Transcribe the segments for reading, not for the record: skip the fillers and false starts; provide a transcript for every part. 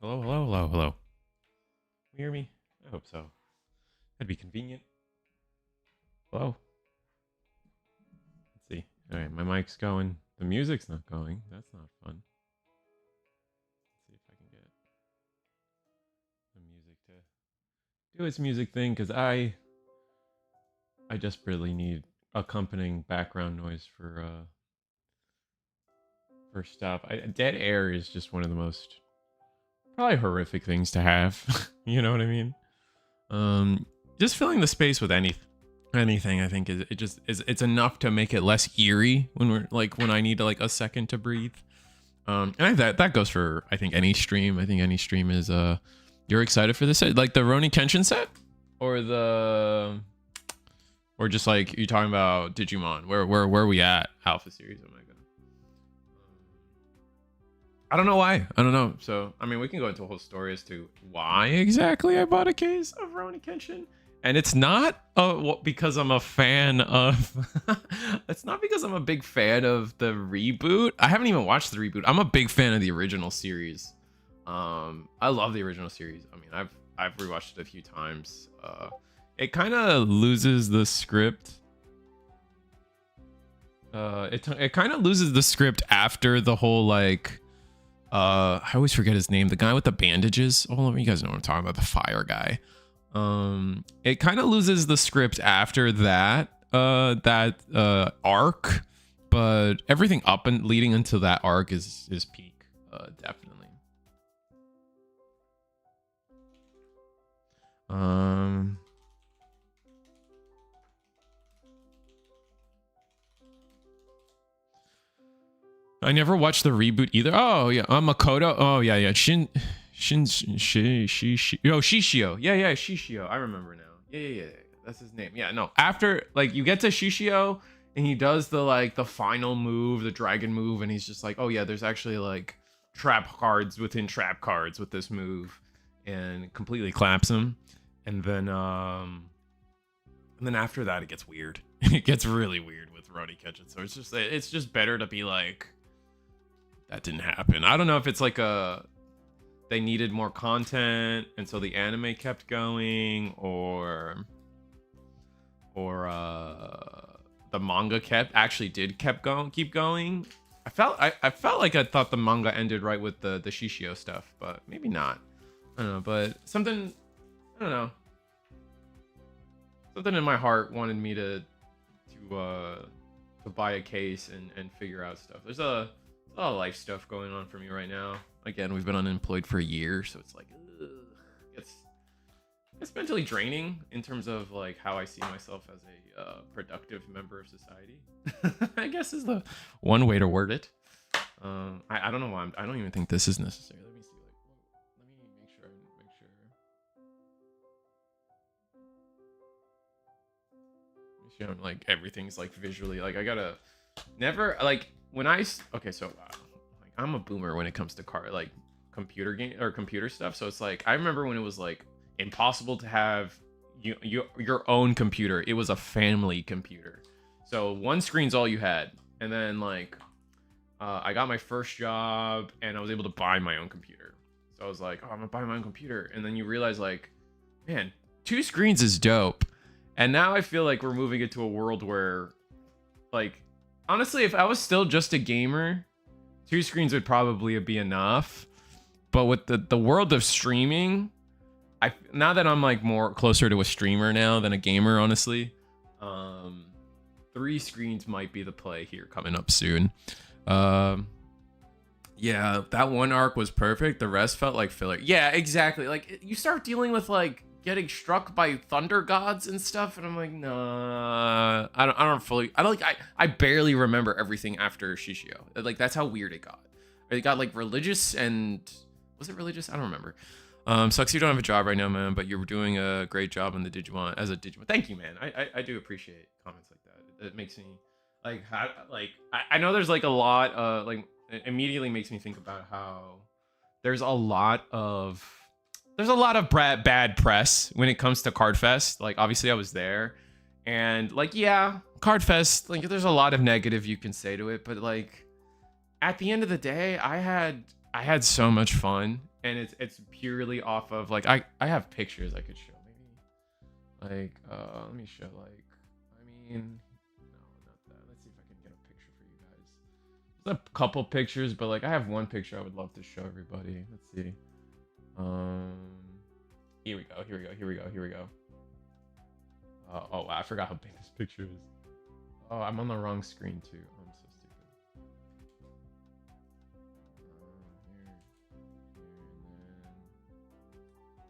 Hello, hello, hello, hello. Can you hear me? I hope so. That'd be convenient. Hello. Let's see. All right, my mic's going. The music's not going. That's not fun. Let's see if I can get the music to do its music thing, because I desperately need accompanying background noise for stuff. Dead air is just one of the most probably horrific things to have. You know what I mean? Just filling the space with anything, I think it's enough to make it less eerie when I need like a second to breathe. And that goes for I think any stream. I think any stream is you're excited for this set, like the Ruroun Kenshin set, or just like you talking about Digimon. Where are we at Alpha series? Oh my god. I don't know why. I don't know. So, I mean, we can go into a whole story as to why exactly I bought a case of Ruroun Kenshin. And it's not because I'm a fan of... It's not because I'm a big fan of the reboot. I haven't even watched the reboot. I'm a big fan of the original series. I love the original series. I mean, I've rewatched it a few times. It kind of loses the script. It kind of loses the script after the whole, like... I always forget his name. The guy with the bandages. Oh, you guys know what I'm talking about. The fire guy. It kind of loses the script after that arc, but everything up and leading into that arc is peak. Definitely. I never watched the reboot either. Oh yeah, Makoto. Oh yeah. Shishio. Yeah, Shishio. I remember now. Yeah. That's his name. Yeah, no. After like you get to Shishio and he does the final move, the dragon move, and he's just like, oh yeah, there's actually like trap cards within trap cards with this move, and completely claps him. And then after that it gets weird. It gets really weird with Ruroun Kenshin. So it's just better to be like, that didn't happen. I don't know if it's like they needed more content and so the anime kept going, or the manga keep going. I felt like I thought the manga ended right with the Shishio stuff, but maybe not. I don't know, but something in my heart wanted me to buy a case and figure out stuff. There's a lot of life stuff going on for me right now. Again, we've been unemployed for a year, so it's like it's mentally draining in terms of like how I see myself as a productive member of society. I guess is the one way to word it. I don't know why I don't even think this is necessary. Let me see. Let me make sure. Make sure I'm like everything's like visually like I gotta never like when I okay so. Like I'm a boomer when it comes to computer game or computer stuff. So it's like I remember when it was like impossible to have your own computer. It was a family computer, so one screen's all you had. And then like I got my first job and I was able to buy my own computer. So I was like, oh, I'm gonna buy my own computer. And then you realize like, man, 2 screens is dope. And now I feel like we're moving into a world where like honestly, if I was still just a gamer, 2 screens would probably be enough. But with the world of streaming, now that I'm like more closer to a streamer now than a gamer, honestly, 3 screens might be the play here coming up soon. Yeah, that one arc was perfect. The rest felt like filler. Yeah, exactly. Like you start dealing with like getting struck by thunder gods and stuff, and I'm like, nah, I barely remember everything after Shishio. Like that's how weird it got. It got like religious, and was it religious? I don't remember. Sucks you don't have a job right now, man, but you're doing a great job on the Digimon as a Digimon. Thank you, man. I do appreciate comments like that. It makes me like I know there's like a lot like it immediately makes me think about how there's a lot of bad press when it comes to Cardfest. Like obviously I was there, and like yeah, Cardfest, like there's a lot of negative you can say to it, but like at the end of the day, I had so much fun. and it's purely off of like I have pictures I could show maybe like let me show like I mean no not that. Let's see if I can get a picture for you guys. There's a couple pictures, but like I have one picture I would love to show everybody. Let's see. Here we go. Here we go. Oh wow, I forgot how big this picture is. Oh, I'm on the wrong screen too. I'm so stupid.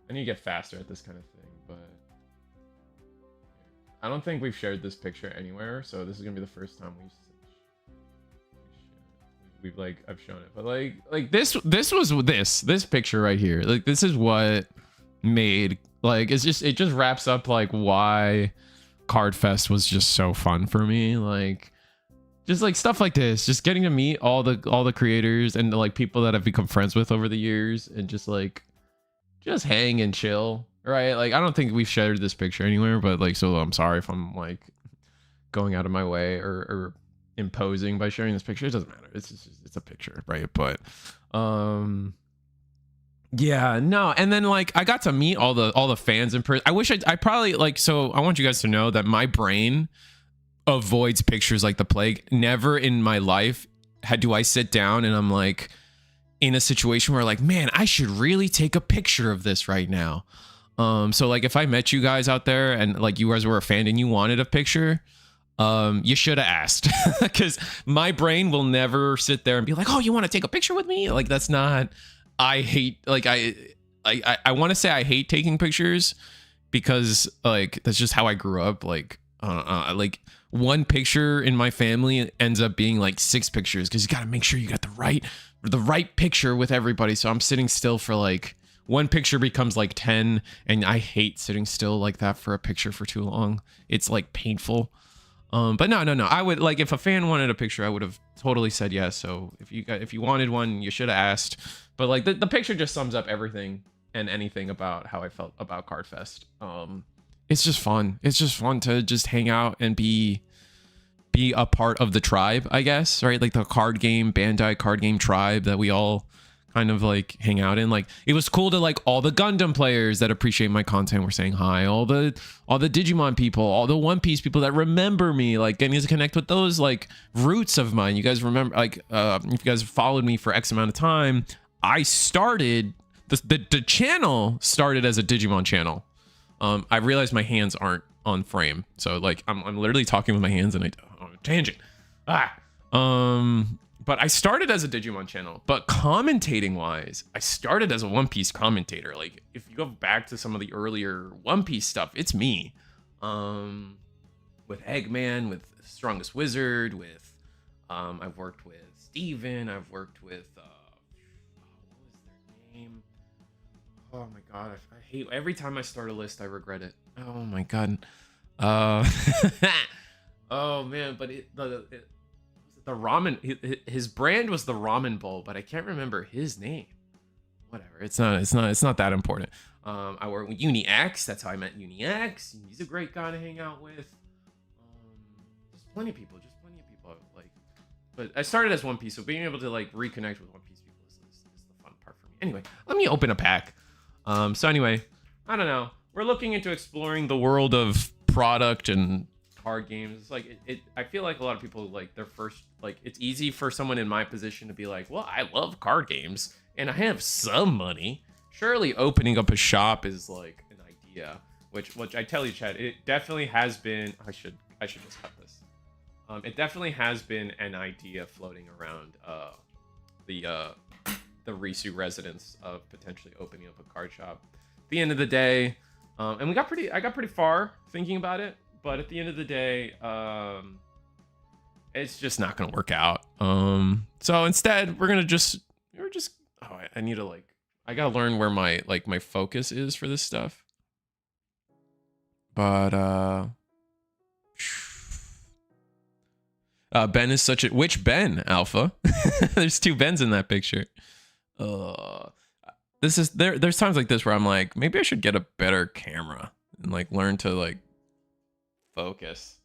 I need to get faster at this kind of thing, but I don't think we've shared this picture anywhere, so this is gonna be the first time we've like I've shown it. But like this picture right here. Like this is what made like it just wraps up like why Card Fest was just so fun for me. Like just like stuff like this, just getting to meet all the creators and like people that I've become friends with over the years, and just hang and chill, right? Like I don't think we've shared this picture anywhere, but like so I'm sorry if I'm like going out of my way or imposing by sharing this picture. It doesn't matter. It's a picture, right? But yeah, no, and then like I got to meet all the fans in person. I wish I probably like, so I want you guys to know that my brain avoids pictures like the plague. Never in my life do I sit down and I'm like in a situation where like, man, I should really take a picture of this right now. So like if I met you guys out there and like you guys were a fan and you wanted a picture, you should have asked, because my brain will never sit there and be like, oh, you want to take a picture with me? Like that's not, I hate, like I want to say I hate taking pictures because like that's just how I grew up. Like like one picture in my family ends up being like 6 pictures, because you got to make sure you got the right picture with everybody. So I'm sitting still for like one picture becomes like 10, and I hate sitting still like that for a picture for too long. It's like painful. But no, I would like, if a fan wanted a picture, I would have totally said yes. So if you wanted one, you should have asked. But like the picture just sums up everything and anything about how I felt about Card Fest. It's just fun. It's just fun to just hang out and be a part of the tribe, I guess, right? Like the card game, Bandai card game tribe that we all kind of like hang out in. Like it was cool to like all the Gundam players that appreciate my content were saying hi, all the Digimon people, all the One Piece people that remember me, like getting to connect with those like roots of mine. You guys remember, like if you guys followed me for X amount of time, I started the channel started as a Digimon channel. I realized my hands aren't on frame, so like I'm literally talking with my hands and tangent. But I started as a Digimon channel, but commentating wise, I started as a One Piece commentator. Like if you go back to some of the earlier One Piece stuff, it's me. With Eggman, with Strongest Wizard, with I've worked with Steven, I've worked with what was their name? Oh my god, I hate every time I start a list, I regret it. Oh my god. Oh man, but the ramen, his brand was the ramen bowl, but I can't remember his name. Whatever, it's not that important. I work with Uni X. That's how I met Uni X. He's a great guy to hang out with. Just plenty of people like. But I started as One Piece, so being able to like reconnect with One Piece people is the fun part for me. Anyway, let me open a pack. So anyway, I don't know. We're looking into exploring the world of product and card games. It's like I feel like a lot of people like their first, like it's easy for someone in my position to be like, well, I love card games and I have some money. Surely opening up a shop is like an idea, which I tell you, Chad, it definitely has been. I should just cut this. It definitely has been an idea floating around the Risu residence of potentially opening up a card shop. At the end of the day, and I got pretty far thinking about it. But at the end of the day, it's just not gonna work out. So instead, we're just I need to like, I gotta learn where my focus is for this stuff. But Ben is such a, which Ben, Alpha? There's 2 Bens in that picture. This is there's times like this where I'm like, maybe I should get a better camera and like learn to like focus.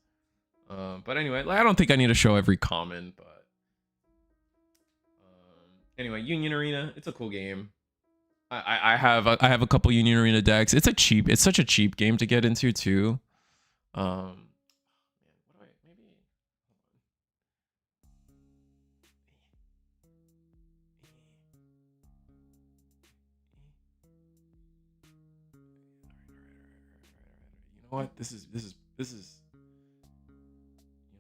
But anyway, like, I don't think I need to show every comment, but anyway, Union Arena, it's a cool game. I have a couple Union Arena decks. It's such a cheap game to get into too. Man, what do I maybe you know what? This is you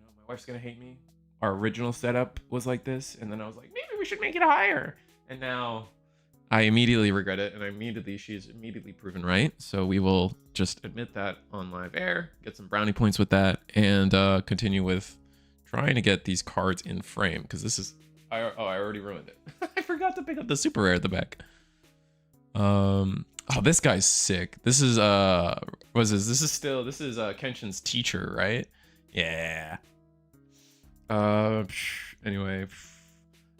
know, my wife's gonna hate me. Our original setup was like this, and then I was like, maybe we should make it higher. And now I immediately regret it, and she's immediately proven right. So we will just admit that on live air, get some brownie points with that, and continue with trying to get these cards in frame, because this is I already ruined it. I forgot to pick up the super rare at the back. Oh, this guy's sick. This is what is this? This is Kenshin's teacher, right? Yeah. Anyway,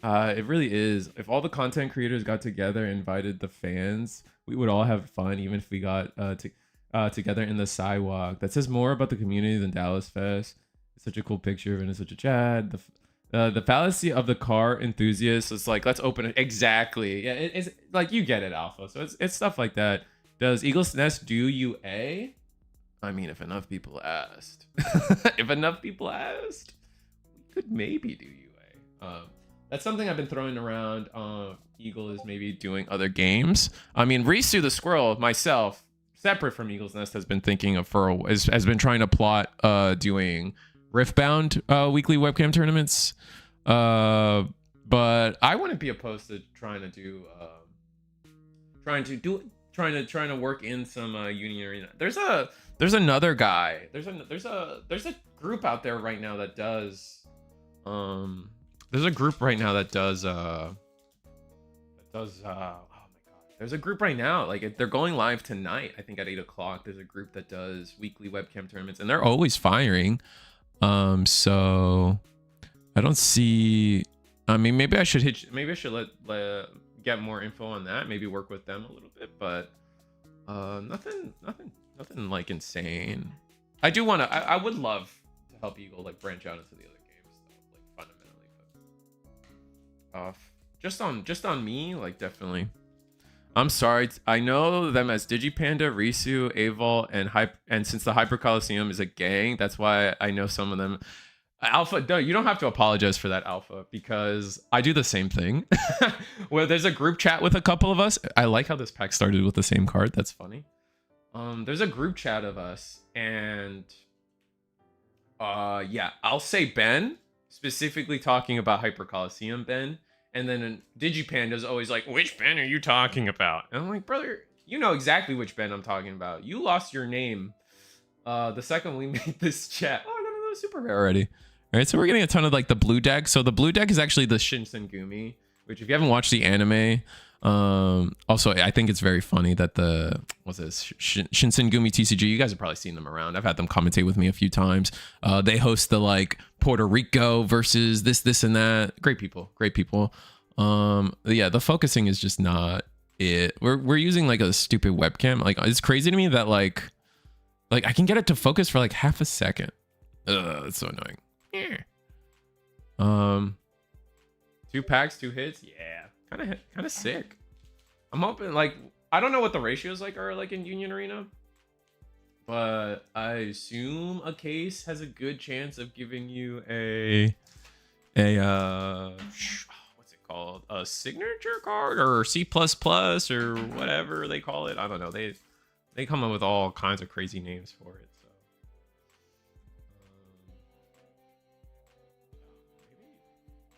it really is. If all the content creators got together and invited the fans, we would all have fun, even if we got together in the sidewalk. That says more about the community than Dallas Fest. It's such a cool picture and it's such a chat. The fallacy of the car enthusiast is like, let's open it. Exactly. Yeah, it's like, you get it, Alpha. So it's stuff like that. Does Eagle's Nest do UA? I mean, if enough people asked. If enough people asked, we could maybe do UA. That's something I've been throwing around. Eagle is maybe doing other games. I mean, Risu the Squirrel, myself, separate from Eagle's Nest, has been thinking of has been trying to plot doing Riftbound weekly webcam tournaments. But I wouldn't be opposed to trying to work in some Union Arena. There's another guy. There's a group out there right now that does there's a group right now that does oh my god. There's a group right now, like they're going live tonight, I think at 8 o'clock. There's a group that does weekly webcam tournaments, and they're always firing. So I don't see, I mean, maybe I should let get more info on that, maybe work with them a little bit, but nothing like insane. I do want to, I would love to help Eagle like branch out into the other games though, like fundamentally, but just on me, like definitely. I'm sorry, I know them as Digipanda, Risu, Avol, and since the Hyper Coliseum is a gang, that's why I know some of them. Alpha, no, you don't have to apologize for that, Alpha, because I do the same thing. Where there's a group chat with a couple of us. I like how this pack started with the same card. That's funny. There's a group chat of us, and yeah, I'll say Ben, specifically talking about Hyper Coliseum Ben. And then Digipanda's always like, which Ben are you talking about? And I'm like, brother, you know exactly which Ben I'm talking about. You lost your name the second we made this chat. Oh, I got another super rare already. All right, so we're getting a ton of like the blue deck. So the blue deck is actually the Shinsengumi, which if you haven't watched the anime, also I think it's very funny that Shinsengumi TCG, you guys have probably seen them around. I've had them commentate with me a few times. They host the like Puerto Rico versus this and that. Great people. Yeah, the focusing is just not it. We're using like a stupid webcam. Like it's crazy to me that like I can get it to focus for like half a second. It's so annoying. Yeah. 2 packs, 2 hits. Yeah, kind of sick. I'm hoping, like, I don't know what the ratios like are like in Union Arena, but I assume a case has a good chance of giving you a what's it called, a signature card or C++ or whatever they call it. I don't know. They come up with all kinds of crazy names for it.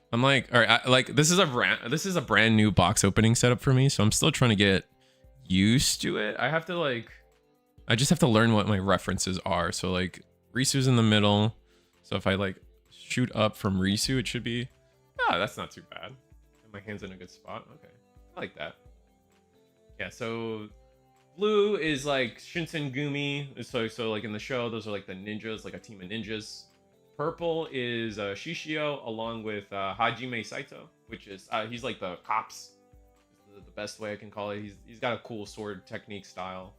So I'm like, all right, this is a brand new box opening setup for me, so I'm still trying to get used to it. I just have to learn what my references are. So like Risu's in the middle, so if I like shoot up from Risu, it should be, that's not too bad. My hand's in a good spot. Okay, I like that. Yeah, so blue is like Shinsengumi. So like in the show, those are like the ninjas, like a team of ninjas. Purple is Shishio along with Hajime Saito, which is he's like the cops. The best way I can call it. He's got a cool sword technique style.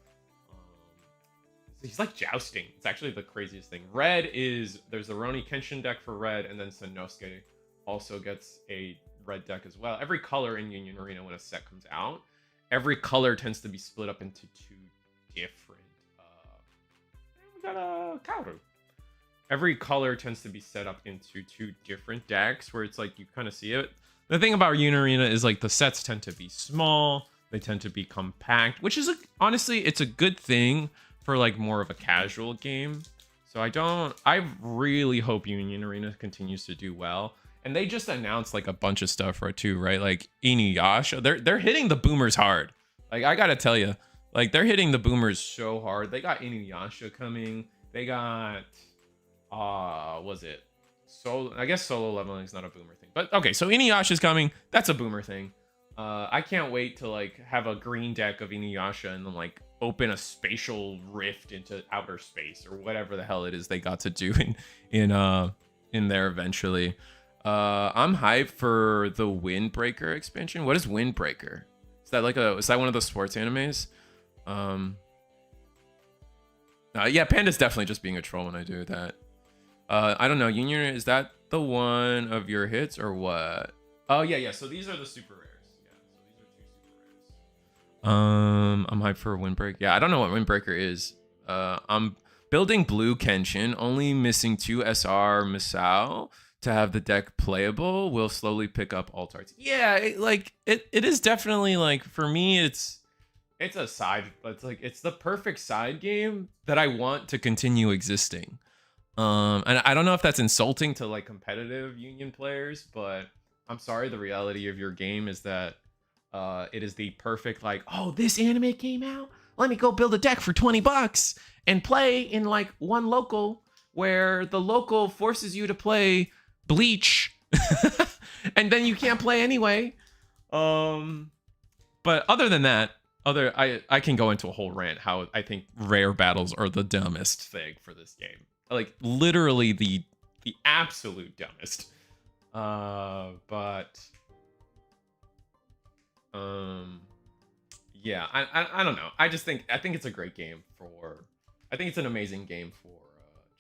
He's like jousting. It's actually the craziest thing. Red is, there's the Roni Kenshin deck for red, and then Sanosuke also gets a red deck as well. Every color in Union Arena when a set comes out. every color tends to be split up into two different. We got a Kaoru. Every color tends to be set up into two different decks, where it's like you kind of see it. The thing about Unarena is like the sets tend to be small. They tend to be compact, which is honestly, it's a good thing for like more of a casual game. So I really hope Union Arena continues to do well. And they just announced like a bunch of stuff right too, right? Like Inuyasha, they're hitting the boomers hard. Like I gotta tell you, like they're hitting the boomers so hard. They got Inuyasha coming. They got was it solo? I guess solo leveling is not a boomer thing, but okay. So Inuyasha's coming. That's a boomer thing. I can't wait to like have a green deck of Inuyasha and then like open a spatial rift into outer space or whatever the hell it is they got to do in there eventually. I'm hyped for the Windbreaker expansion. What is Windbreaker? Is that one of the sports animes? Yeah, Panda's definitely just being a troll when I do that. I don't know. Union, is that the one of your hits or what? Oh yeah. So these are the super rares. Yeah, so these are two super rares. I'm hyped for Windbreaker. Yeah, I don't know what Windbreaker is. I'm building blue Kenshin, only missing 2 SR Misao to have the deck playable. Will slowly pick up alt arts. Yeah, it is definitely like, for me it's a side, it's the perfect side game that I want to continue existing. And I don't know if that's insulting to like competitive Union players, but I'm sorry, the reality of your game is that it is the perfect, like, oh, this anime came out, let me go build a deck for $20 and play in like one local, where the local forces you to play Bleach and then you can't play anyway. But other than that, I can go into a whole rant how I think rare battles are the dumbest thing for this game. Like literally the absolute dumbest. Yeah, I don't know. I think it's a great game I think it's an amazing game for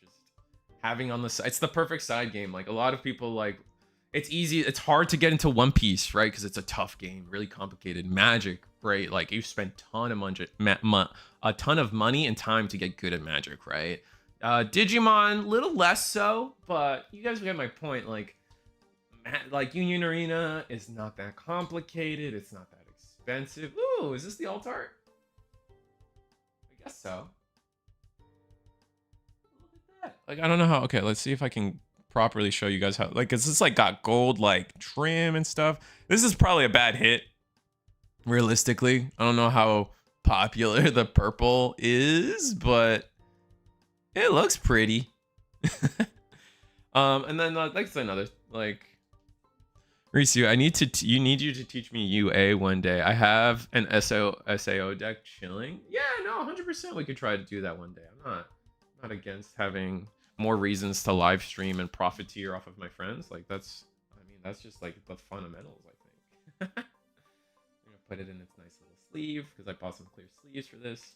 just having on the side. It's the perfect side game. Like a lot of people like, it's hard to get into One Piece, right? Because it's a tough game, really complicated. Magic, right? Like you spend a ton of money and time to get good at Magic, right? Digimon, little less so, but you guys get my point. Like Union Arena is not that complicated. It's not that expensive. Ooh, is this the alt art? I guess so. Look at that. Like, I don't know how. Okay, let's see if I can properly show you guys how. Like, is this like got gold like trim and stuff? This is probably a bad hit. Realistically, I don't know how popular the purple is, but it looks pretty. And then like another like, Risu, you need you to teach me UA one day. I have an SAO deck chilling. Yeah, no, 100%. We could try to do that one day. I'm not against having more reasons to live stream and profiteer off of my friends. Like that's just like the fundamentals, I think. I'm gonna put it in its nice little sleeve because I bought some clear sleeves for this.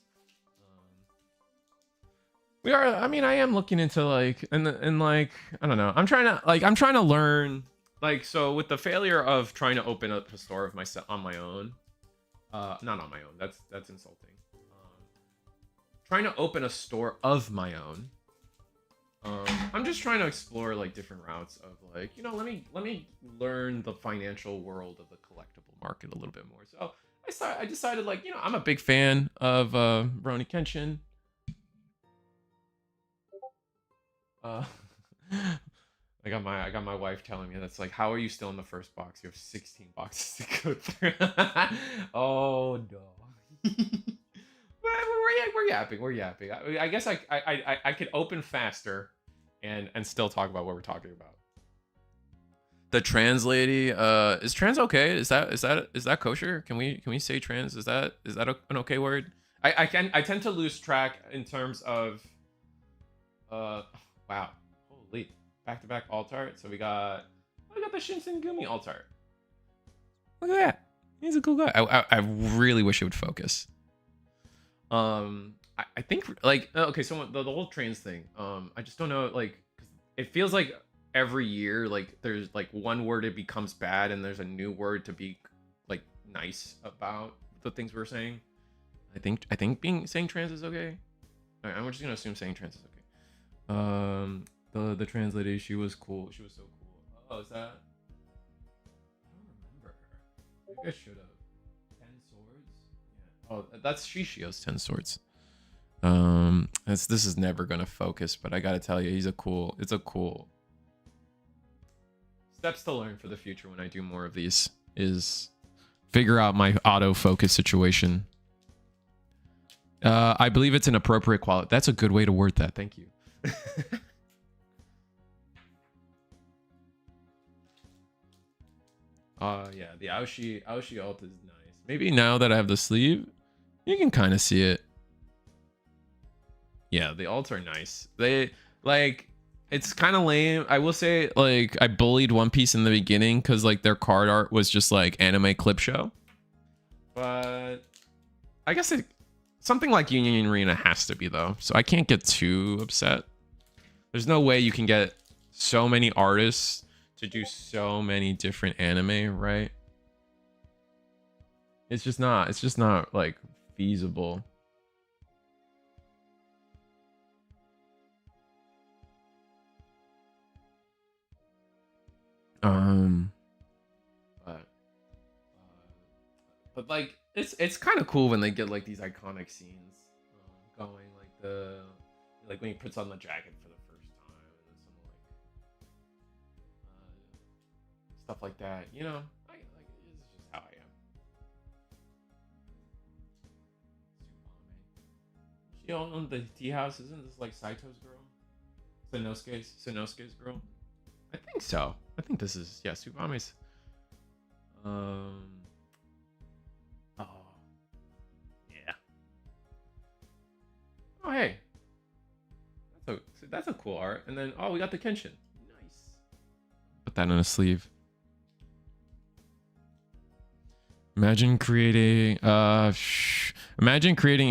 I am looking into like, and like, I don't know. I'm trying to learn, like, so with the failure of trying to open up a store of myself on my own, not on my own, that's insulting. Trying to open a store of my own. I'm just trying to explore like different routes of like, let me learn the financial world of the collectible market a little bit more. So I decided like, I'm a big fan of Ruroun Kenshin. I got my wife telling me that's like, how are you still in the first box? You have 16 boxes to go through. Oh no. We're yapping. I guess I could open faster and still talk about what we're talking about. The trans lady, is trans okay? Is that kosher? Can we say trans? Is that an okay word? I tend to lose track in terms of wow, holy, back-to-back alt art. So we got the Shinsengumi alt art. Look at that. He's a cool guy. I really wish it would focus. I think like, okay, so the whole trans thing, I just don't know, like, 'cause it feels like every year like there's like one word it becomes bad and there's a new word to be like nice about, the things we were saying. I think saying trans is okay. All right, I'm just gonna assume saying trans is okay. The translated issue was cool. She was so cool. Oh, is that? I don't remember. Maybe I should have. 10 swords. Yeah. Oh, that's Shishio's 10 swords. This is never gonna focus, but I gotta tell you, it's a cool steps to learn for the future when I do more of these is figure out my autofocus situation. I believe it's an appropriate quality. That's a good way to word that. Thank you. Yeah, the Aoshi alt is nice. Maybe now that I have the sleeve, you can kind of see it. Yeah, the alts are nice. They like it's kind of lame. I will say, like, I bullied One Piece in the beginning because like their card art was just like anime clip show. But I guess something like Union Arena has to be though, so I can't get too upset. There's no way you can get so many artists to do so many different anime, right? It's just not like feasible. But like it's kind of cool when they get like these iconic scenes going, like when he puts on the jacket for the first time and then some like stuff like that, you know. This is just how I am. She owned the tea house. Isn't this like Saito's girl? Sanosuke's girl? I think so. I think this is, yeah, Tsubame's. Oh, yeah. Oh, hey. That's a cool art. And then, oh, we got the Kenshin. Nice. Put that on a sleeve. Imagine creating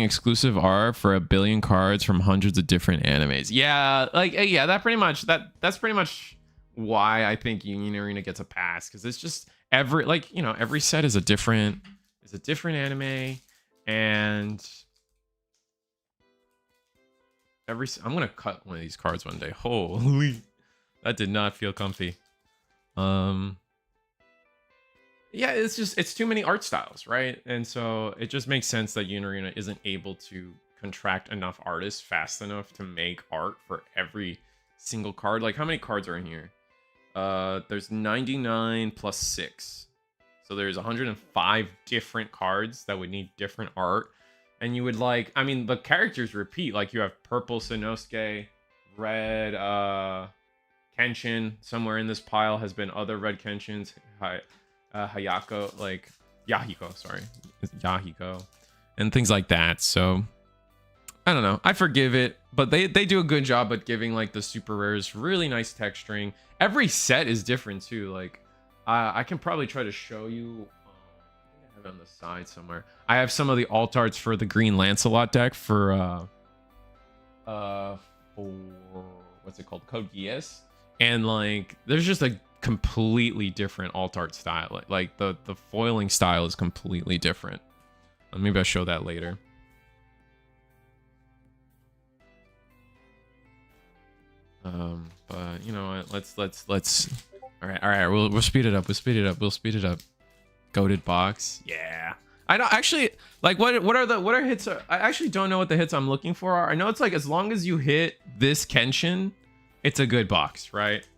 exclusive art for 1 billion cards from hundreds of different animes. Yeah, like yeah, that's pretty much why I think Union Arena gets a pass, because it's just every set is a different anime, and I'm gonna cut one of these cards one day. Holy, that did not feel comfy. Yeah, it's too many art styles, right? And so it just makes sense that Union Arena isn't able to contract enough artists fast enough to make art for every single card. Like, how many cards are in here? There's 99 plus 6. So there's 105 different cards that would need different art. And you would the characters repeat. Like, you have purple Sanosuke, red Kenshin. Somewhere in this pile has been other red Kenshins. Hayako, like Yahiko, sorry, Yahiko, and things like that. So I don't know, I forgive it, but they do a good job at giving like the super rares really nice texturing. Every set is different too. Like I can probably try to show you. I have it on the side somewhere. I have some of the alt arts for the Green Lancelot deck for what's it called, Code Geass, and like there's just a completely different alt art style. Like the foiling style is completely different. Maybe I'll show that later. But you know what, let's all right, we'll speed it up. Goated box, yeah. I don't actually like what are hits. I actually don't know what the hits I'm looking for are. I know it's like as long as you hit this Kenshin, it's a good box, right?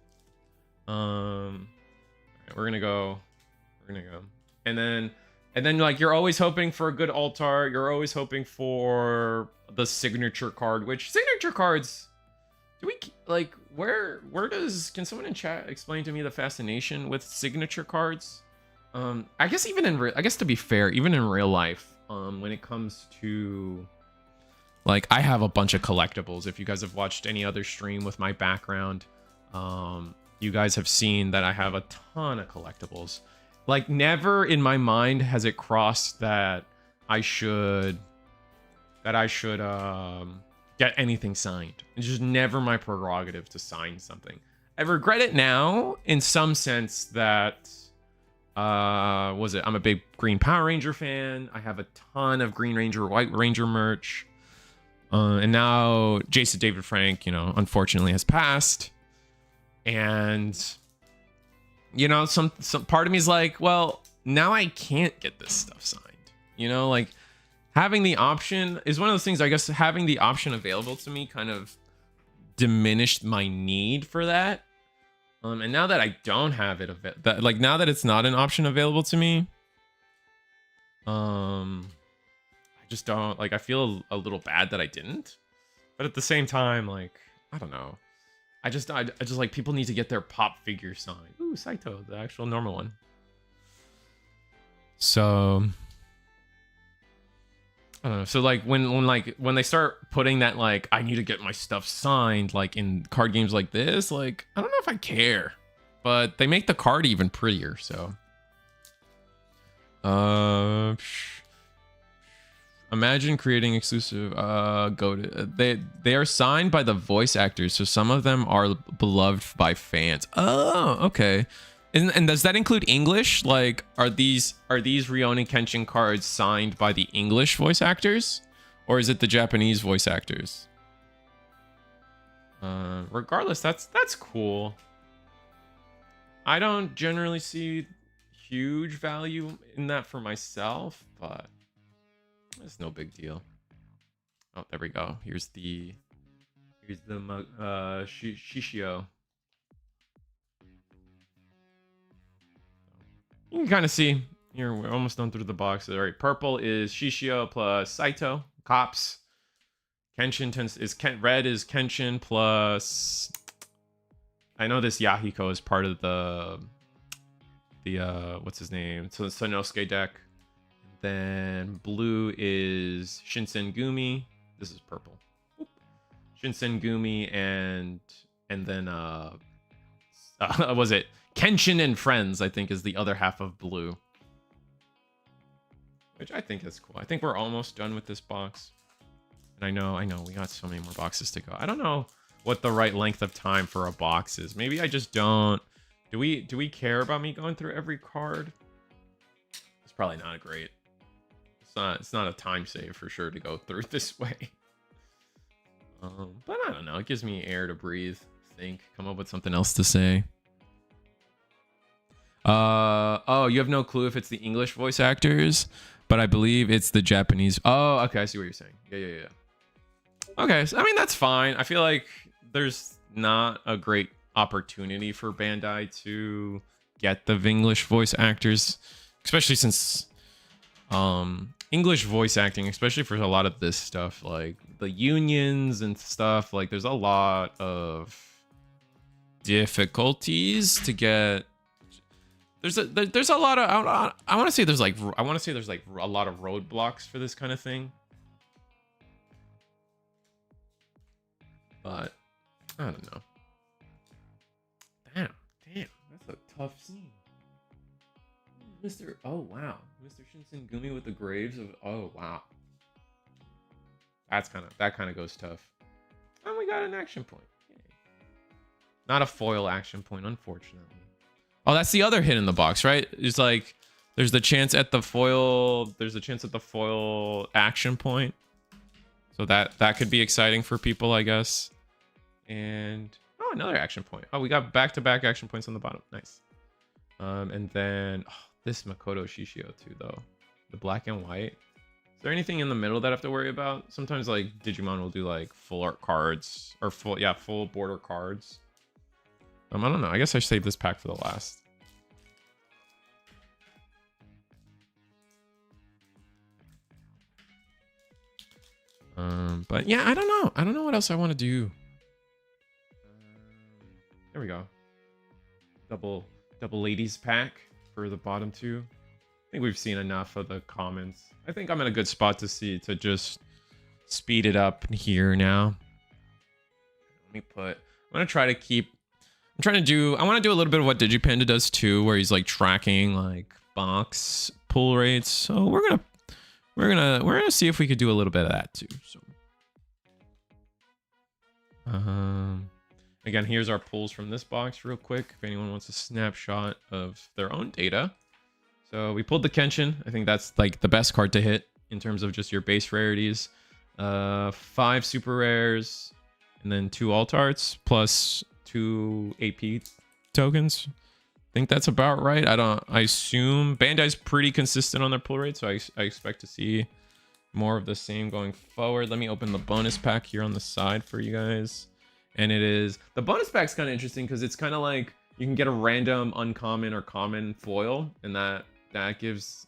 All right, we're gonna go, and then like you're always hoping for a good alt art. You're always hoping for the signature card. Which signature cards do we like? Where can someone in chat explain to me the fascination with signature cards? I guess to be fair, even in real life, when it comes to like, I have a bunch of collectibles. If you guys have watched any other stream with my background, you guys have seen that I have a ton of collectibles. Like, never in my mind has it crossed that I should get anything signed. It's just never my prerogative to sign something. I regret it now in some sense that Was it? I'm a big Green Power Ranger fan. I have a ton of Green Ranger, White Ranger merch. And now Jason David Frank, you know, unfortunately has passed. And, you know, some part of me is like, well, now I can't get this stuff signed. You know, like having the option is one of those things, I guess having the option available to me kind of diminished my need for that. And now that I don't have it, like now that it's not an option available to me, I just don't, like, I feel a little bad that I didn't, but at the same time, like, I don't know. I just like, people need to get their pop figure signed. Ooh, Saito, the actual normal one. So I don't know. So like when they start putting that, like, I need to get my stuff signed, like in card games like this, like, I don't know if I care, but they make the card even prettier. So, imagine creating exclusive. They are signed by the voice actors, so some of them are beloved by fans. Oh, okay. And does that include English? Like, are these Ruroun and Kenshin cards signed by the English voice actors, or is it the Japanese voice actors? Regardless, that's cool. I don't generally see huge value in that for myself, but it's no big deal. Oh, there we go. Here's the Shishio. You can kind of see here, we're almost done through the box. All right, purple is Shishio plus Saito, cops. Kenshin red is Kenshin plus, I know this Yahiko is part of the what's his name? So the Sanosuke deck. Then blue is Shinsen Gumi. This is purple. Shinsen Gumi and then was it Kenshin and Friends, I think, is the other half of blue, which I think is cool. I think we're almost done with this box, and I know we got so many more boxes to go. I don't know what the right length of time for a box is. Maybe I just don't. Do we care about me going through every card? It's probably not great. It's not a time save for sure to go through this way. But I don't know. It gives me air to breathe, think, come up with something else to say. Oh, you have no clue if it's the English voice actors, but I believe it's the Japanese. Oh, okay, I see what you're saying. Yeah. Okay, so, I mean, that's fine. I feel like there's not a great opportunity for Bandai to get the English voice actors, especially since English voice acting, especially for a lot of this stuff, like the unions and stuff, like there's a lot of difficulties to get. There's a lot of, I want to say there's like a lot of roadblocks for this kind of thing, but I don't know. Damn, that's a tough scene. Oh wow, Mr. Shinsen Gumi with the graves of, oh wow. That kind of goes tough. And we got an action point. Yay. Not a foil action point, unfortunately. Oh, that's the other hit in the box, right? It's like there's the chance at the foil action point. So that could be exciting for people, I guess. And oh, another action point. Oh, we got back-to-back action points on the bottom. Nice. And then this Makoto Shishio too, though. The black and white. Is there anything in the middle that I have to worry about? Sometimes like Digimon will do like full art cards or full border cards. I don't know. I guess I saved this pack for the last. But yeah, I don't know. I don't know what else I want to do. There we go. Double ladies pack for the bottom two. I think we've seen enough of the comments. I think I'm in a good spot to just speed it up here now. I'm gonna try to keep. I want to do a little bit of what Digipanda does too, where he's like tracking like box pull rates. So we're gonna see if we could do a little bit of that too. So, again, here's our pulls from this box real quick. If anyone wants a snapshot of their own data, So we pulled the Kenshin. I think that's like the best card to hit in terms of just your base rarities. 5 super rares, and then 2 alt arts plus 2 AP tokens. I think that's about right. I assume Bandai's pretty consistent on their pull rate, so I expect to see more of the same going forward. Let me open the bonus pack here on the side for you guys. And it is, the bonus pack's kind of interesting because it's kind of like you can get a random uncommon or common foil, and that gives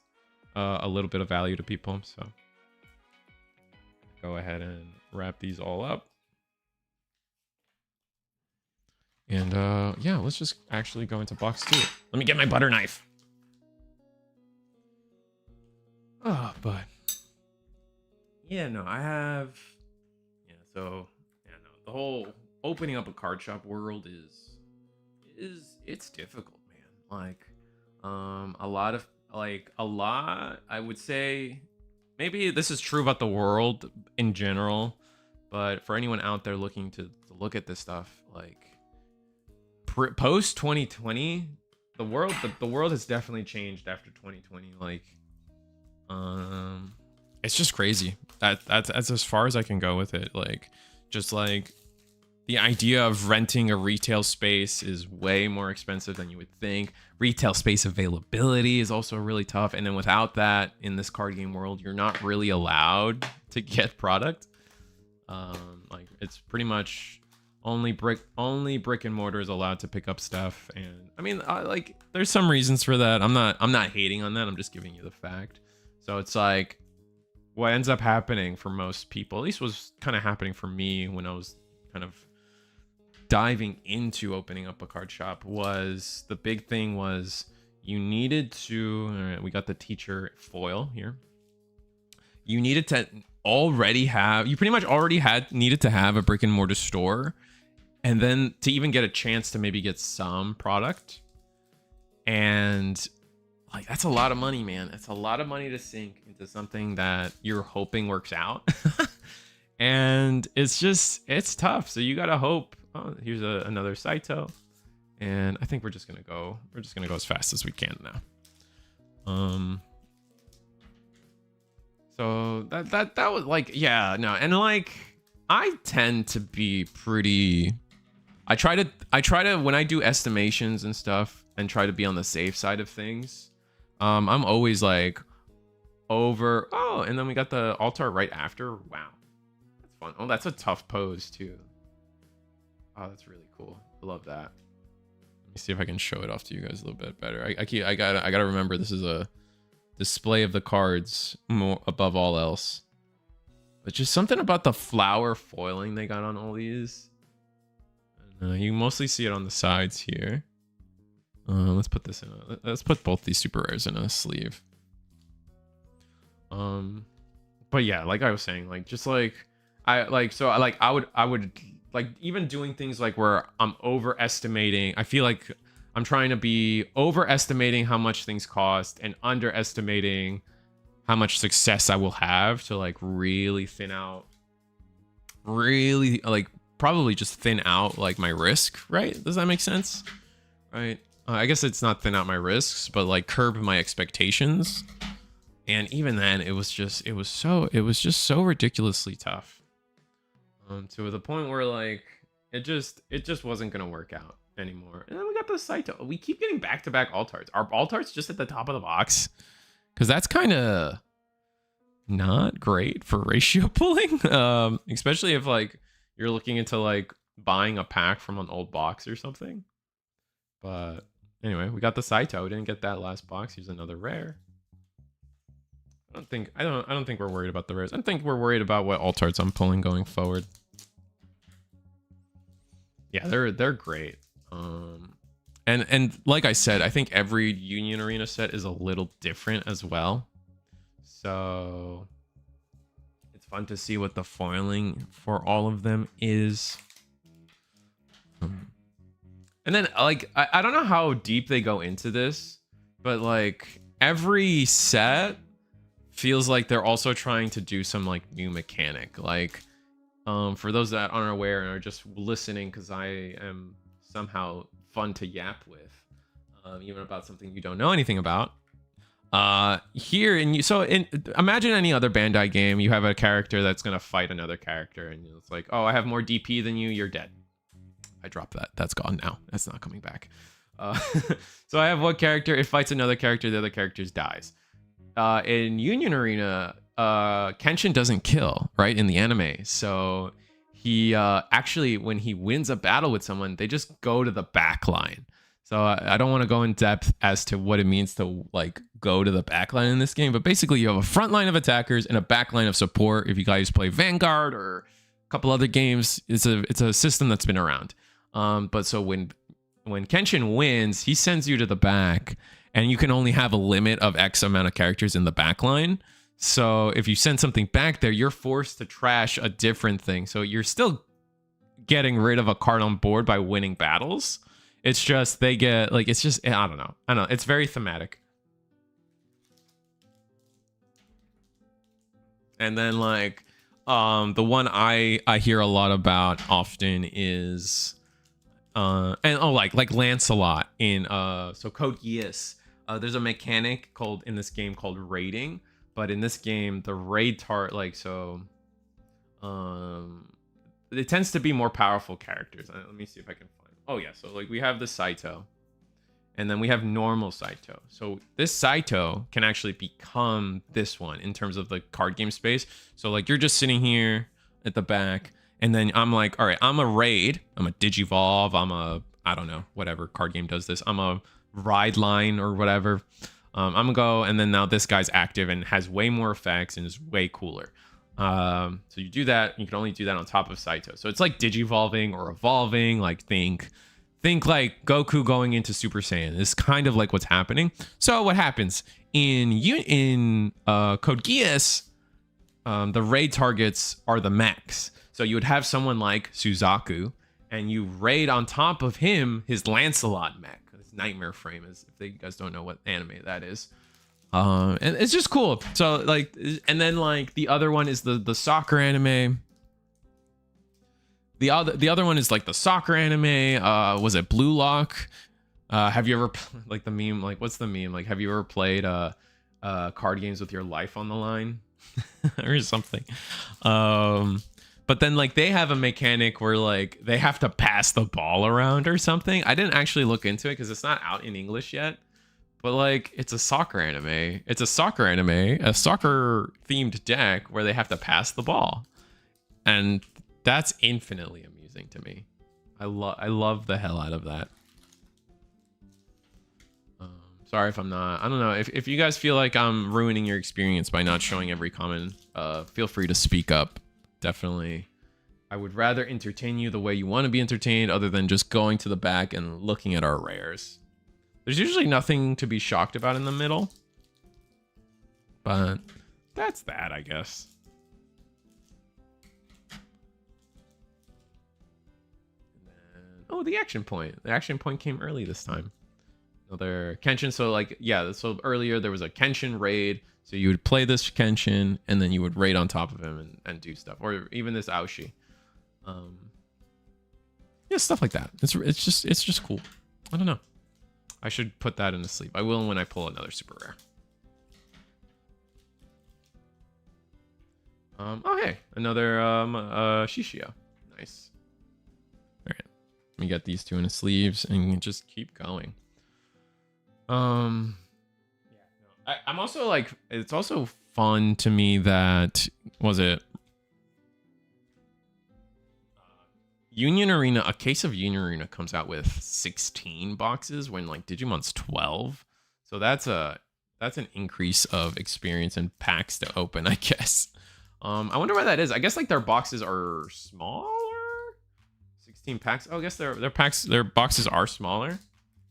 a little bit of value to people. So go ahead and wrap these all up. And yeah, let's just actually go into box 2. Let me get my butter knife. Oh, but yeah, no, I have, yeah, so yeah, no, the whole opening up a card shop world is it's difficult, man. Like a lot, I would say, maybe this is true about the world in general, but for anyone out there looking to look at this stuff, like post 2020, the world has definitely changed after 2020. Like it's just crazy. That's as far as I can go with it. Like, just like the idea of renting a retail space is way more expensive than you would think. Retail space availability is also really tough. And then without that, in this card game world, you're not really allowed to get product. Like, it's pretty much only brick and mortar is allowed to pick up stuff. And I mean, like, there's some reasons for that. I'm not hating on that. I'm just giving you the fact. So it's like, what ends up happening for most people, at least was kind of happening for me when I was kind of diving into opening up a card shop, was the big thing was you needed to, all right, we got the teacher foil here. You needed to already have, you pretty much already needed to have a brick and mortar store, and then to even get a chance to maybe get some product. And like, that's a lot of money, man. It's a lot of money to sink into something that you're hoping works out. And it's tough. So you gotta hope. Oh, here's another Saito. And I think we're just gonna go as fast as we can now. So that was like, yeah, no, and like, I tend to be pretty, I try to when I do estimations and stuff and try to be on the safe side of things. I'm always like over, oh, and then we got the altar right after. Wow, that's fun. Oh, that's a tough pose too. Oh, that's really cool. I love that. Let me see if I can show it off to you guys a little bit better. I gotta remember, this is a display of the cards more above all else. But just something about the flower foiling they got on all these. You mostly see it on the sides here. Let's put this in let's put both these super rares in a sleeve. But yeah, like I was saying, like, just like I would like, even doing things like where I'm overestimating, I feel like I'm trying to be overestimating how much things cost and underestimating how much success I will have to like really thin out, really like probably just thin out like my risk, right? Does that make sense? Right? I guess it's not thin out my risks, but like curb my expectations. And even then, it was just so ridiculously tough. To the point where like it just wasn't gonna work out anymore. And then we got the Saito. We keep getting back-to-back alt-arts. Are alt-arts just at the top of the box? Because that's kind of not great for ratio pulling. Especially if like you're looking into like buying a pack from an old box or something. But anyway, we got the Saito. We didn't get that last box. Here's another rare. I don't think we're worried about the rares. I think we're worried about what alt-arts I'm pulling going forward. Yeah, they're great. And like I said, I think every Union Arena set is a little different as well. So it's fun to see what the foiling for all of them is. And then like I don't know how deep they go into this, but like every set feels like they're also trying to do some like new mechanic. Like for those that aren't aware and are just listening because I am somehow fun to yap with, even about something you don't know anything about. Here and imagine any other Bandai game. You have a character that's gonna fight another character, and it's like, oh, I have more DP than you. You're dead. I dropped that. That's gone now. That's not coming back. So I have one character. It fights another character. The other character dies. In Union Arena, Kenshin doesn't kill, right, in the anime. So he actually, when he wins a battle with someone, they just go to the back line. So I don't want to go in depth as to what it means to like go to the back line in this game, but basically you have a front line of attackers and a back line of support. If you guys play Vanguard or a couple other games, it's a system that's been around. But so when Kenshin wins, he sends you to the back, and you can only have a limit of X amount of characters in the back line. So if you send something back there, you're forced to trash a different thing. So you're still getting rid of a card on board by winning battles. It's just they get like, it's just, I don't know. It's very thematic. And then like the one I hear a lot about often is like Lancelot in so Code Geass. There's a mechanic in this game called raiding, but in this game the raid it tends to be more powerful characters. Let me see if I can find. Oh yeah, so like we have the Saito, and then we have normal Saito. So this Saito can actually become this one in terms of the card game space. So like you're just sitting here at the back, and then I'm like, all right, I'm a raid, I'm a Digivolve, I don't know, whatever card game does this. I'm a ride line or whatever. I'm gonna go, and then now this guy's active and has way more effects and is way cooler. So you do that. You can only do that on top of Saito. So it's like Digivolving or evolving. Like think like Goku going into Super Saiyan. It's kind of like what's happening. So what happens in Code Geass? The raid targets are the mechs. So you would have someone like Suzaku, and you raid on top of him his Lancelot mech. His Nightmare Frame is, if you guys don't know what anime that is. And it's just cool. So like, and then like the other one is the soccer anime. The other one is like the soccer anime. Was it Blue Lock? Have you ever like the meme? Like what's the meme? Like have you ever played card games with your life on the line or something? But then like they have a mechanic where like they have to pass the ball around or something. I didn't actually look into it because it's not out in English yet. But like, it's a soccer anime. It's a soccer themed deck where they have to pass the ball, and that's infinitely amusing to me. I love the hell out of that. Sorry if I'm not. I don't know if you guys feel like I'm ruining your experience by not showing every comment. Feel free to speak up. Definitely, I would rather entertain you the way you want to be entertained, other than just going to the back and looking at our rares. There's usually nothing to be shocked about in the middle, but that's that, I guess. And then, oh, the action point. The action point came early this time. Another Kenshin. So like, yeah, so earlier there was a Kenshin raid. So you would play this Kenshin, and then you would raid on top of him and do stuff. Or even this Aoshi. Yeah, stuff like that. It's just cool. I don't know. I should put that in the sleep. I will when I pull another super rare. Oh hey, another Shishio. Nice. All right, let me get these two in the sleeves and just keep going. Yeah, no. I'm also like, it's also fun to me that Union Arena, a case of Union Arena comes out with 16 boxes when like Digimon's 12. So that's an increase of experience and packs to open, I guess. I wonder why that is. I guess like their boxes are smaller. 16 packs. Oh, I guess their boxes are smaller.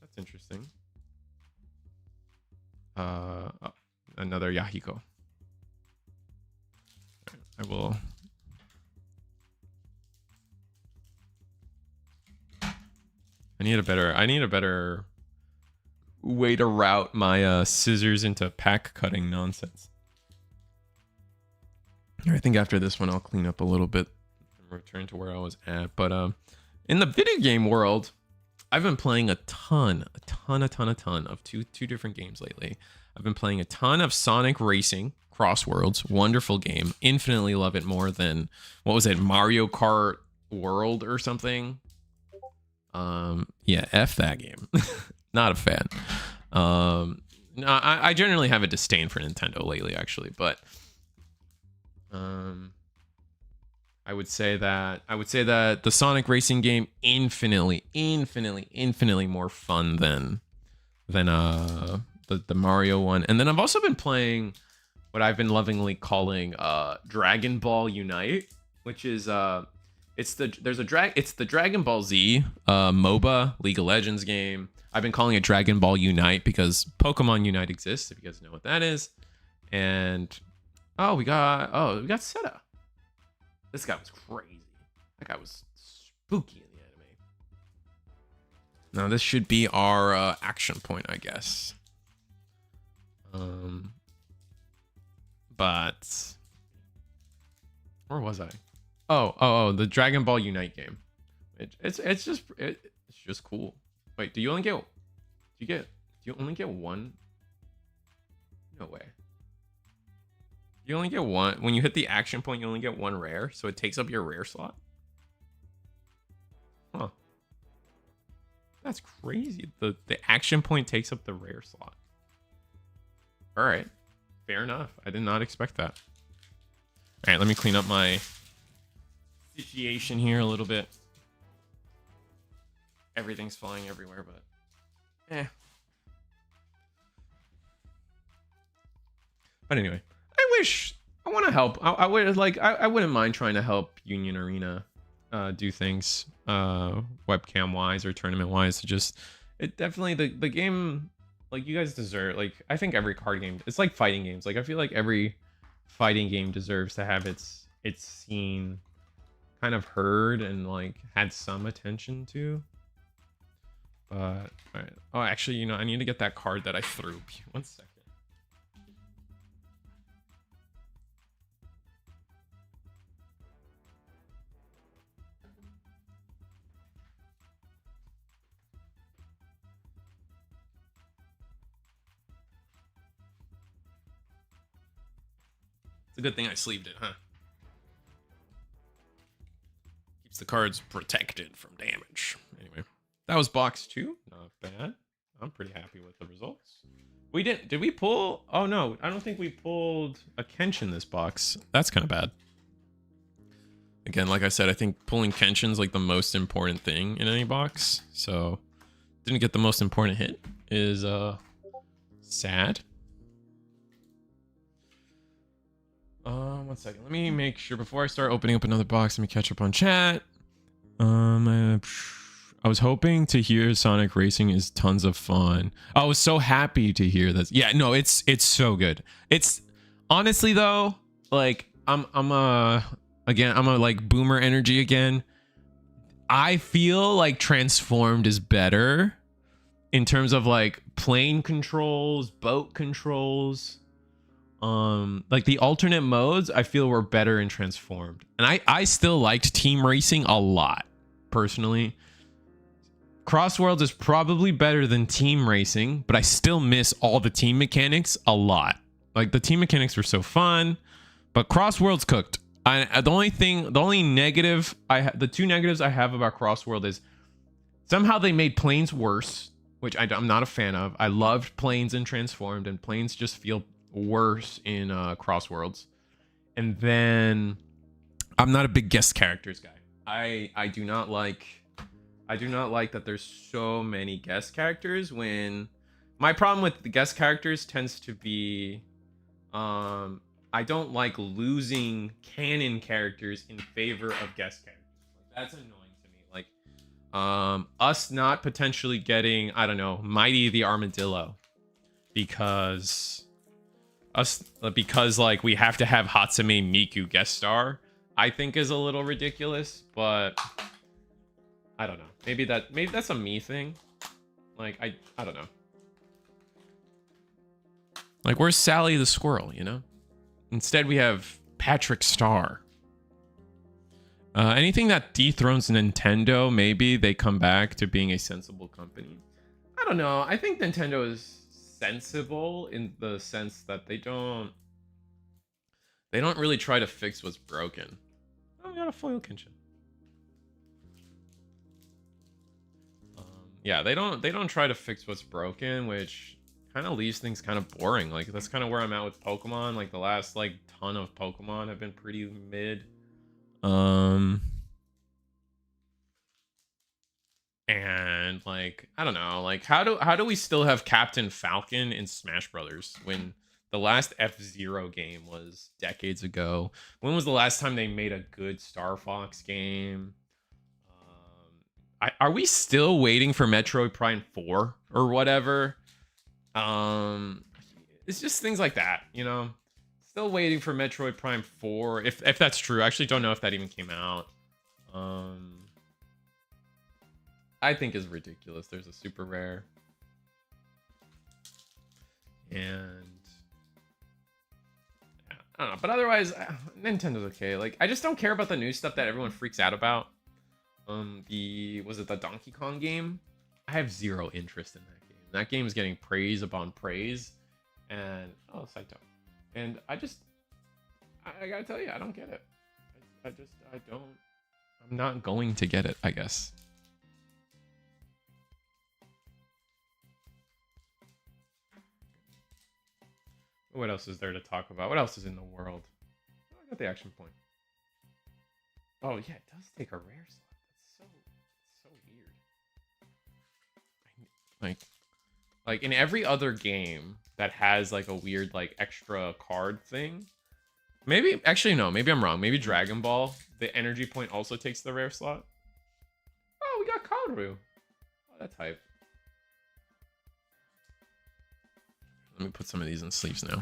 That's interesting. Oh, another Yahiko. I will. I need a better way to route my scissors into pack cutting nonsense. I think after this one I'll clean up a little bit and return to where I was at. But in the video game world, I've been playing a ton of two different games lately. I've been playing a ton of Sonic Racing Cross Worlds, wonderful game. Infinitely love it more than, what was it, Mario Kart World or something. Yeah, F that game. Not a fan. No, I generally have a disdain for Nintendo lately, actually, but I would say that the Sonic Racing game infinitely more fun than the Mario one. And then I've also been playing what I've been lovingly calling Dragon Ball Unite, which is it's the Dragon Ball Z MOBA League of Legends game. I've been calling it Dragon Ball Unite because Pokemon Unite exists, if you guys know what that is. And we got Seta. This guy was crazy. That guy was spooky in the anime. Now this should be our action point, I guess. But where was I? Oh, the Dragon Ball Unite game. It's just cool. Wait, do you only get one? No way. You only get one. When you hit the action point, you only get one rare, so it takes up your rare slot. Huh. That's crazy. The action point takes up the rare slot. All right. Fair enough. I did not expect that. All right, let me clean up my situation here a little bit. Everything's flying everywhere, but But anyway, I want to help. I wouldn't mind trying to help Union Arena do things webcam wise or tournament wise. It definitely the game, like, you guys deserve, like, I think every card game, it's like fighting games. Like, I feel like every fighting game deserves to have its scene kind of heard and like had some attention to. But all right. Oh, actually, you know, I need to get that card that I threw. 1 second. It's a good thing I sleeved it, huh? Keeps the cards protected from damage. Anyway, that was box 2. Not bad. I'm pretty happy with the results. Did we pull? Oh no, I don't think we pulled a Kenshin this box. That's kind of bad. Again, like I said, I think pulling Kenshin's like the most important thing in any box. So didn't get the most important hit is sad. 1 second. Let me make sure before I start opening up another box. Let me catch up on chat. I was hoping to hear Sonic Racing is tons of fun. I was so happy to hear this. Yeah, no, it's so good. It's honestly though, like I'm a like boomer energy again. I feel like Transformed is better in terms of like plane controls, boat controls. Like the alternate modes I feel were better in Transformed. And I still liked Team Racing a lot, personally. Cross Worlds is probably better than Team Racing, but I still miss all the team mechanics a lot. Like the team mechanics were so fun, but Cross Worlds cooked. The two negatives I have about Cross World is somehow they made planes worse, which I'm not a fan of. I loved planes in Transformed, and planes just feel worse in Cross Worlds. And then I'm not a big guest characters guy. I do not like that there's so many guest characters. When my problem with the guest characters tends to be I don't like losing canon characters in favor of guest characters. Like, that's annoying to me. Like us not potentially getting, I don't know, Mighty the Armadillo because like we have to have Hatsune Miku guest star, I think is a little ridiculous. But I don't know. Maybe that's a me thing. Like I don't know. Like, where's Sally the squirrel, you know? Instead we have Patrick Star. Anything that dethrones Nintendo, maybe they come back to being a sensible company. I don't know. I think Nintendo is sensible in the sense that they don't really try to fix what's broken. Oh, we got a foil Kenshin. Yeah, they don't try to fix what's broken, which kind of leaves things kind of boring. Like that's kind of where I'm at with Pokemon. Like the last like ton of Pokemon have been pretty mid. And like I don't know, like how do we still have Captain Falcon in Smash Brothers when the last F-Zero game was decades ago? When was the last time they made a good Star Fox game? Are we still waiting for Metroid Prime 4 or whatever? It's just things like that, you know. Still waiting for Metroid Prime 4, if that's true. I actually don't know if that even came out. I think is ridiculous. There's a super rare. And yeah, I don't know, but otherwise Nintendo's okay. Like I just don't care about the new stuff that everyone freaks out about. Was it the Donkey Kong game? I have zero interest in that game. That game is getting praise upon praise, and oh, Saito. And I gotta tell you, I don't get it. I'm not going to get it, I guess. What else is there to talk about? What else is in the world? Oh, I got the action point. Oh yeah, it does take a rare slot. That's so weird. Like in every other game that has like a weird like extra card thing. Maybe actually no, maybe I'm wrong. Maybe Dragon Ball, the energy point also takes the rare slot. Oh, we got Kaoru. Oh, that's hype. Let me put some of these in sleeves now. I'm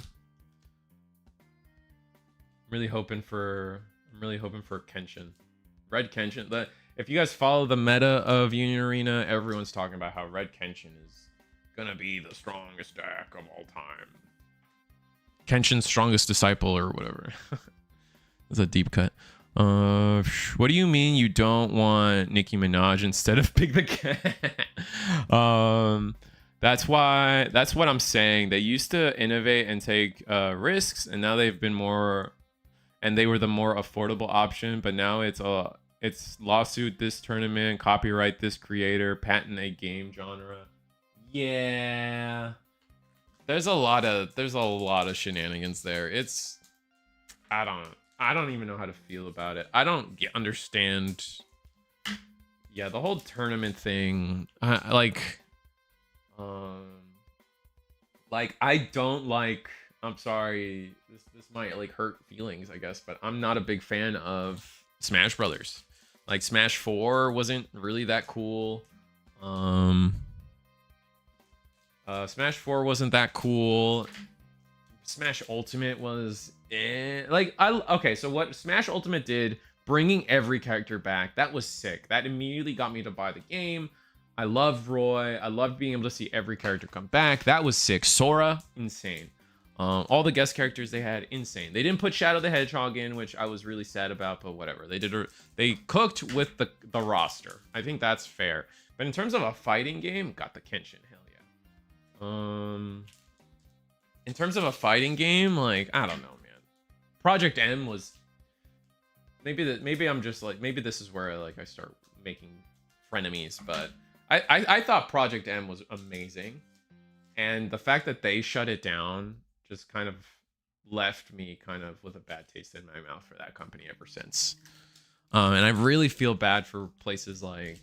really hoping for Kenshin. Red Kenshin. If you guys follow the meta of Union Arena, everyone's talking about how Red Kenshin is gonna be the strongest deck of all time. Kenshin's strongest disciple or whatever. That's a deep cut. What do you mean you don't want Nicki Minaj instead of Big the Cat? That's what I'm saying. They used to innovate and take risks, and now they've been more, and they were the more affordable option. But now it's lawsuit this tournament, copyright this creator, patent a game genre. Yeah, there's a lot of shenanigans there. I don't even know how to feel about it. I don't understand. Yeah, the whole tournament thing. I don't like. I'm sorry. This might like hurt feelings, I guess, but I'm not a big fan of Smash Brothers. Like Smash 4 wasn't really that cool. Smash 4 wasn't that cool. Smash Ultimate was okay, so what Smash Ultimate did, bringing every character back, that was sick. That immediately got me to buy the game. I love Roy. I love being able to see every character come back. That was sick. Sora, insane. All the guest characters they had, insane. They didn't put Shadow the Hedgehog in, which I was really sad about, but whatever. They cooked with the roster. I think that's fair. But in terms of a fighting game, got the Kenshin. Hell yeah. In terms of a fighting game, like I don't know, man. Project M was maybe I'm just like maybe this is where like I start making frenemies, but I thought Project M was amazing, and the fact that they shut it down just kind of left me kind of with a bad taste in my mouth for that company ever since. And I really feel bad for places like,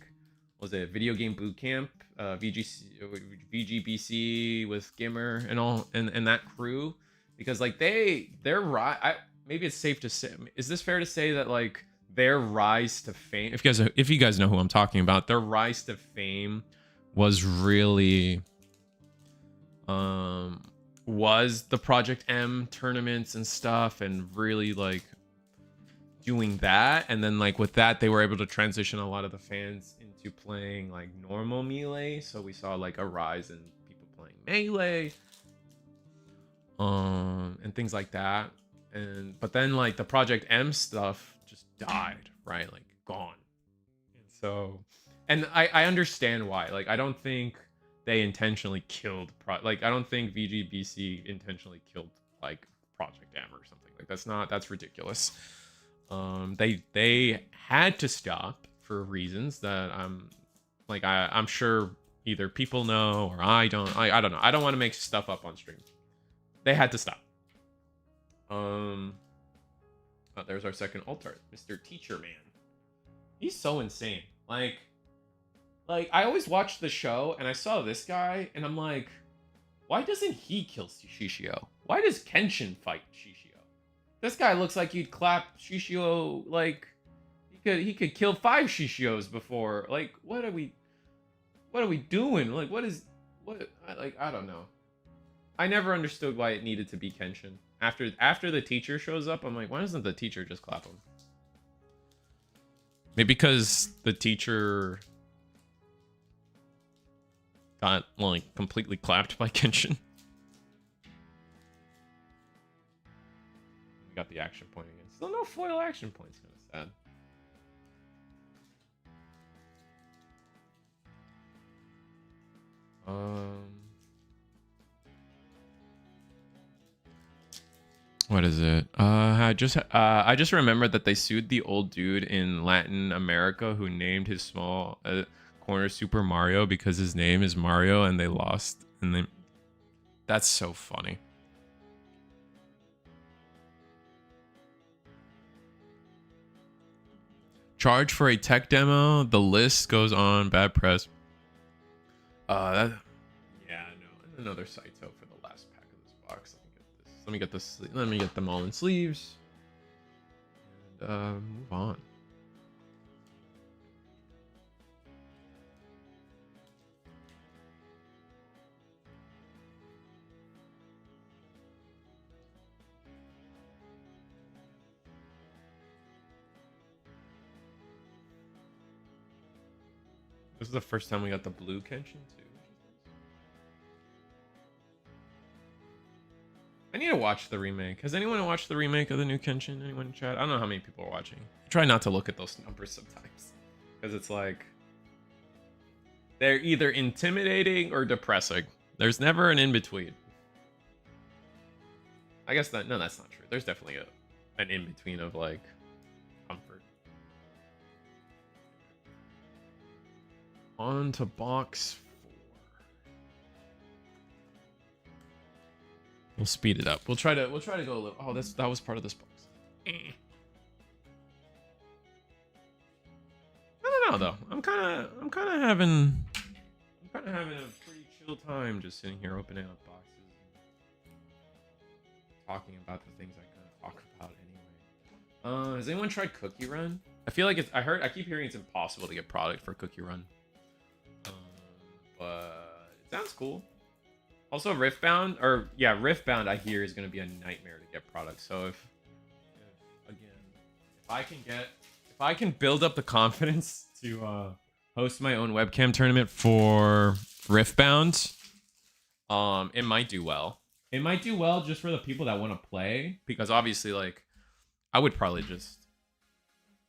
was it Video Game Boot Camp, VGBC with Gimmer and all, and that crew, because like maybe it's safe to say, is this fair to say that like their rise to fame, if you guys know who I'm talking about, their rise to fame was really was the Project M tournaments and stuff, and really like doing that, and then like with that they were able to transition a lot of the fans into playing like normal Melee, so we saw like a rise in people playing Melee and things like that. But then like the Project M stuff just died right? Like gone. And so, and I understand why. Like I don't think they intentionally killed like I don't think VGBC intentionally killed like Project M or something. Like that's ridiculous. They had to stop for reasons that I'm sure either people know or I don't know. I don't want to make stuff up on stream. They had to stop. Oh, there's our second alt art, Mr. Teacher Man. He's so insane. Like I always watch the show and I saw this guy and I'm like, why doesn't he kill Shishio? Why does Kenshin fight Shishio? This guy looks like he'd clap Shishio like he could kill 5 Shishios before. Like what are we doing? Like I don't know. I never understood why it needed to be Kenshin. After the teacher shows up, I'm like, why doesn't the teacher just clap him? Maybe because the teacher got like completely clapped by Kenshin. We got the action point again. Still no foil action points. Kind of sad. What is it? I just remembered that they sued the old dude in Latin America who named his small corner Super Mario because his name is Mario, and they lost. And that's so funny. Charge for a tech demo. The list goes on. Bad press. Yeah, no. Another Saito for the last pack of this box. Let me get them all in sleeves. And move on. This is the first time we got the blue Kenshin too. I need to watch the remake. Has anyone watched the remake of the new Kenshin? Anyone in chat? I don't know how many people are watching. I try not to look at those numbers sometimes. Because it's like... they're either intimidating or depressing. There's never an in-between. I guess that... no, that's not true. There's definitely an in-between of, like, comfort. On to box... we'll speed it up. We'll try to go a little. Oh, that was part of this box. I don't know though. I'm kind of having a pretty chill time just sitting here opening up boxes and talking about the things I kind of talk about anyway. Has anyone tried Cookie Run? I feel like I keep hearing it's impossible to get product for Cookie Run. But it sounds cool. Also, Riftbound I hear is going to be a nightmare to get products. So if I can build up the confidence to host my own webcam tournament for Riftbound, it might do well. It might do well just for the people that want to play, because obviously, like, I would probably just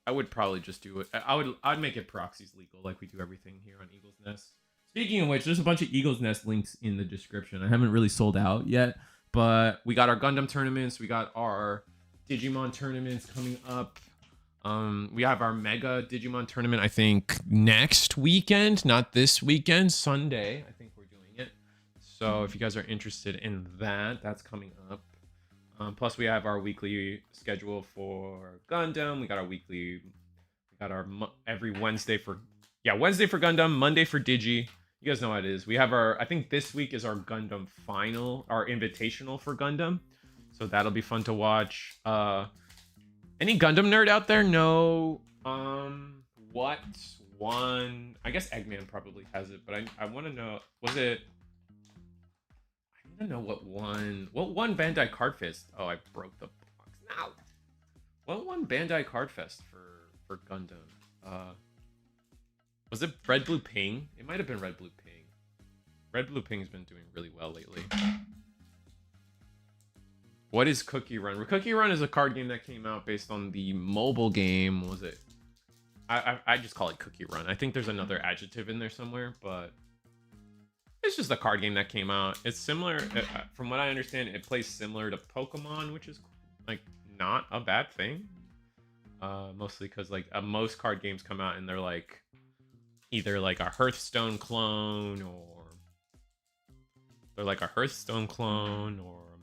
do it. I'd make it proxies legal, like we do everything here on Eagle's Nest. Speaking of which, there's a bunch of Eagle's Nest links in the description. I haven't really sold out yet, but we got our Gundam tournaments. We got our Digimon tournaments coming up. We have our Mega Digimon tournament, I think, next weekend. Not this weekend. Sunday, I think we're doing it. So if you guys are interested in that, that's coming up. Plus, we have our weekly schedule for Gundam. We got our every Wednesday for Gundam, Monday for Digi. You guys know how it is. We have I think this week is our Gundam final, our invitational for Gundam. So that'll be fun to watch. Any Gundam nerd out there know what one? I guess Eggman probably has it, but I want to know, I want to know what one Bandai Cardfest. Oh, I broke the box. Now. What one Bandai Cardfest for Gundam? Was it Red Blue Ping? It might have been Red Blue Ping. Red Blue Ping's been doing really well lately. What is Cookie Run? Cookie Run is a card game that came out based on the mobile game. Was it I just call it Cookie Run. I think there's another adjective in there somewhere, but it's just a card game that came out. It's similar, from what I understand, it plays similar to Pokemon, which is like not a bad thing. Mostly because like most card games come out and they're like either like a Hearthstone clone or a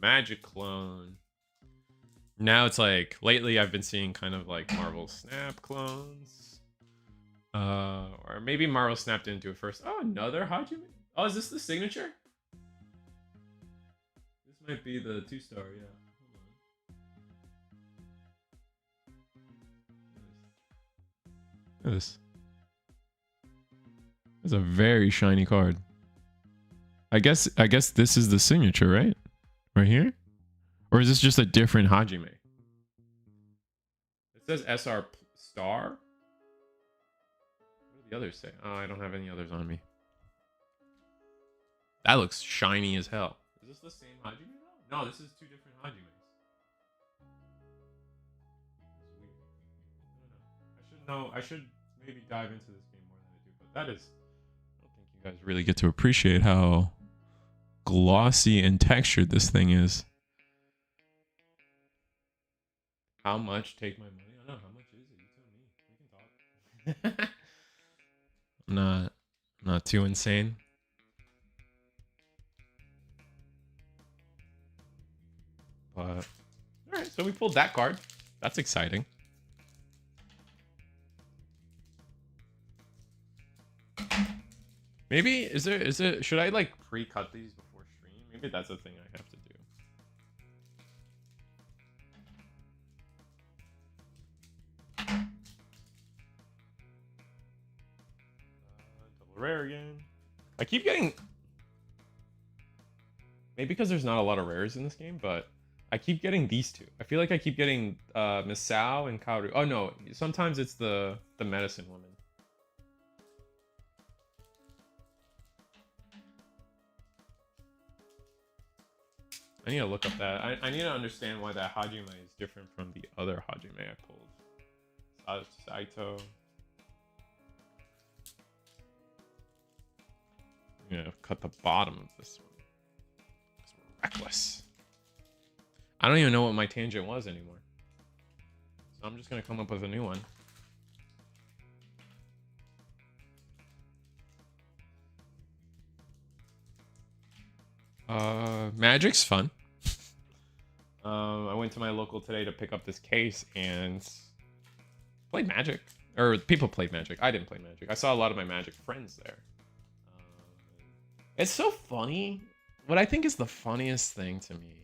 Magic clone. Now it's like lately I've been seeing kind of like Marvel Snap clones. Or maybe Marvel Snap didn't do it first. Oh, another Hajime? Oh, is this the signature? This might be the 2-star, yeah. Look at this. It's a very shiny card. I guess this is the signature, right? Right here? Or is this just a different Hajime? It says SR star. What do the others say? Oh, I don't have any others on me. That looks shiny as hell. Is this the same Hajime though? No, this is 2 different Hajimes. This is weird. I don't know. I should maybe dive into this game more than I do, but that is, I don't think you guys really get to appreciate how glossy and textured this thing is. How much? Take my money? I don't know. How much is it? You tell me. We can talk. I'm not too insane. But all right, so we pulled that card. That's exciting. Maybe is it should I like pre-cut these before stream? Maybe that's a thing I have to do. Double rare again. I keep getting, maybe because there's not a lot of rares in this game, but I keep getting these two. I feel like I keep getting Misao and Kaoru. Oh no, sometimes it's the medicine woman. I need to look up that. I need to understand why that Hajime is different from the other Hajime I pulled. Saito. I'm gonna cut the bottom of this one. It's reckless. I don't even know what my tangent was anymore. So I'm just gonna come up with a new one. Magic's fun. I went to my local today to pick up this case and played Magic. Or people played Magic. I didn't play Magic. I saw a lot of my Magic friends there. It's so funny. What I think is the funniest thing to me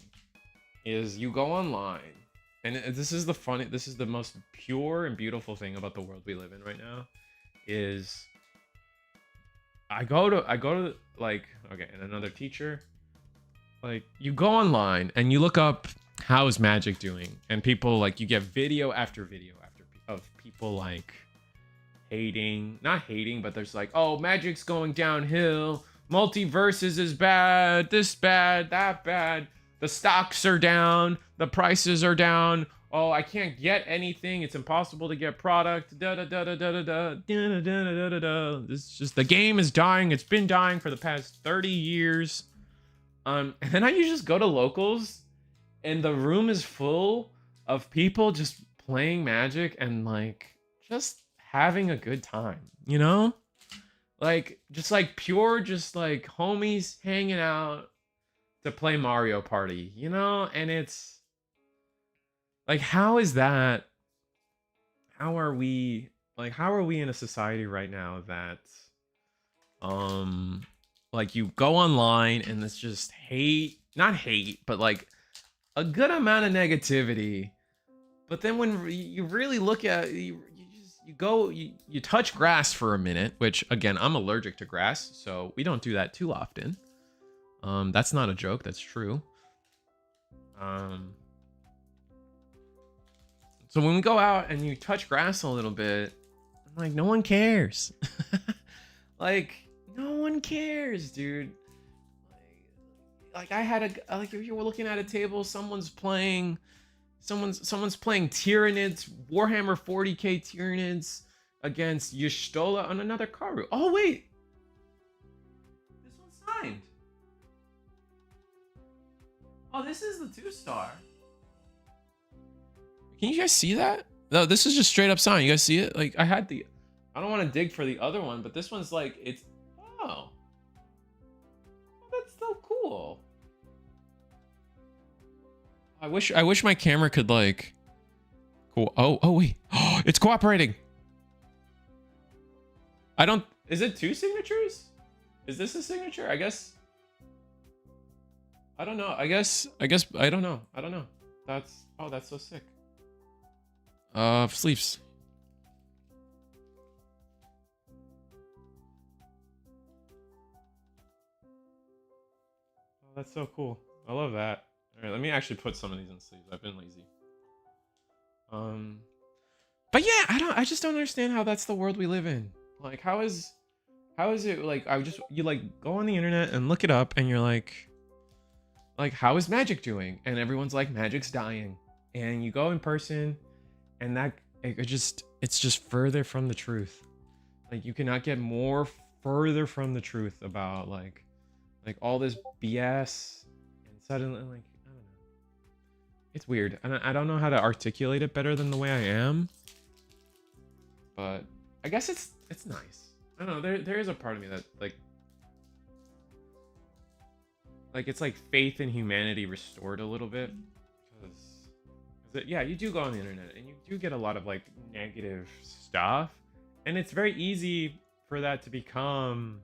is you go online, and this is the most pure and beautiful thing about the world we live in right now, is I go to like, okay, and another teacher, like you go online and you look up how is Magic doing, and people like, you get video after video of people like not hating, but there's like, oh, Magic's going downhill. Multiverses is bad, this bad, that bad. The stocks are down, the prices are down. Oh, I can't get anything. It's impossible to get product. Da da da da da da da da da da da. This is just, the game is dying. It's been dying for the past 30 years. And then you just go to locals, and the room is full of people just playing Magic and like just having a good time, you know? Like, just like pure, just like homies hanging out to play Mario Party, you know? And it's like, how is that? How are we in a society right now that, like you go online and it's just not hate, but like a good amount of negativity. But then when you really look at you touch grass for a minute, which again, I'm allergic to grass, so we don't do that too often. That's not a joke, that's true. So when we go out and you touch grass a little bit, I'm like, no one cares. Like, no one cares, dude. Like I had like, if you were looking at a table, someone's playing Tyranids, Warhammer 40k Tyranids, against Yushtola on another Karu. Oh wait, this one's signed. Oh, this is the 2-star. Can you guys see that? No, this is just straight up signed. You guys see it? Like I don't want to dig for the other one, but this one's like oh, that's so cool. I wish my camera could like. Cool. Oh wait. Oh, it's cooperating. Is it 2 signatures? Is this a signature? I guess. I don't know. I guess I don't know. That's so sick. Sleeves. Oh, that's so cool. I love that. All right, let me actually put some of these in sleeves. I've been lazy. But yeah, I just don't understand how that's the world we live in. Like, how is it like you like go on the internet and look it up and you're like how is Magic doing? And everyone's like Magic's dying. And you go in person and it's just further from the truth. Like you cannot get more further from the truth about like all this BS and suddenly like I don't know. It's weird. And I don't know how to articulate it better than the way I am. But I guess it's nice. I don't know. There is a part of me that like it's like faith in humanity restored a little bit, because yeah, you do go on the internet and you do get a lot of like negative stuff, and it's very easy for that to become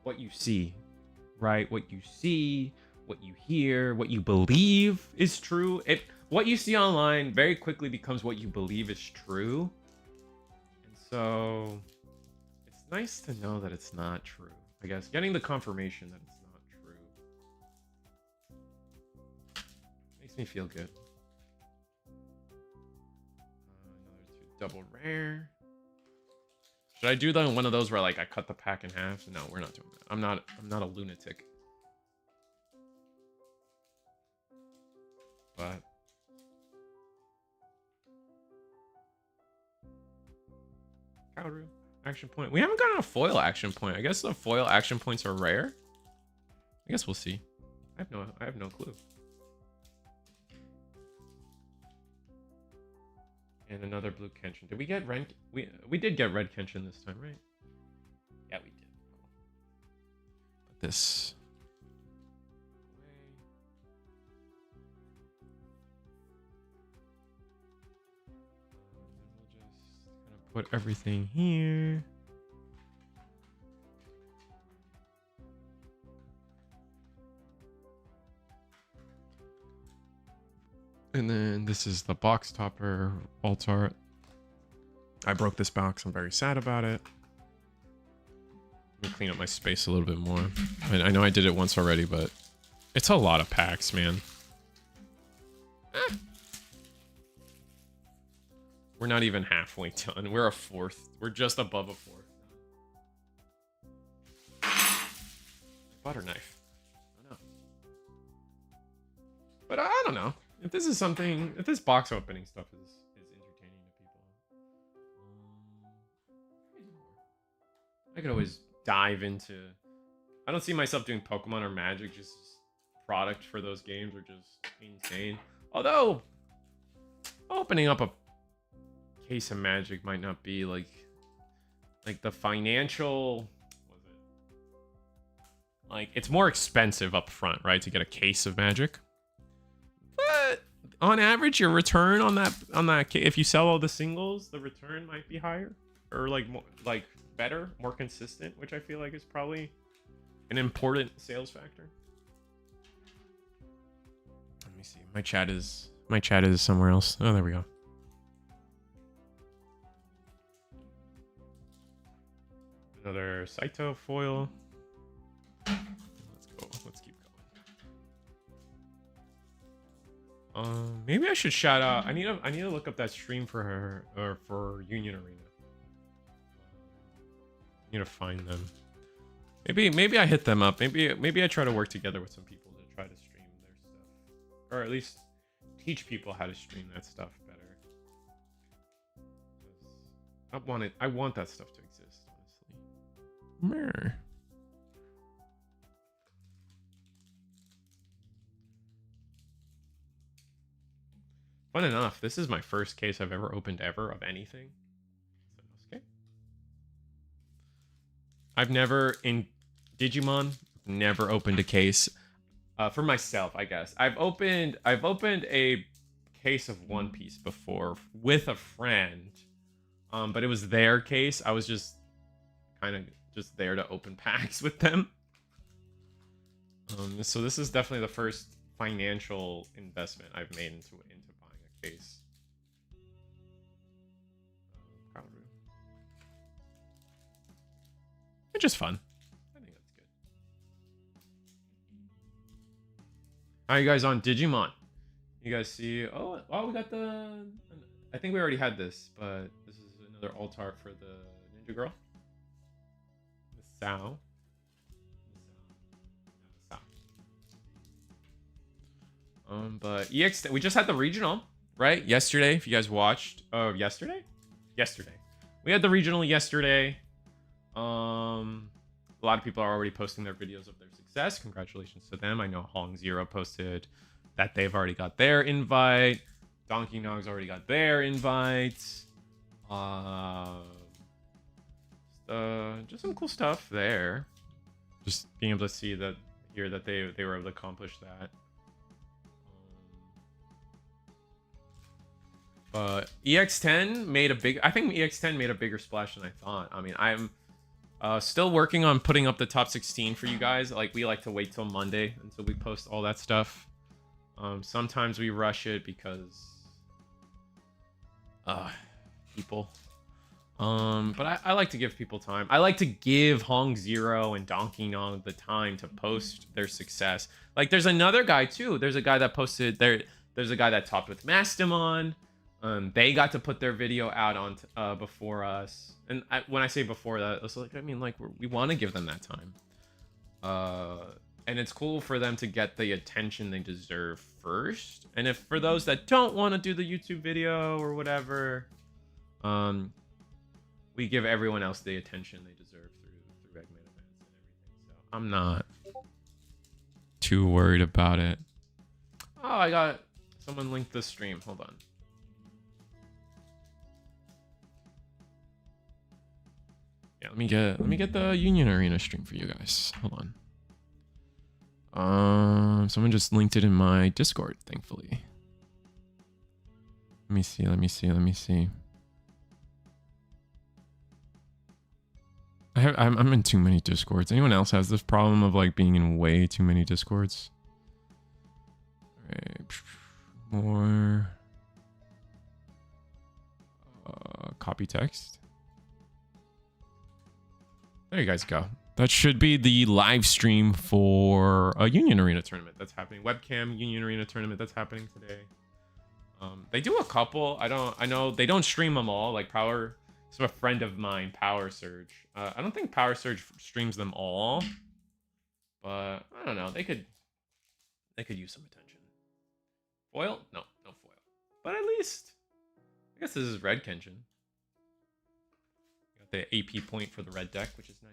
what you see, right? What you see, what you hear, what you believe is true. What you see online very quickly becomes what you believe is true. And so it's nice to know that it's not true. I guess getting the confirmation that it's not true makes me feel good. Another 2 double rare. Should I do one of those where like I cut the pack in half? No, we're not doing that. I'm not a lunatic. But Kaoru action point. We haven't gotten a foil action point. I guess the foil action points are rare. I guess we'll see. I have no clue. And another blue Kenshin. Did we get red? We did get red Kenshin this time, right? Yeah, we did. Put this away. We'll just kind of put everything here. And then this is the box topper alt art. I broke this box. I'm very sad about it. Let me clean up my space a little bit more. I know I did it once already, but it's a lot of packs, man. We're not even halfway done. We're a fourth. We're just above a fourth. Butter knife. I don't know. But I don't know. If this is something, if this box opening stuff is entertaining to people, I could always dive into. I don't see myself doing Pokemon or Magic. Just product for those games are just insane. Although opening up a case of Magic might not be like the financial. Was it like it's more expensive up front, right, to get a case of Magic? But on average, your return on that if you sell all the singles, the return might be higher or like more, like better, more consistent, which I feel like is probably an important sales factor. Let me see. My chat is somewhere else. Oh, there we go. Another Saito foil. Let's go. Let's keep going. Maybe I should shout out. I need to look up that stream for her or for Union Arena. I need to find them. Maybe I hit them up. Maybe I try to work together with some people to try to stream their stuff, or at least teach people how to stream that stuff better. I want that stuff to exist, honestly. Meh. Fun enough, this is my first case I've ever opened ever of anything. Okay. I've never in Digimon never opened a case for myself, I guess. I've opened a case of One Piece before with a friend. But it was their case. I was just kind of just there to open packs with them. So this is definitely the first financial investment I've made into buying a case. It's just fun. I think that's good. How are you guys on Digimon? You guys see? Oh, we got the. I think we already had this, but this is another alt art for the Ninja Girl. The Sao. But EX, we just had the regional, right? Yesterday, if you guys watched. Oh, yesterday? Yesterday. We had the regional yesterday. A lot of people are already posting their videos of their success. Congratulations to them. I know Hong Zero posted that they've already got their invite. Donkey Nog's already got their invite. Just some cool stuff there. Just being able to see that here that they were able to accomplish that. But EX10 made a big. I think EX10 made a bigger splash than I thought. I mean, I'm still working on putting up the top 16 for you guys. Like, we like to wait till Monday until we post all that stuff. Sometimes we rush it because people. But I like to give people time. I like to give Hong Zero and Donkey Nog the time to post their success. Like, there's another guy too. There's a guy that posted there. There's a guy that topped with Mastamon. They got to put their video out on before us. And when I say before that, it's like, I mean, like, we want to give them that time. And it's cool for them to get the attention they deserve first. And if for those that don't want to do the YouTube video or whatever, we give everyone else the attention they deserve through Eggman events and everything. So I'm not too worried about it. Oh, I got someone linked the stream. Hold on. Yeah, let me get the Union Arena stream for you guys. Hold on. Someone just linked it in my Discord, thankfully. Let me see. I'm in too many Discords. Anyone else has this problem of like being in way too many Discords? Alright, more copy text. There you guys go. That should be the live stream for a Union Arena tournament that's happening. Webcam Union Arena tournament that's happening today. They do a couple. I know they don't stream them all. Like Power, so a friend of mine, Power Surge. I don't think Power Surge streams them all, but I don't know. They could use some attention. Foil? No foil. But at least, I guess this is Red Kenshin. Got the AP point for the red deck, which is nice.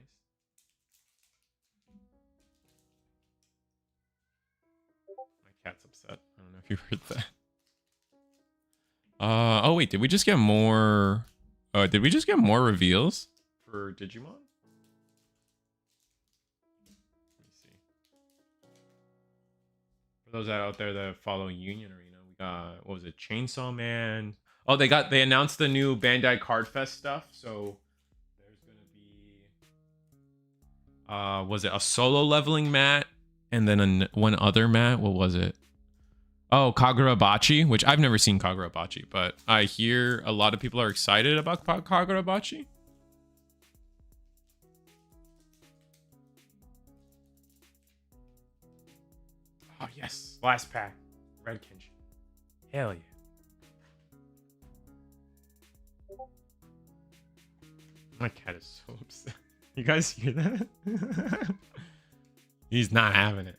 My cat's upset. I don't know if you heard that. Oh wait, did we just get more? Did we just get more reveals for Digimon? Let me see. For those out there that follow Union Arena, we got, what was it? Chainsaw Man. Oh, they announced the new Bandai Card Fest stuff. So there's gonna be was it a solo leveling mat and then one other mat? What was it? Oh, Kagurabachi, which I've never seen Kagurabachi, but I hear a lot of people are excited about Kagurabachi. Oh, yes. Last pack. Red Kenshin. Hell yeah. My cat is so upset. You guys hear that? He's not having it.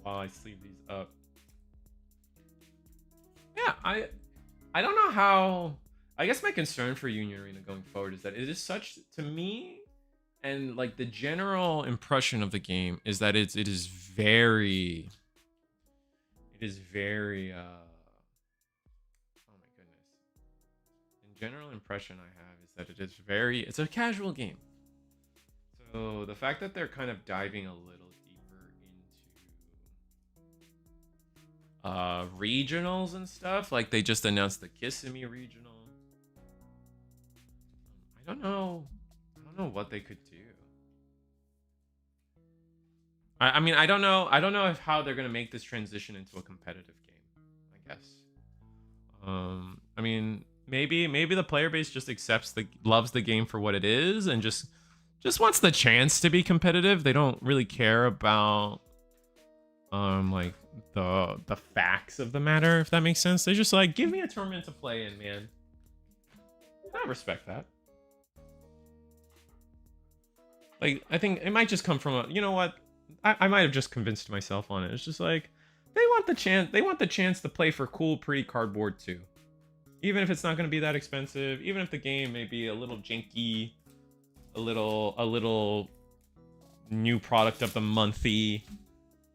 While I sleeve these up. Yeah, I don't know how. I guess my concern for Union Arena going forward is that it is such, to me, and like the general impression of the game is that it is very oh my goodness. In general impression I have is that it's a casual game. So the fact that they're kind of diving a little deeper into regionals and stuff, like they just announced the Kissimmee regional. I don't know what they could do. I mean, I don't know if how they're gonna make this transition into a competitive game, I guess. I mean, maybe the player base just loves the game for what it is and just wants the chance to be competitive. They don't really care about like the facts of the matter, if that makes sense. They're just like, give me a tournament to play in, man. I respect that. Like, I think it might just come from you know what? I might have just convinced myself on it. It's just like they want the chance to play for cool, pretty cardboard too. Even if it's not going to be that expensive, even if the game may be a little janky, a little new product of the monthy,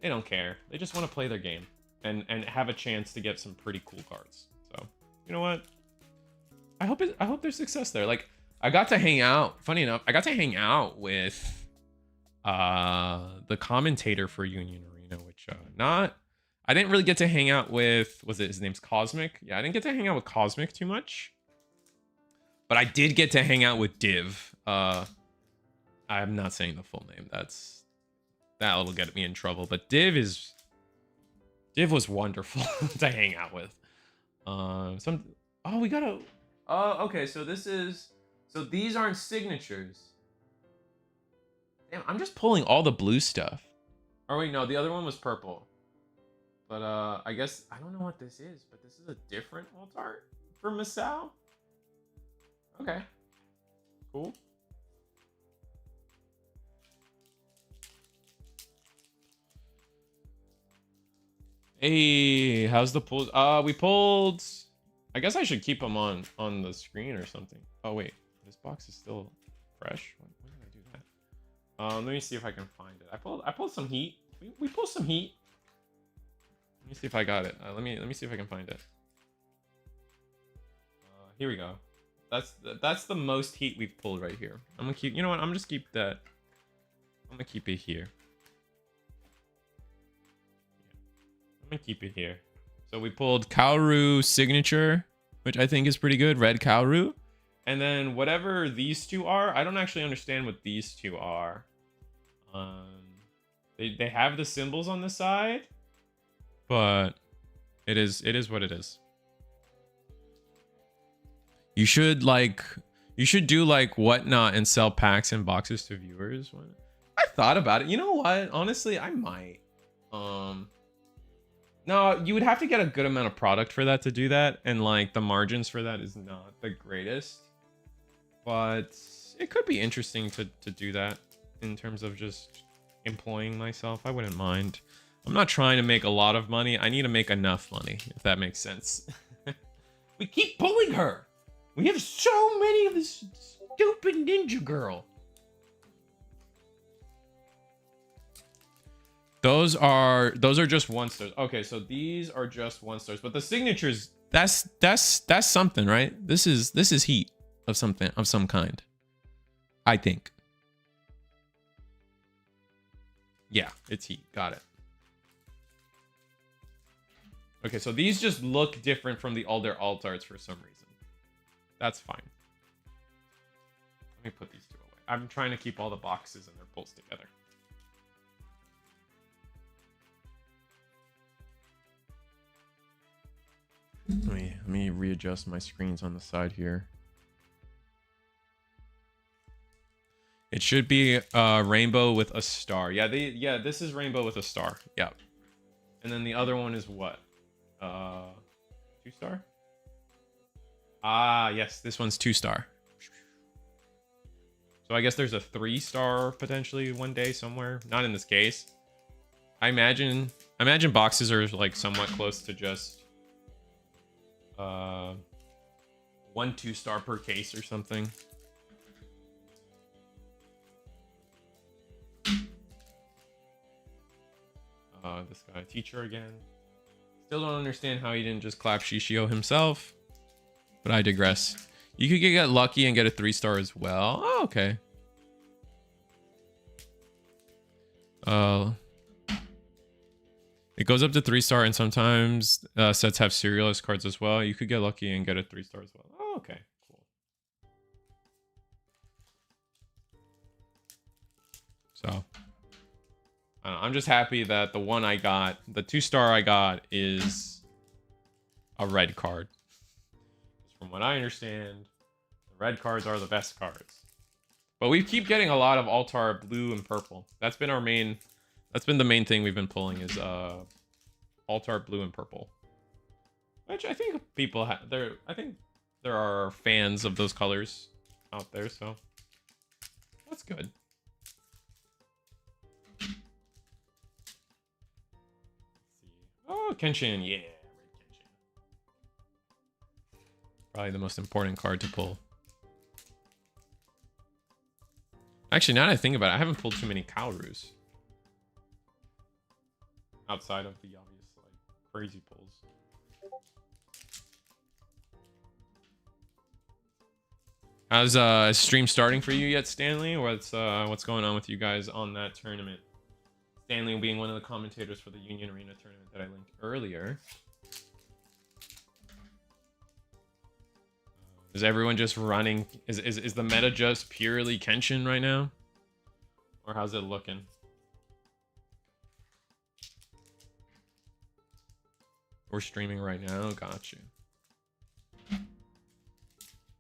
they don't care. They just want to play their game and have a chance to get some pretty cool cards. So, you know what? I hope there's success there. Like, I got to hang out, funny enough, I got to hang out with the commentator for Union Arena, which I didn't really get to hang out with, his name's Cosmic? Yeah, I didn't get to hang out with Cosmic too much. But I did get to hang out with Div. I'm not saying the full name. That'll get me in trouble. But Div was wonderful to hang out with. Okay, so these aren't signatures. Damn, I'm just pulling all the blue stuff. Oh wait, no, the other one was purple. But I guess I don't know what this is, but this is a different alt art for Masao. Okay. Cool. Hey, how's the pull? We pulled. I guess I should keep them on the screen or something. Oh wait, this box is still fresh. When did I do that? Let me see if I can find it. I pulled some heat. We pulled some heat. Let me see if I got it. Let me see if I can find it. Here we go. That's the most heat we've pulled right here. I'm gonna keep. You know what? I'm gonna just keep that. I'm gonna keep it here. I'm gonna keep it here. So we pulled Kaoru Signature, which I think is pretty good. Red Kaoru. And then whatever these two are, I don't actually understand what these two are. They have the symbols on the side, but it is what it is. You should do like Whatnot and sell packs and boxes to viewers. I thought about it. You know what? Honestly, I might. No, you would have to get a good amount of product for that to do that, and like the margins for that is not the greatest. But it could be interesting to do that in terms of just employing myself. I wouldn't mind. I'm not trying to make a lot of money. I need to make enough money, if that makes sense. We keep pulling her. We have so many of this stupid ninja girl. Those are just 1-stars. Okay, so these are just 1-stars, but the signatures, that's something, right? This is heat of something of some kind, I think. Yeah, it's heat. Got it. Okay, so these just look different from the older alt arts for some reason. That's fine. Let me put these two away. I'm trying to keep all the boxes and their pulls together. Let me readjust my screens on the side here. It should be rainbow with a star. Yeah, this is rainbow with a star. Yeah. And then the other one is what? 2-star? Ah, yes, this one's 2-star. So I guess there's a 3-star potentially one day somewhere. Not in this case. I imagine boxes are like somewhat close to just 1 2-star per case or something. This guy, teacher again. Still don't understand how he didn't just clap Shishio himself, but I digress. You could get lucky and get a 3-star as well. Oh, okay. It goes up to 3-star, and sometimes sets have serialist cards as well. You could get lucky and get a 3-star as well. Oh, okay, cool. So I'm just happy that the one I got, the 2-star I got, is a red card. From what I understand, the red cards are the best cards. But we keep getting a lot of Altar blue and purple. That's been our main. That's been the main thing we've been pulling is Altar blue and purple. Which I think people have. I think there are fans of those colors out there, so that's good. Oh, Kenshin, yeah, Kenshin. Probably the most important card to pull. Actually, now that I think about it, I haven't pulled too many Kaorus. Outside of the obvious, like, crazy pulls. How's stream starting for you yet, Stanley? What's going on with you guys on that tournament? Stanley being one of the commentators for the Union Arena tournament that I linked earlier. Is everyone just running? Is the meta just purely Kenshin right now? Or how's it looking? We're streaming right now. Got you.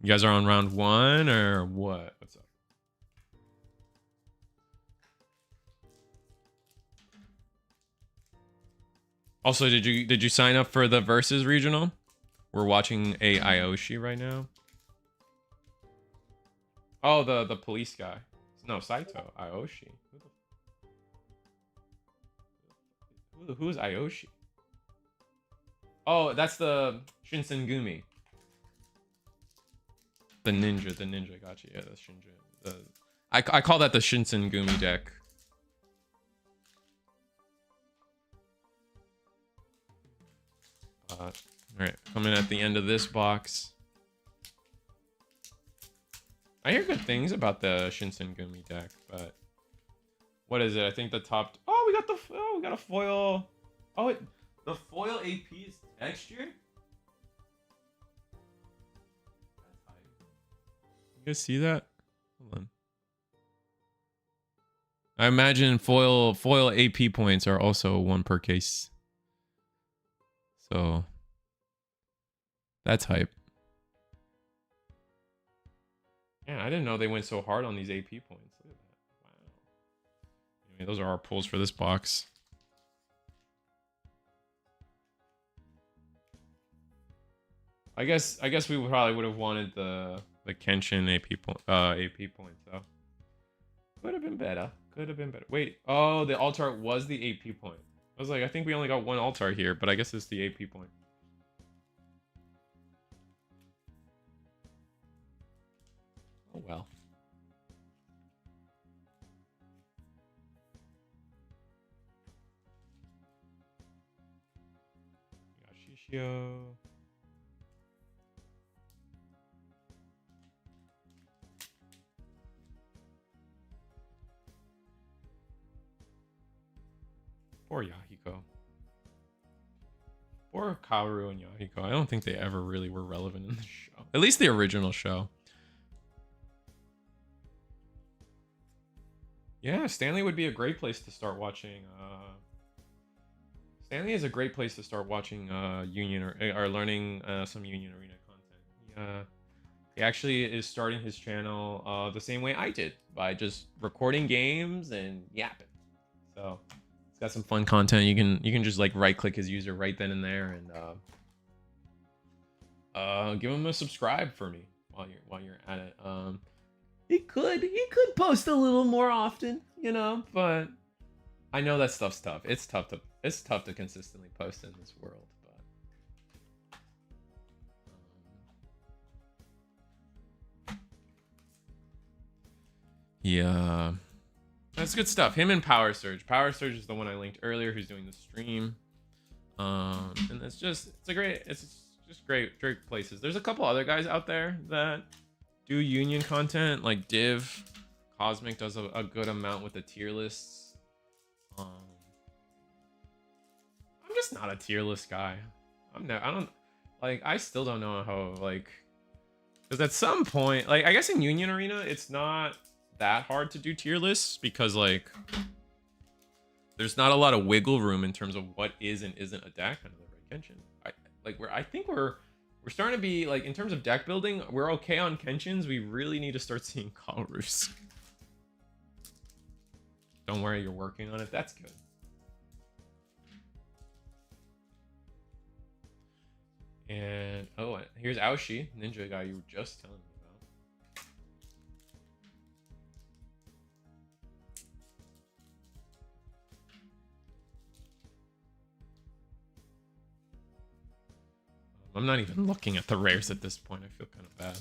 You guys are on round 1 or what? What's up? Also, did you sign up for the Versus regional? We're watching a Aoshi right now. Oh, the police guy. No, Saito. Aoshi. Who is Aoshi? Oh, that's the Shinsengumi. The ninja, gotcha. Yeah, that's Shinja. I call that the Shinsengumi deck. Alright, coming at the end of this box. I hear good things about the Shinsengumi deck, but what is it? I think the top. Oh, we got a foil. Oh, the foil AP is textured. You guys see that? Hold on. I imagine foil AP points are also 1 per case. So that's hype. Yeah, I didn't know they went so hard on these AP points. Look at that. Wow. Anyway, those are our pulls for this box. I guess we probably would have wanted the Kenshin AP point, so could have been better. Wait, oh, the altar was the AP point. I was like, I think we only got 1 altar here, but I guess it's the AP point. Oh well. We got Shishio. Or Yahiko. Or Kaoru and Yahiko. I don't think they ever really were relevant in the show. At least the original show. Yeah, Stanley would be a great place to start watching. Stanley is a great place to start watching Union or learning some Union Arena content. He actually is starting his channel the same way I did, by just recording games and yapping. So it's got some fun content. You can just like right click his user right then and there and give him a subscribe for me while you're at it. He could post a little more often, you know, but I know that stuff's tough. It's tough to consistently post in this world, but Yeah, that's good stuff. Him and Power Surge. Power Surge is the one I linked earlier, who's doing the stream. And it's just great places. There's a couple other guys out there that do union content, like Div. Cosmic does a good amount with the tier lists. I'm just not a tier list guy. I still don't know how, like, because at some point, like, I guess in Union Arena, it's not that hard to do tier lists because, like, there's not a lot of wiggle room in terms of what is and isn't a deck. Another Red Kenshin. I think we're starting to be, like, in terms of deck building, we're okay on Kenshins. We really need to start seeing Kalrus. Don't worry, you're working on it. That's good. And oh, here's Aoshi, ninja guy you were just telling me about. I'm not even looking at the rares at this point. I feel kind of bad.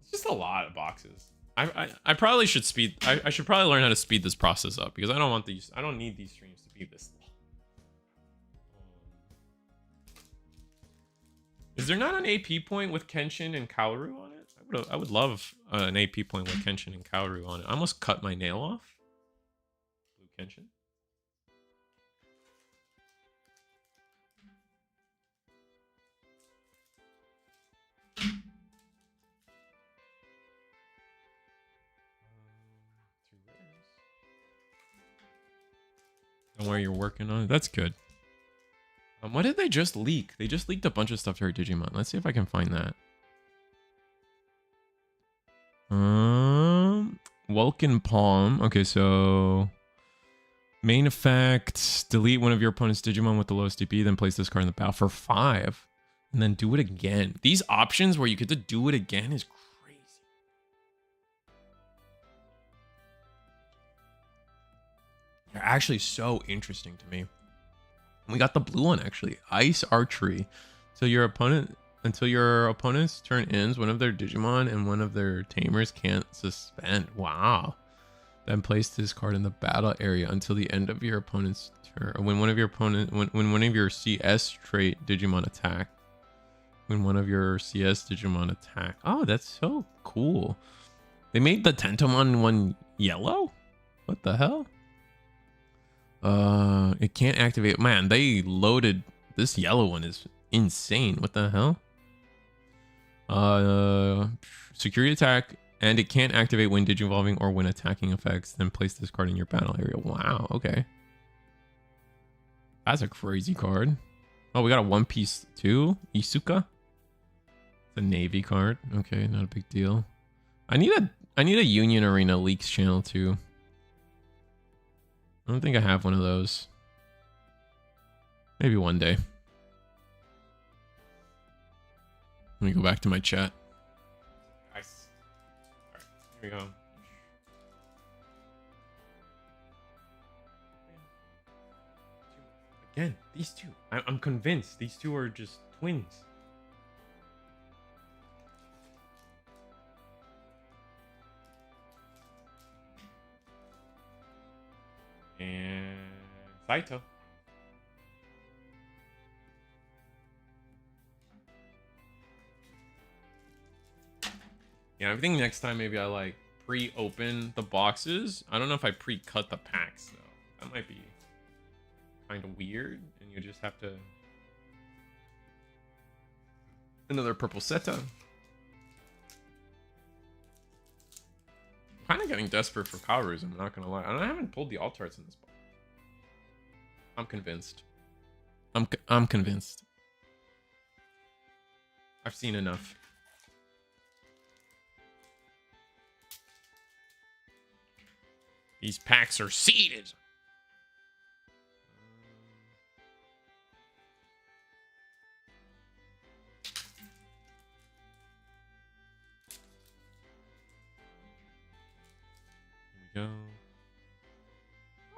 It's just a lot of boxes. I probably should speed. I should probably learn how to speed this process up because I don't need these streams to be this long. Is there not an AP point with Kenshin and Kaoru on it? I would love an AP point with Kenshin and Kaoru on it. I almost cut my nail off. Blue Kenshin. Don't worry, you're working on it. That's good. What did they just leak? They just leaked a bunch of stuff to her Digimon. Let's see if I can find that. Vulcan Palm. Okay, so main effect: delete one of your opponent's Digimon with the lowest DP, then place this card in the battle for 5, and then do it again. These options where you get to do it again is crazy. They're actually so interesting to me. We got the blue one actually. Ice Archery. So until your opponent's turn ends, one of their Digimon and one of their tamers can't suspend. Wow. Then place this card in the battle area until the end of your opponent's turn. When one of your CS trait Digimon attack. When one of your CS Digimon attack. Oh, that's so cool. They made the Tentomon one yellow? What the hell? It can't activate. Man, they loaded this yellow one is insane. What the hell? Security attack, and it can't activate when digivolving or when attacking effects. Then place this card in your battle area. Wow. Okay. That's a crazy card. Oh, we got a One Piece too. Isuka. The Navy card. Okay, not a big deal. I need a Union Arena leaks channel too. I don't think I have one of those. Maybe one day. Let me go back to my chat. Nice. All right, here we go. Again, these two. I'm convinced these two are just twins. And Saito. Yeah, I think next time maybe I like pre-open the boxes. I don't know if I pre-cut the packs though. That might be kind of weird, and you just have to. Another purple Seta. I'm kind of getting desperate for Kaoru's, I'm not gonna lie. I haven't pulled the alt arts in this box. I'm convinced. I'm convinced. I've seen enough. These packs are seeded. Here we go.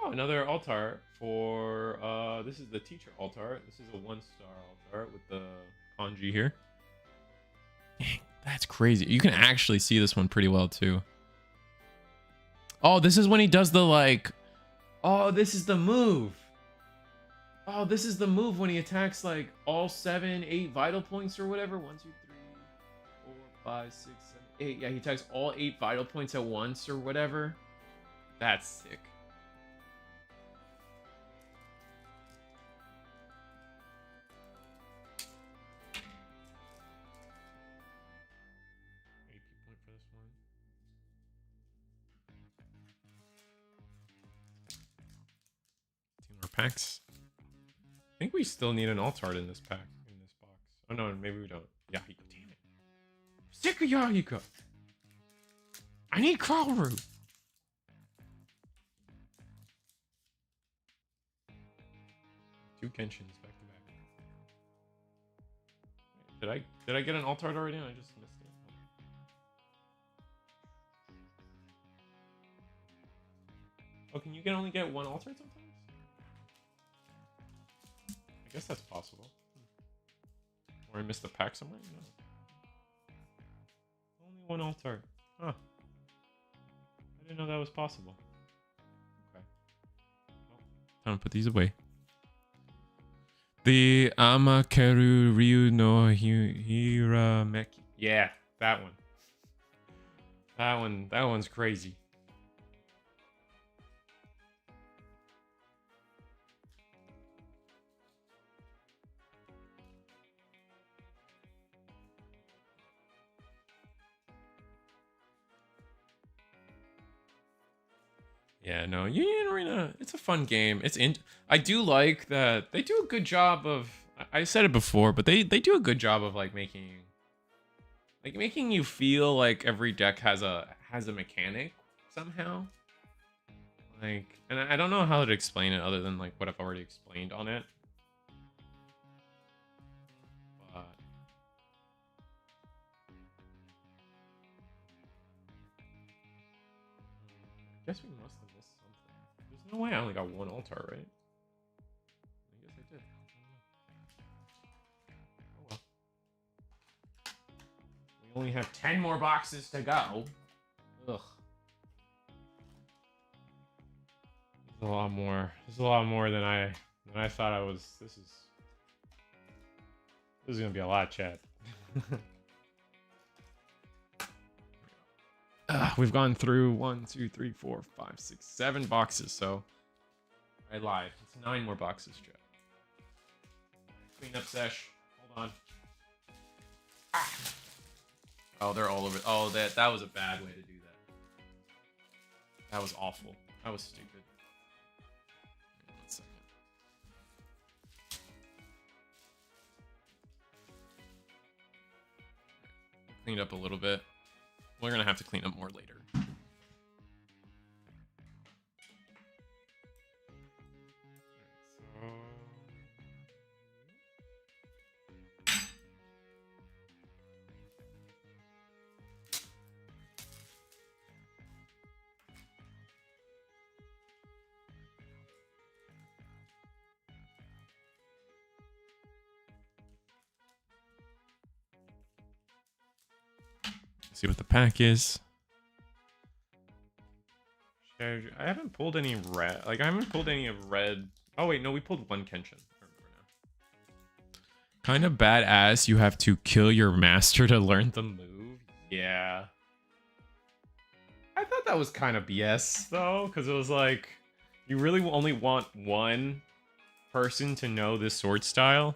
Oh, another altar for this is the teacher altar. This is a 1-star altar with the kanji here. Dang, that's crazy. You can actually see this one pretty well too. Oh, this is when he does the like. Oh, this is the move. Oh, this is the move when he attacks like all 7, 8 vital points or whatever. 1, 2, 3, 4, 5, 6, 7, 8. Yeah, he attacks all 8 vital points at once or whatever. That's sick. AP point for this one. Two more packs. I think we still need an alt-art in this pack, in this box. Oh no, maybe we don't. Yahiko, damn it. Sick of Yahiko. I need Ruroun. Two Kenshins back to back. Did I get an alt-art already? I just missed it. Oh, can you only get one alt-art sometimes? I guess that's possible. Or I missed a pack somewhere? No. Only one alt-art. Huh. I didn't know that was possible. Okay. Well, time to put these away. The Amakeru Ryu no Hirameki. Yeah, that one. That one's crazy. Yeah, no, Union Arena, it's a fun game. I do like that they do a good job of, I said it before, but they do a good job of like making you feel like every deck has a mechanic somehow. Like, and I don't know how to explain it other than like what I've already explained on it. But I guess we must have missed something. There's no way I only got one altar, right? I guess I did. Oh well. We only have 10 more boxes to go. Ugh. There's a lot more. There's a lot more than I thought I was. This is gonna be a lot, chat. We've gone through 1, 2, 3, 4, 5, 6, 7 boxes, so I lied. It's 9 more boxes, chat. Clean up sesh. Hold on. Ah. Oh, they're all over. Oh, that was a bad way to do that. That was awful. That was stupid. Wait 1 second. Cleaned up a little bit. We're gonna have to clean up more later. See what the pack is. I haven't pulled any red. Like, I haven't pulled any of red. Oh, wait, no, we pulled one Kenshin. I remember now. Kind of badass. You have to kill your master to learn the move. Yeah. I thought that was kind of BS, though, because it was like, you really only want one person to know this sword style.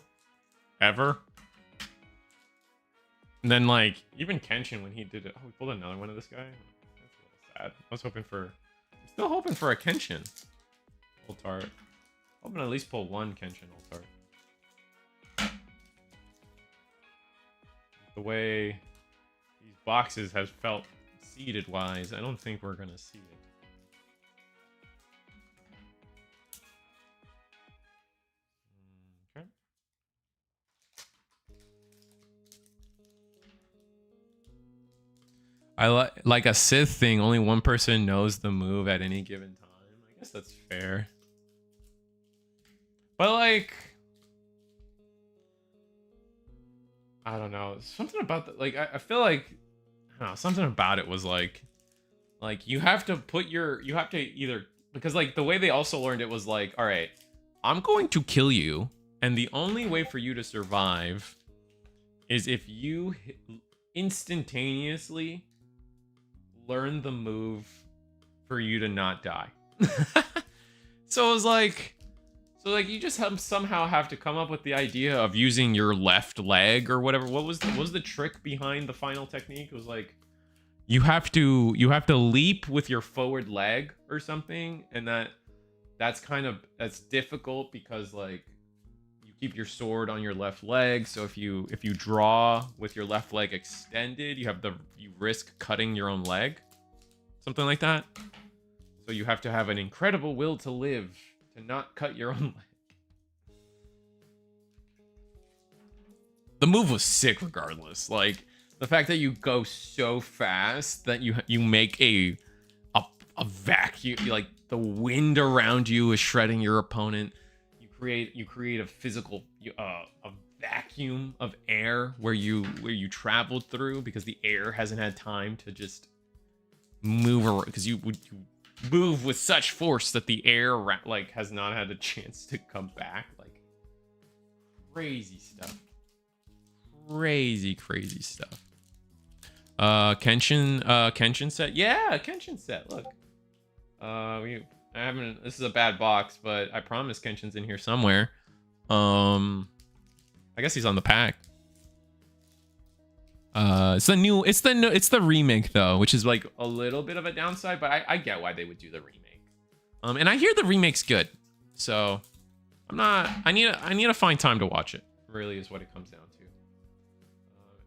Ever. And then, like, even Kenshin, when he did it... Oh, we pulled another one of this guy? That's a little sad. I was hoping for... I'm still hoping for a Kenshin Ultart. Hoping to at least pull one Kenshin Ultart. The way these boxes have felt seeded-wise, I don't think we're going to see it. I like a Sith thing. Only one person knows the move at any given time. I guess that's fair. But like, I don't know. Something about that. Like, I feel like, I don't know. Something about it was like, Like you have to either, because like the way they also learned it was like, all right, I'm going to kill you, and the only way for you to survive is if you instantaneously learn the move for you to not die. So it was like, you just somehow have to come up with the idea of using your left leg or whatever. What was the trick behind the final technique? It was like you have to leap with your forward leg or something, and that's difficult because like you keep your sword on your left leg. So if you draw with your left leg extended, you risk cutting your own leg, something like that. So you have to have an incredible will to live to not cut your own leg. The move was sick regardless. Like the fact that you go so fast that you make a vacuum, like the wind around you is shredding your opponent. You create a physical a vacuum of air where you traveled through because the air hasn't had time to just move around, because you move with such force that the air like has not had a chance to come back. Like crazy stuff. Crazy stuff. Kenshin set. Yeah, Kenshin set. Look. This is a bad box, but I promise Kenshin's in here somewhere. I guess he's on the pack. It's the remake though, which is like a little bit of a downside, but I get why they would do the remake. And I hear the remake's good, so I need to find time to watch it. Really is what it comes down to.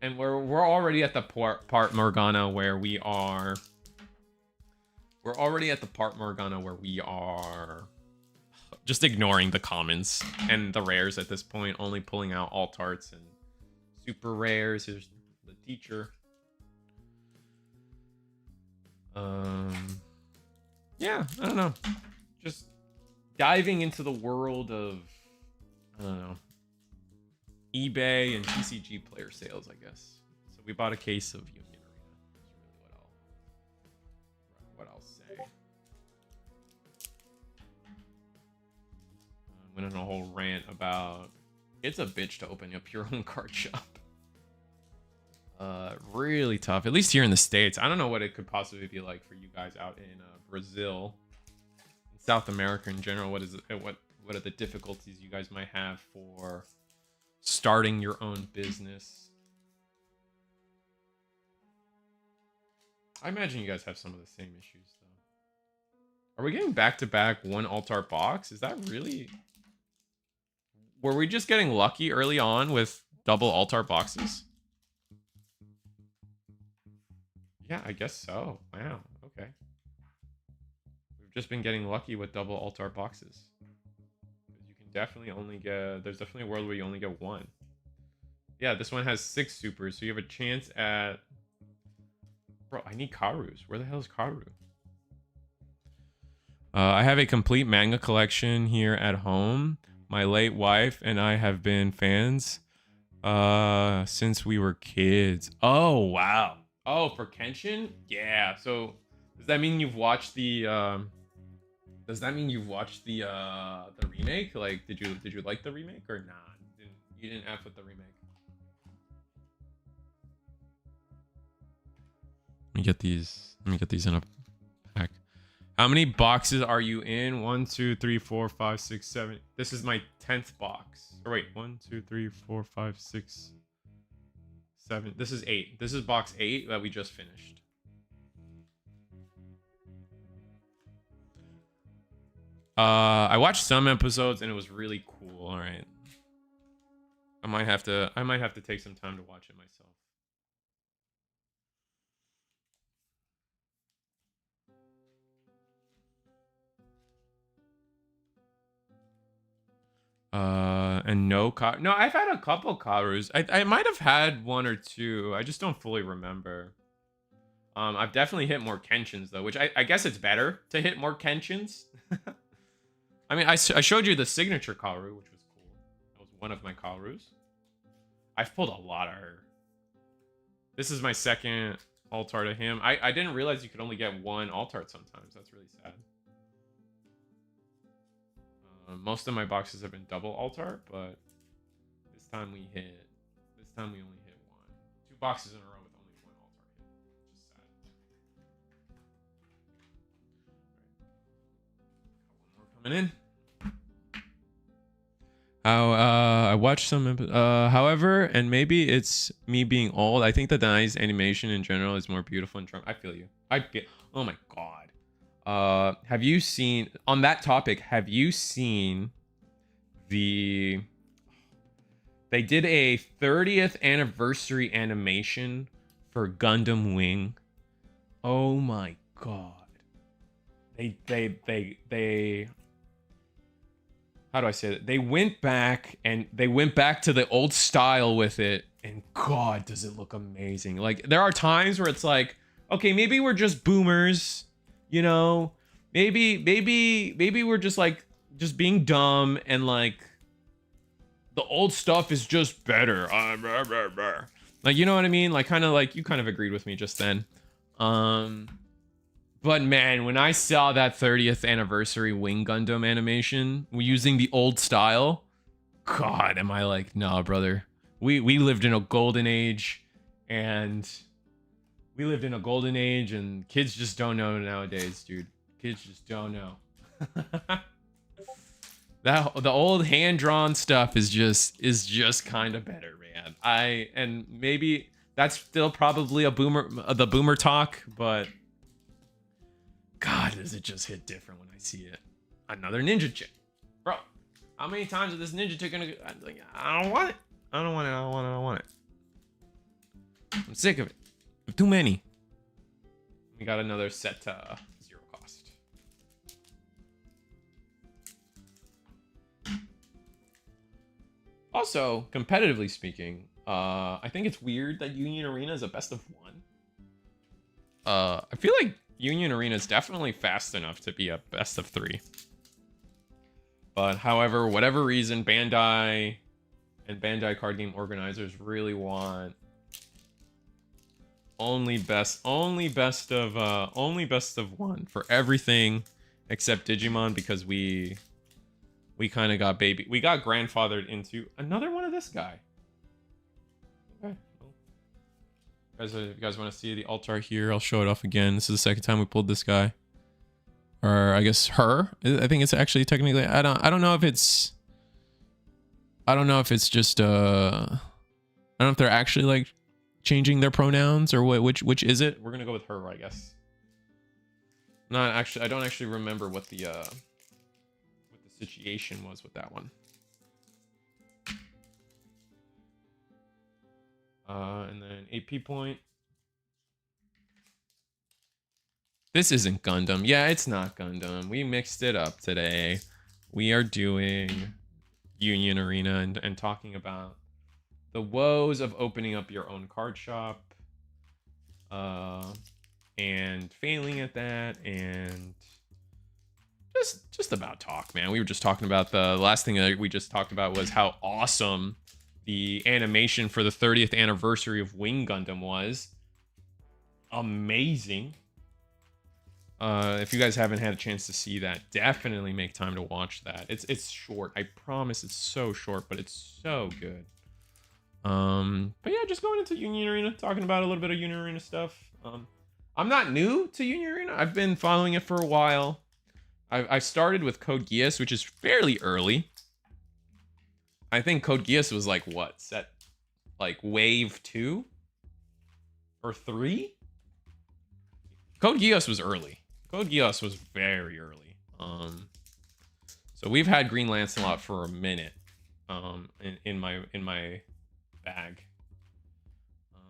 And we're already at the part Morgana where we are. We're already at the part Morgana where we are just ignoring the commons and the rares at this point, only pulling out alt arts and super rares. Here's the teacher. Yeah, I don't know. Just diving into the world of, I don't know, eBay and TCG player sales, I guess. So we bought a case of Union Arena. That's really what I'll say. I went on a whole rant about it's a bitch to open up your own card shop. Really tough, at least here in the States. I don't know what it could possibly be like for you guys out in Brazil, South America in general. What are the difficulties you guys might have for starting your own business? I imagine you guys have some of the same issues though. Are we getting back-to-back one alt-art box? Is that really... Were we just getting lucky early on with double alt-art boxes? Yeah, I guess so. Wow, okay. We've just been getting lucky with double alt-art boxes. You can definitely only get... There's definitely a world where you only get one. Yeah, this one has 6 supers, so you have a chance at... Bro, I need Karus. Where the hell is Karu? I have a complete manga collection here at home. My late wife and I have been fans since we were kids. Oh, wow. Oh, for Kenshin? Yeah. So does that mean you've watched the remake? Like, did you like the remake or not? You didn't F with the remake. Let me get these in a pack. How many boxes are you in? 1, 2, 3, 4, 5, 6, 7. This is my 10th box. Or wait, 1, 2, 3, 4, 5, 6, 7. This is 8. This is box 8 that we just finished. I watched some episodes and it was really cool. All right. I might have to take some time to watch it myself. And no, I've had a couple Karus. I might have had 1 or 2. I just don't fully remember. I've definitely hit more Kenshins though, which I guess it's better to hit more Kenshins. I mean, I showed you the signature Karu, which was cool. That was one of my Karus. I've pulled a lot of her. This is my second alt art of him. I didn't realize you could only get one alt art sometimes. That's really sad. Most of my boxes have been double alt art, but this time we only hit one. 2 boxes in a row with only one alt art hit. Just sad. All right. Got one more coming in. I watched some, however, and maybe it's me being old. I think that the nice animation in general is more beautiful and charming. I feel you. Oh my god. Have you seen, on that topic, have you seen they did a 30th anniversary animation for Gundam Wing. Oh my god. They how do I say that? They went back to the old style with it, and god, does it look amazing. Like, there are times where it's like, okay, maybe we're just boomers, you know? Maybe we're just being dumb, and like the old stuff is just better. Like, you know what I mean? Like, kind of like you kind of agreed with me just then. But man, when I saw that 30th anniversary Wing Gundam animation using the old style, god, am I like, nah, brother. We lived in a golden age, and kids just don't know nowadays, dude. Kids just don't know. The old hand-drawn stuff is just kind of better, man. And maybe that's still probably the boomer talk, but god, does it just hit different when I see it. Another ninja chick. Bro, how many times is this ninja chick gonna go? Like, I don't want it. I don't want it. I'm sick of it. Too many. We got another set to 0 cost. Also, competitively speaking, I think it's weird that Union Arena is a best of 1. I feel like Union Arena is definitely fast enough to be a best of 3. But however, whatever reason, Bandai and Bandai card game organizers really want only best of 1 for everything except Digimon, because we kind of got grandfathered into another one of this guy. Okay. If you guys want to see the alt art here, I'll show it off again. This is the second time we pulled this guy, or I guess her. I think it's actually technically. I don't know if it's just. I don't know if they're actually like changing their pronouns or what. Which is it? We're gonna go with her, I guess. Not actually. I don't actually remember what the situation was with that one. And then AP point. This isn't Gundam. Yeah, it's not Gundam. We mixed it up today. We are doing Union Arena and talking about the woes of opening up your own card shop, and failing at that, and just about talk, man. We were just talking about the last thing that we just talked about was how awesome the animation for the 30th anniversary of Wing Gundam was. Amazing. If you guys haven't had a chance to see that, definitely make time to watch that. It's short. I promise it's so short, but it's so good. But yeah, just going into Union Arena, talking about a little bit of Union Arena stuff. I'm not new to Union Arena. I've been following it for a while. I started with Code Geass, which is fairly early. I think Code Geass was like what, set like wave 2 or 3? Code Geass was early. Code Geass was very early. So we've had Green Lancelot for a minute, in my bag.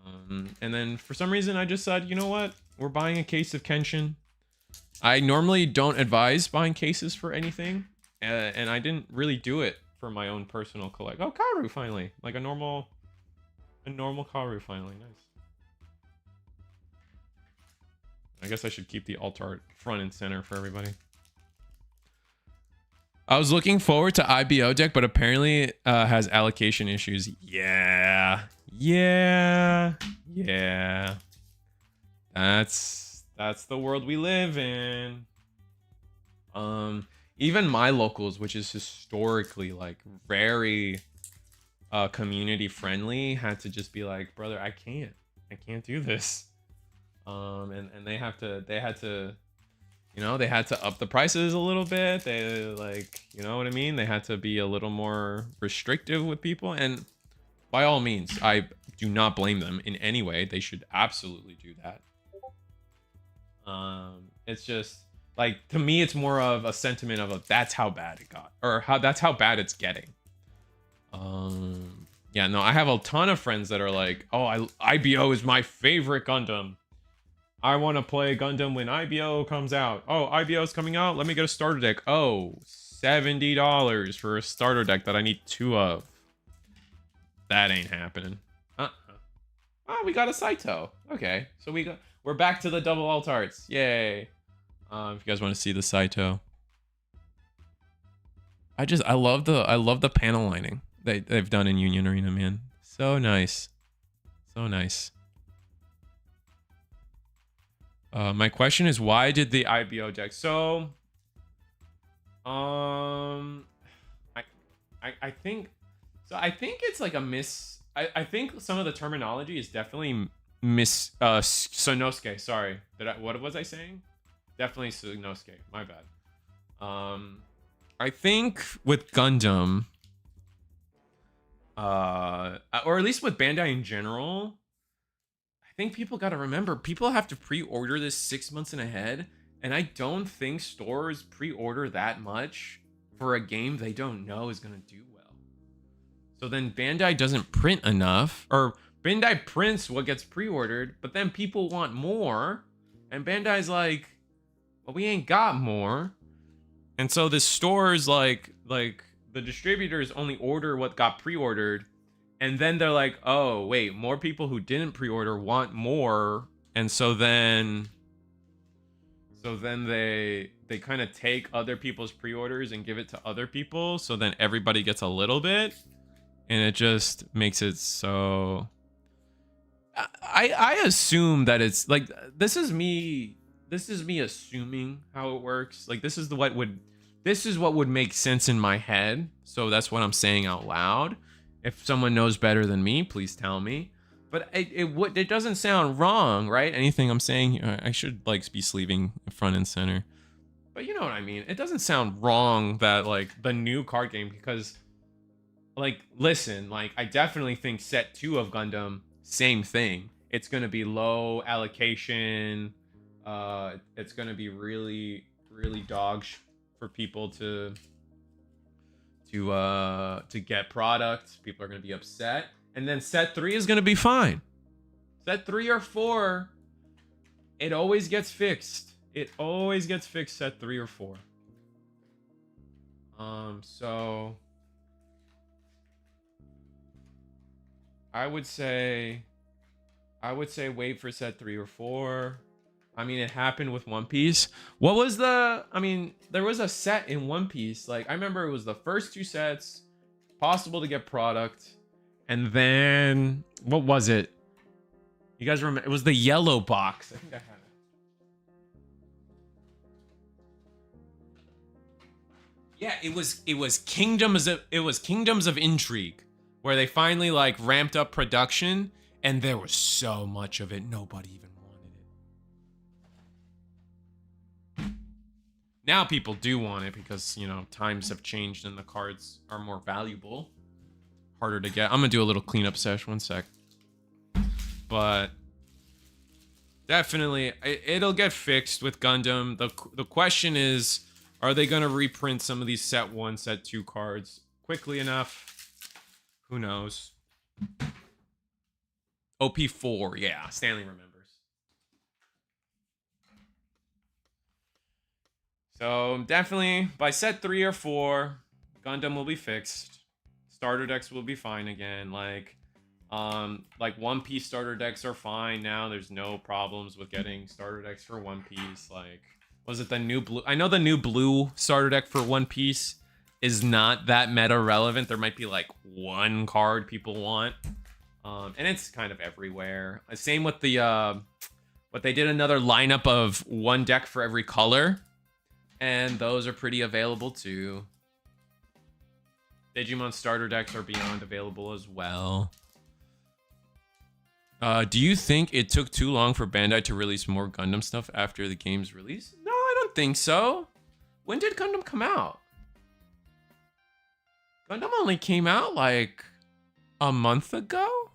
And then for some reason I just said, you know what? We're buying a case of Kenshin. I normally don't advise buying cases for anything, and I didn't really do it for my own personal collect. Oh, Karu finally, like a normal Karu finally. Nice. I guess I should keep the alt art front and center for everybody. I was looking forward to IBO deck, but apparently it has allocation issues. Yeah. That's the world we live in. Even my locals, which is historically like very community friendly, had to just be like, brother, I can't do this. And they had to, you know, they had to up the prices a little bit. They like, you know what I mean? They had to be a little more restrictive with people. And by all means, I do not blame them in any way. They should absolutely do that. It's just like, to me, it's more of a sentiment of that's how bad it got, or that's how bad it's getting. Yeah, no, I have a ton of friends that are like, oh, IBO is my favorite Gundam. I want to play Gundam when IBO comes out. Oh, IBO is coming out. Let me get a starter deck. Oh, $70 for a starter deck that I need 2 of. That ain't happening. Oh, we got a Saito. Okay, so we're back to the double alt arts. Yay. If you guys want to see the Saito, I love the panel lining they've done in Union Arena, man. So nice, so nice. My question is, why did the IBO deck? So, I think it's like a miss. I think some of the terminology is definitely Sonosuke. Sorry, what was I saying? Definitely Sonosuke. My bad. I think with Gundam, or at least with Bandai in general, I think people got to remember, people have to pre-order this 6 months in ahead, and I don't think stores pre-order that much for a game they don't know is gonna do well. So then Bandai doesn't print enough, or Bandai prints what gets pre-ordered, but then people want more, and Bandai's like, well, we ain't got more. And so the stores, like the distributors only order what got pre-ordered, and then they're like, oh wait, more people who didn't pre-order want more, and so then they kind of take other people's pre-orders and give it to other people, so then everybody gets a little bit, and it just makes it so. I assume that it's like, this is me assuming how it works. Like, this is what would make sense in my head, so that's what I'm saying out loud. If someone knows better than me, please tell me. But it doesn't sound wrong, right? Anything I'm saying, I should like be sleeving front and center. But you know what I mean. It doesn't sound wrong that like the new card game, because like, listen, like I definitely think set 2 of Gundam, same thing. It's gonna be low allocation. It's gonna be really dog for people to get product. People are gonna be upset, and then set 3 is gonna be fine. Set 3 or 4, it always gets fixed. It always gets fixed. Set 3 or 4. So I would say wait for set 3 or 4. I mean, it happened with One Piece. What was there was a set in One Piece. Like, I remember it was the first 2 sets, possible to get product. And then, what was it? You guys remember? It was the yellow box. I think I had it. Yeah, it was Kingdoms of Intrigue, where they finally like ramped up production, and there was so much of it, nobody even wanted it. Now people do want it because, you know, times have changed and the cards are more valuable, harder to get. I'm gonna do a little cleanup sesh, 1 sec. But definitely it'll get fixed with Gundam. The question is, are they gonna reprint some of these set 1, set 2 cards quickly enough? Who knows? OP4, yeah, Stanley remembers. So definitely by set 3 or 4, Gundam will be fixed. Starter decks will be fine again. Like One Piece starter decks are fine now. There's no problems with getting starter decks for One Piece. Like, was it the new blue? I know the new blue starter deck for One Piece is not that meta relevant. There might be like 1 card people want. And it's kind of everywhere. Same with the But they did another lineup of one deck for every color. And those are pretty available too. Digimon starter decks are beyond available as well. Do you think it took too long for Bandai to release more Gundam stuff after the game's release? No, I don't think so. When did Gundam come out? Gundam only came out like a month ago?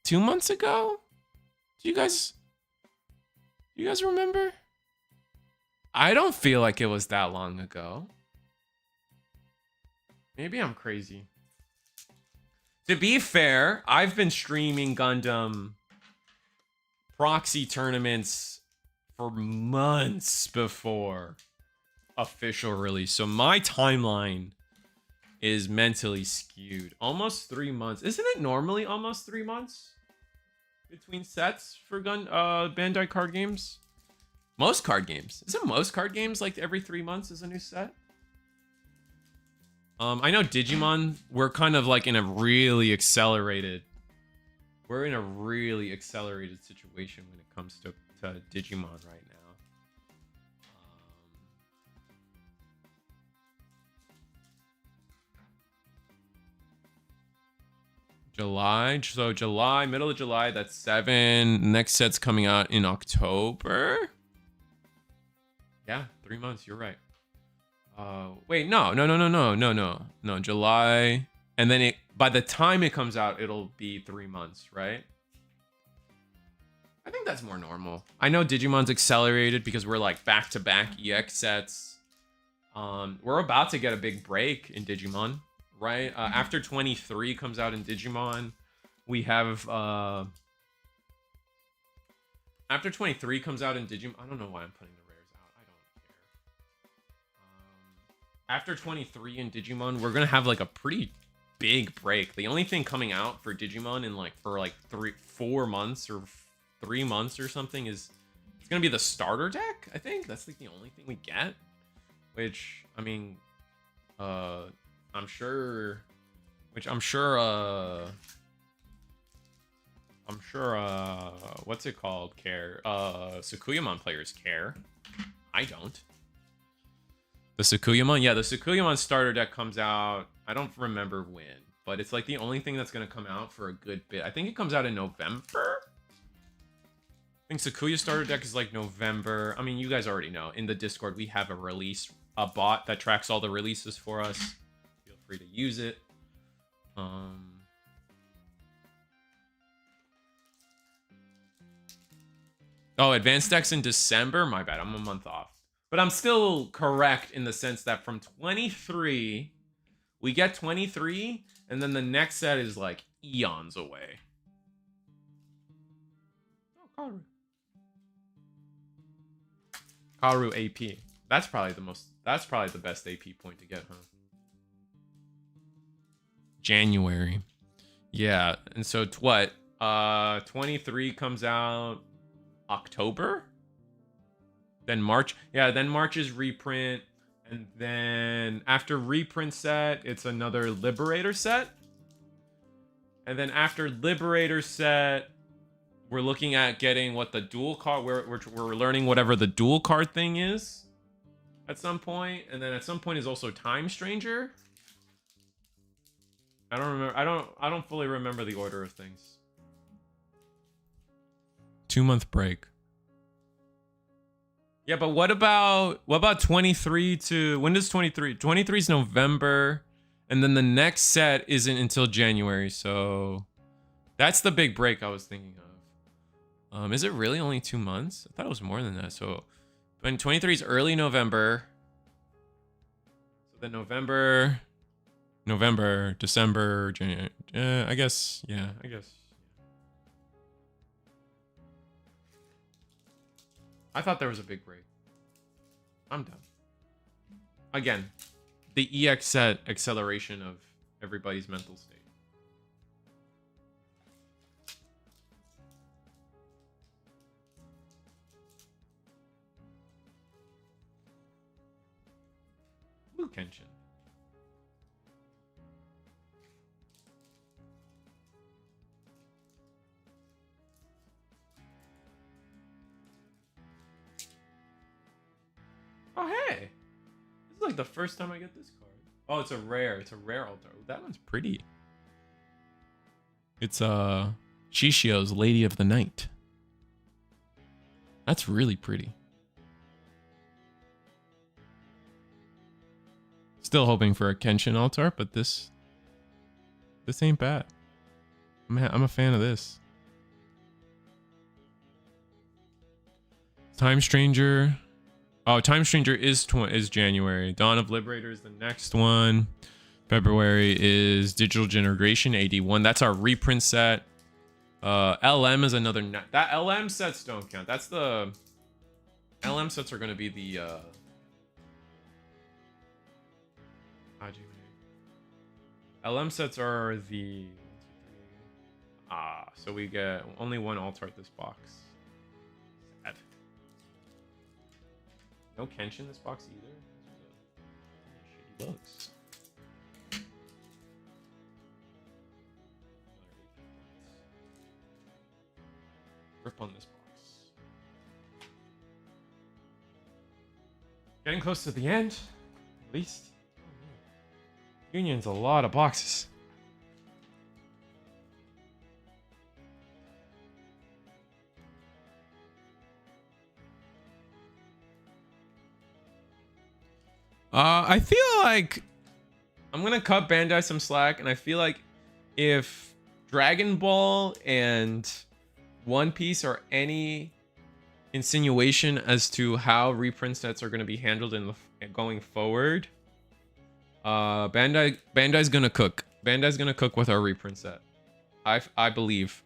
2 months ago? Do you guys remember? I don't feel like it was that long ago. Maybe I'm crazy. To be fair, I've been streaming Gundam proxy tournaments for months before official release. So my timeline is mentally skewed. Almost 3 months. Isn't it normally almost 3 months between sets for Bandai card games? Most card games. Isn't most card games like every 3 months is a new set? I know Digimon, we're kind of like in a really accelerated... We're in a really accelerated situation when it comes to Digimon right now. July, so July, middle of July, that's 7. Next set's coming out in October. Yeah, 3 months, you're right. Wait, no, July, and then by the time it comes out, it'll be 3 months, right? I think that's more normal. I know Digimon's accelerated because we're like back-to-back EX sets. We're about to get a big break in Digimon, right? After 23 comes out in Digimon, we have after 23 comes out in Digimon. I don't know why I'm putting the rares out. I don't care. After 23 in Digimon, we're gonna have like a pretty big break. The only thing coming out for Digimon in like for like 4 months or 3 months or something is it's gonna be the starter deck. I think that's like the only thing we get. Which I mean, I'm sure what's it called? Care. Sakuyamon players care. I don't. The Sakuyamon? Yeah, the Sakuyamon starter deck comes out. I don't remember when, but it's like the only thing that's gonna come out for a good bit. I think it comes out in November. I think Sakuya starter deck is like November. I mean, you guys already know. In the Discord, we have a bot that tracks all the releases for us. Feel free to use it. Oh, advanced decks in December? My bad, I'm a month off. But I'm still correct in the sense that from 23, we get 23, and then the next set is like eons away. Oh, Karu AP. That's probably the best AP point to get, huh? January. Yeah, and so what? 23 comes out October? Then March. Yeah, then March is reprint. And then after reprint set, it's another Liberator set. And then after Liberator set, we're looking at getting what the dual card... We're learning whatever the dual card thing is at some point. And then at some point is also Time Stranger. I don't remember. I don't fully remember the order of things. 2-month break. Yeah, but what about 23 to... When does 23... 23 is November, and then the next set isn't until January, so... That's the big break I was thinking of. Is it really only 2 months? I thought it was more than that, so... When 23 is early November... So then November, December, January... I guess, yeah, I guess... I thought there was a big break. I'm done. Again, the EX set acceleration of everybody's mental state. Blue Kenshin. like the first time I get this card. Oh, it's a rare. It's a rare altar. That one's pretty. It's Shishio's Lady of the Night. That's really pretty. Still hoping for a Kenshin altar, but this ain't bad. I'm a fan of this. Time Stranger. Oh, Time Stranger is January. Dawn of Liberator is the next one. February is Digital Generation 81. That's our reprint set. LM is another. That LM sets don't count. That's the LM sets are going to be the. LM sets are the. So we get only one altar at this box. Sad. No Kenshin in this box either. Shitty looks. Rip on this box. Getting close to the end, at least. Union's a lot of boxes. I feel like I'm gonna cut Bandai some slack, and I feel like if Dragon Ball and One Piece are any insinuation as to how reprint sets are going to be handled in the going forward, Bandai's gonna cook. Bandai's gonna cook with our reprint set. I believe.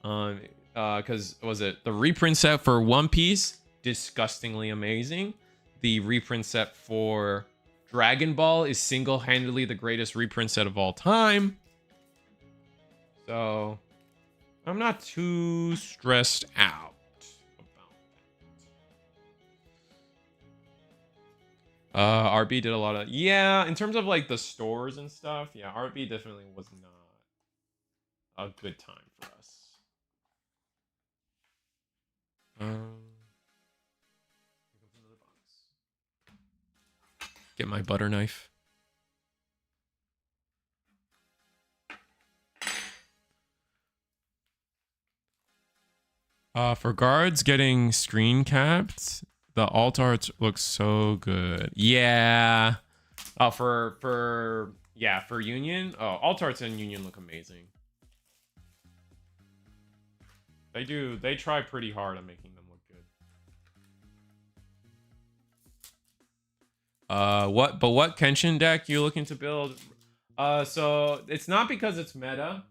Because was it the reprint set for One Piece? Disgustingly amazing. The reprint set for Dragon Ball is single-handedly the greatest reprint set of all time. So I'm not too stressed out about that. RB did a lot of, yeah, in terms of like the stores and stuff, yeah, RB definitely was not a good time for us. Get my butter knife. For guards getting screen capped, the alt art looks so good. Yeah. For Union. Oh, alt arts and Union look amazing. They try pretty hard on making them look good. What Kenshin deck you looking to build? So it's not because it's meta,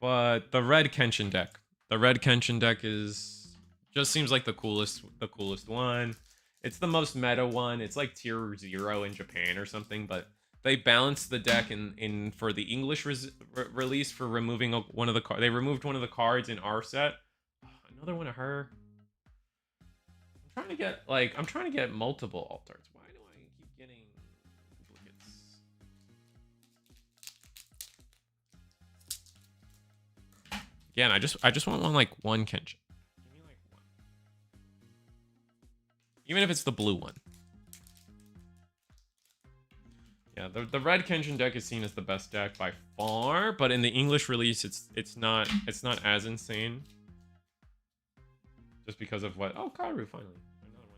but the red Kenshin deck. The red Kenshin deck just seems like the coolest one. It's the most meta one. It's like tier 0 in Japan or something, but they balanced the deck in for the English release for removing one of the cards. They removed one of the cards in our set. Another one of her. I'm trying to get multiple altars. Why do I keep getting duplicates? Again, I just want one Kenshin. Give me like one. Even if it's the blue one. Yeah, the red Kenshin deck is seen as the best deck by far, but in the English release it's not as insane. Just because of what? Oh, Karu finally. Another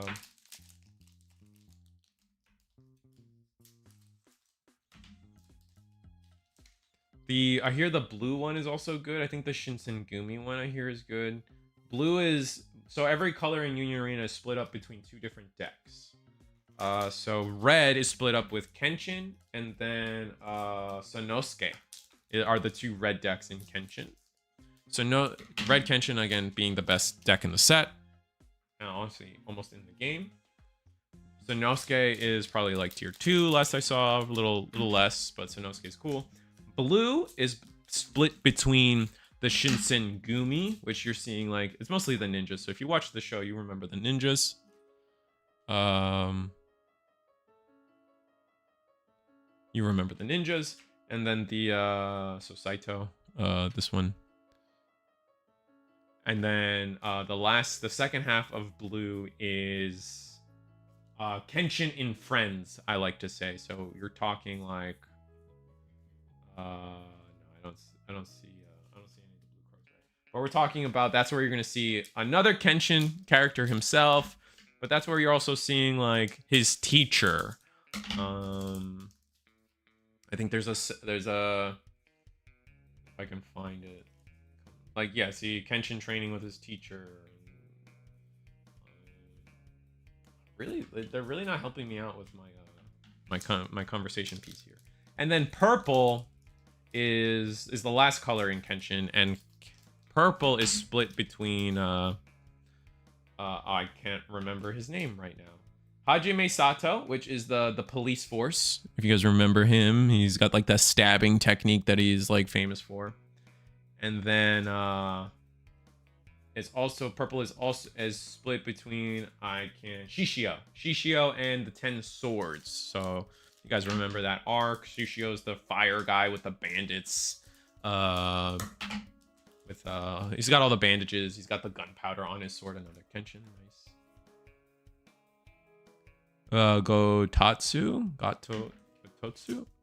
one. I hear the blue one is also good. I think the Shinsengumi one I hear is good. Blue is so every color in Union Arena is split up between two different decks. So red is split up with Kenshin, and then Sanosuke are the two red decks in Kenshin. So no red Kenshin again being the best deck in the set, and honestly almost in the game. Sanosuke is probably like tier 2 last I saw, a little less, but Sanosuke is cool. Blue is split between the Shinsengumi, which you're seeing like it's mostly the ninjas. So if you watch the show, you remember the ninjas. You remember the ninjas, and then the so Saito, this one, And then the second half of blue is Kenshin in Friends, I like to say. So you're talking like no, I don't see any of the blue cards, right? But we're talking about, that's where you're gonna see another Kenshin character himself, but that's where you're also seeing like his teacher. I think there's a if I can find it. Like, yeah, see Kenshin training with his teacher. Really, they're really not helping me out with my conversation piece here. And then purple is the last color in Kenshin, and purple is split between I can't remember his name right now. Hajime Sato, which is the police force. If you guys remember him, he's got like that stabbing technique that he's like famous for. And then it's also purple is split between Shishio and the 10 swords. So you guys remember that arc? Shishio's the fire guy with the bandits. He's got all the bandages. He's got the gunpowder on his sword. Another Kenshin, nice. Gototsu.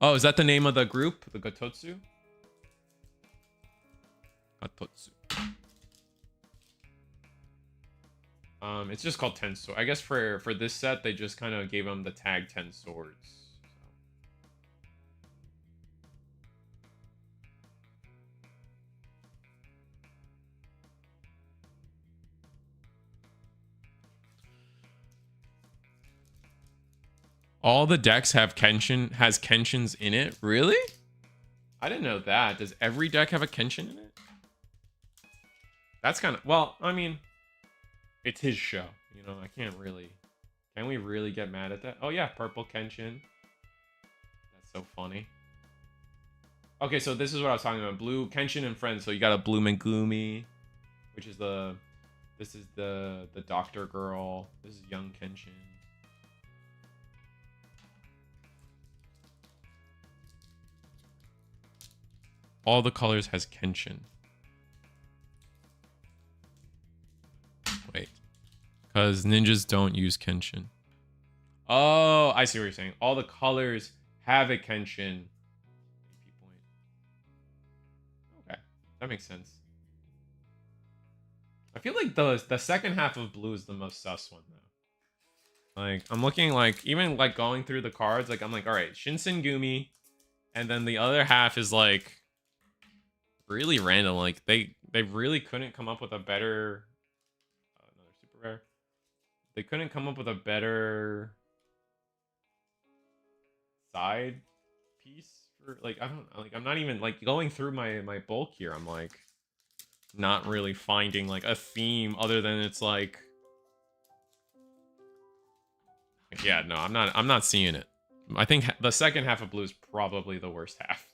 Oh, is that the name of the group? The Gototsu. Gototsu. It's just called 10 swords. I guess for this set, they just kind of gave him the tag 10 swords. All the decks has Kenshins in it? Really? I didn't know that. Does every deck have a Kenshin in it? That's kind of, well, I mean, it's his show. You know, can we really get mad at that? Oh yeah, purple Kenshin. That's so funny. Okay, so this is what I was talking about. Blue Kenshin and Friends. So you got a blue Megumi, which is this is the doctor girl. This is young Kenshin. All the colors has Kenshin. Wait. Because ninjas don't use Kenshin. Oh, I see what you're saying. All the colors have a Kenshin. Okay, that makes sense. I feel like the second half of blue is the most sus one, though. Like, I'm looking, like, even, like, going through the cards, like, I'm like, alright, Shinsengumi, and then the other half is, like, really random. Like, they really couldn't come up with a better... another super rare. They couldn't come up with a better side piece for, like, I don't, like, I'm not even, like, going through my bulk here, I'm, like, not really finding, like, a theme other than it's, like... Yeah, no, I'm not seeing it. I think the second half of blue is probably the worst half.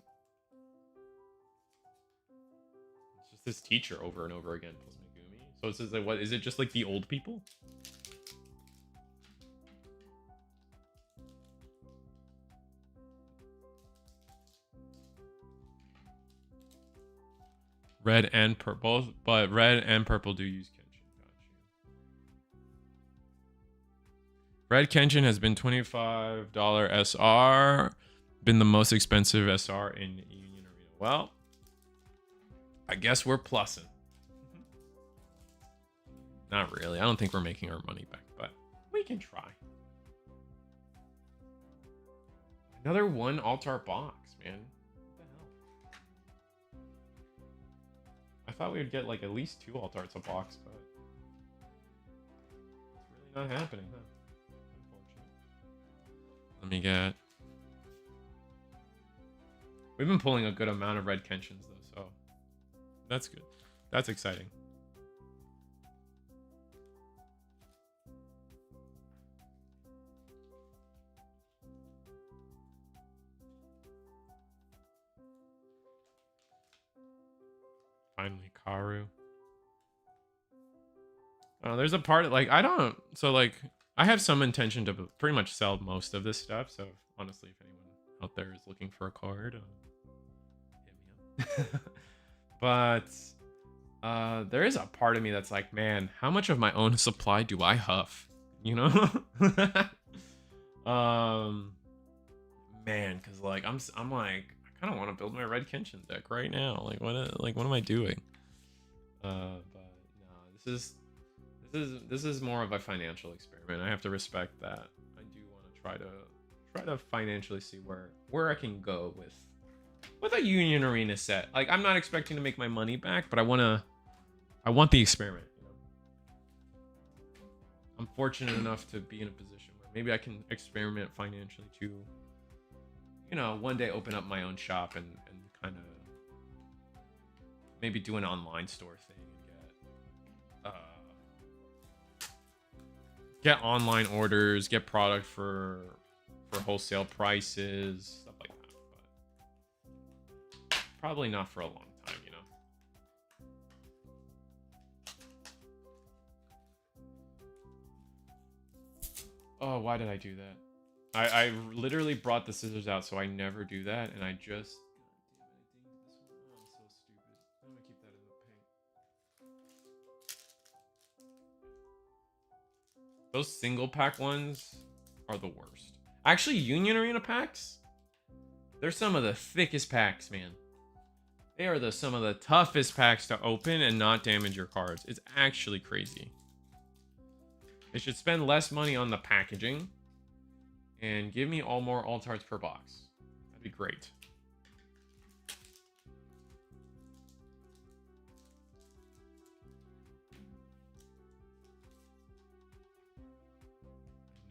It's just this teacher over and over again plus Megumi. So it says, like, what is it, just like the old people? Red and purple, but red and purple do use Kenshin. Red Kenshin has been $25 SR, been the most expensive SR in Union Arena. Well, I guess we're plussing. Not really. I don't think we're making our money back, but we can try. Another one altar box, man. What the hell? I thought we would get like at least 2 altars a box, but it's really not happening, huh? Let me get... We've been pulling a good amount of red Kenshins, though, so... That's good. That's exciting. Finally, Karu. There's a part, like, I don't... So, like... I have some intention to pretty much sell most of this stuff, so honestly, if anyone out there is looking for a card, hit me up. But There is a part of me that's like, man, how much of my own supply do I huff? You know? Man, because like I'm like I kind of want to build my red Kenshin deck right now. Like what am I doing? But no, this is more of a financial experiment. I have to respect that. I do want to try to financially see where I can go with a Union Arena set. Like I'm not expecting to make my money back, but I want the experiment. You know? I'm fortunate enough to be in a position where maybe I can experiment financially to, you know, one day open up my own shop and kind of maybe do an online store thing and get online orders, get product for wholesale prices, stuff like that. But probably not for a long time, you know. Oh, why did I do that? I literally brought the scissors out, so I never do that, and I just... God damn it, I dinged this one. Oh, I'm so stupid. I'm gonna keep that in the paint. Those single pack ones are the worst. Actually, Union Arena packs, they're some of the thickest packs, man. They are some of the toughest packs to open and not damage your cards. It's actually crazy. They should spend less money on the packaging and give me all more alt arts per box. That'd be great.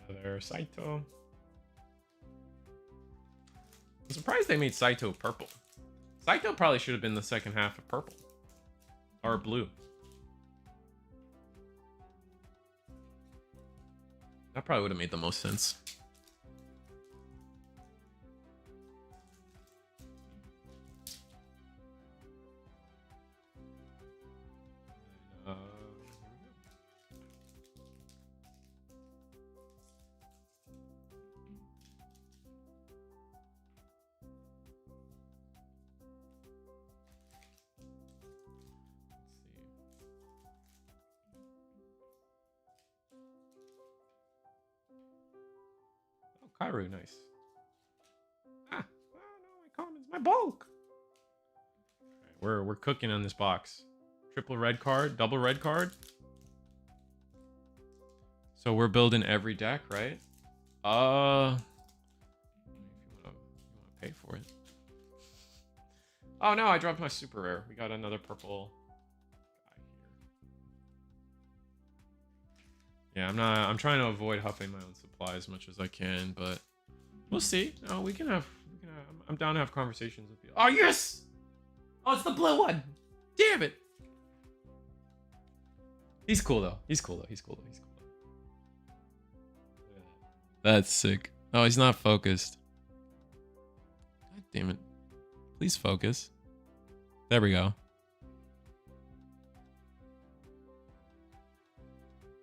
Another Saito. I'm surprised they made Saito purple. Saito probably should have been the second half of purple. Or blue. That probably would have made the most sense. Kairu, nice. Ah, oh no, my commons, my bulk. Right, we're cooking on this box. Triple red card, double red card. So we're building every deck, right? If you wanna pay for it. Oh no, I dropped my super rare. We got another purple guy here. Yeah, I'm trying to avoid huffing my own supply as much as I can, but we'll see. No, we can have I'm down to have conversations with you. Oh yes! Oh, it's the blue one! Damn it! He's cool though. He's cool though. He's cool though. He's cool though. That's sick. Oh, he's not focused. God damn it. Please focus. There we go.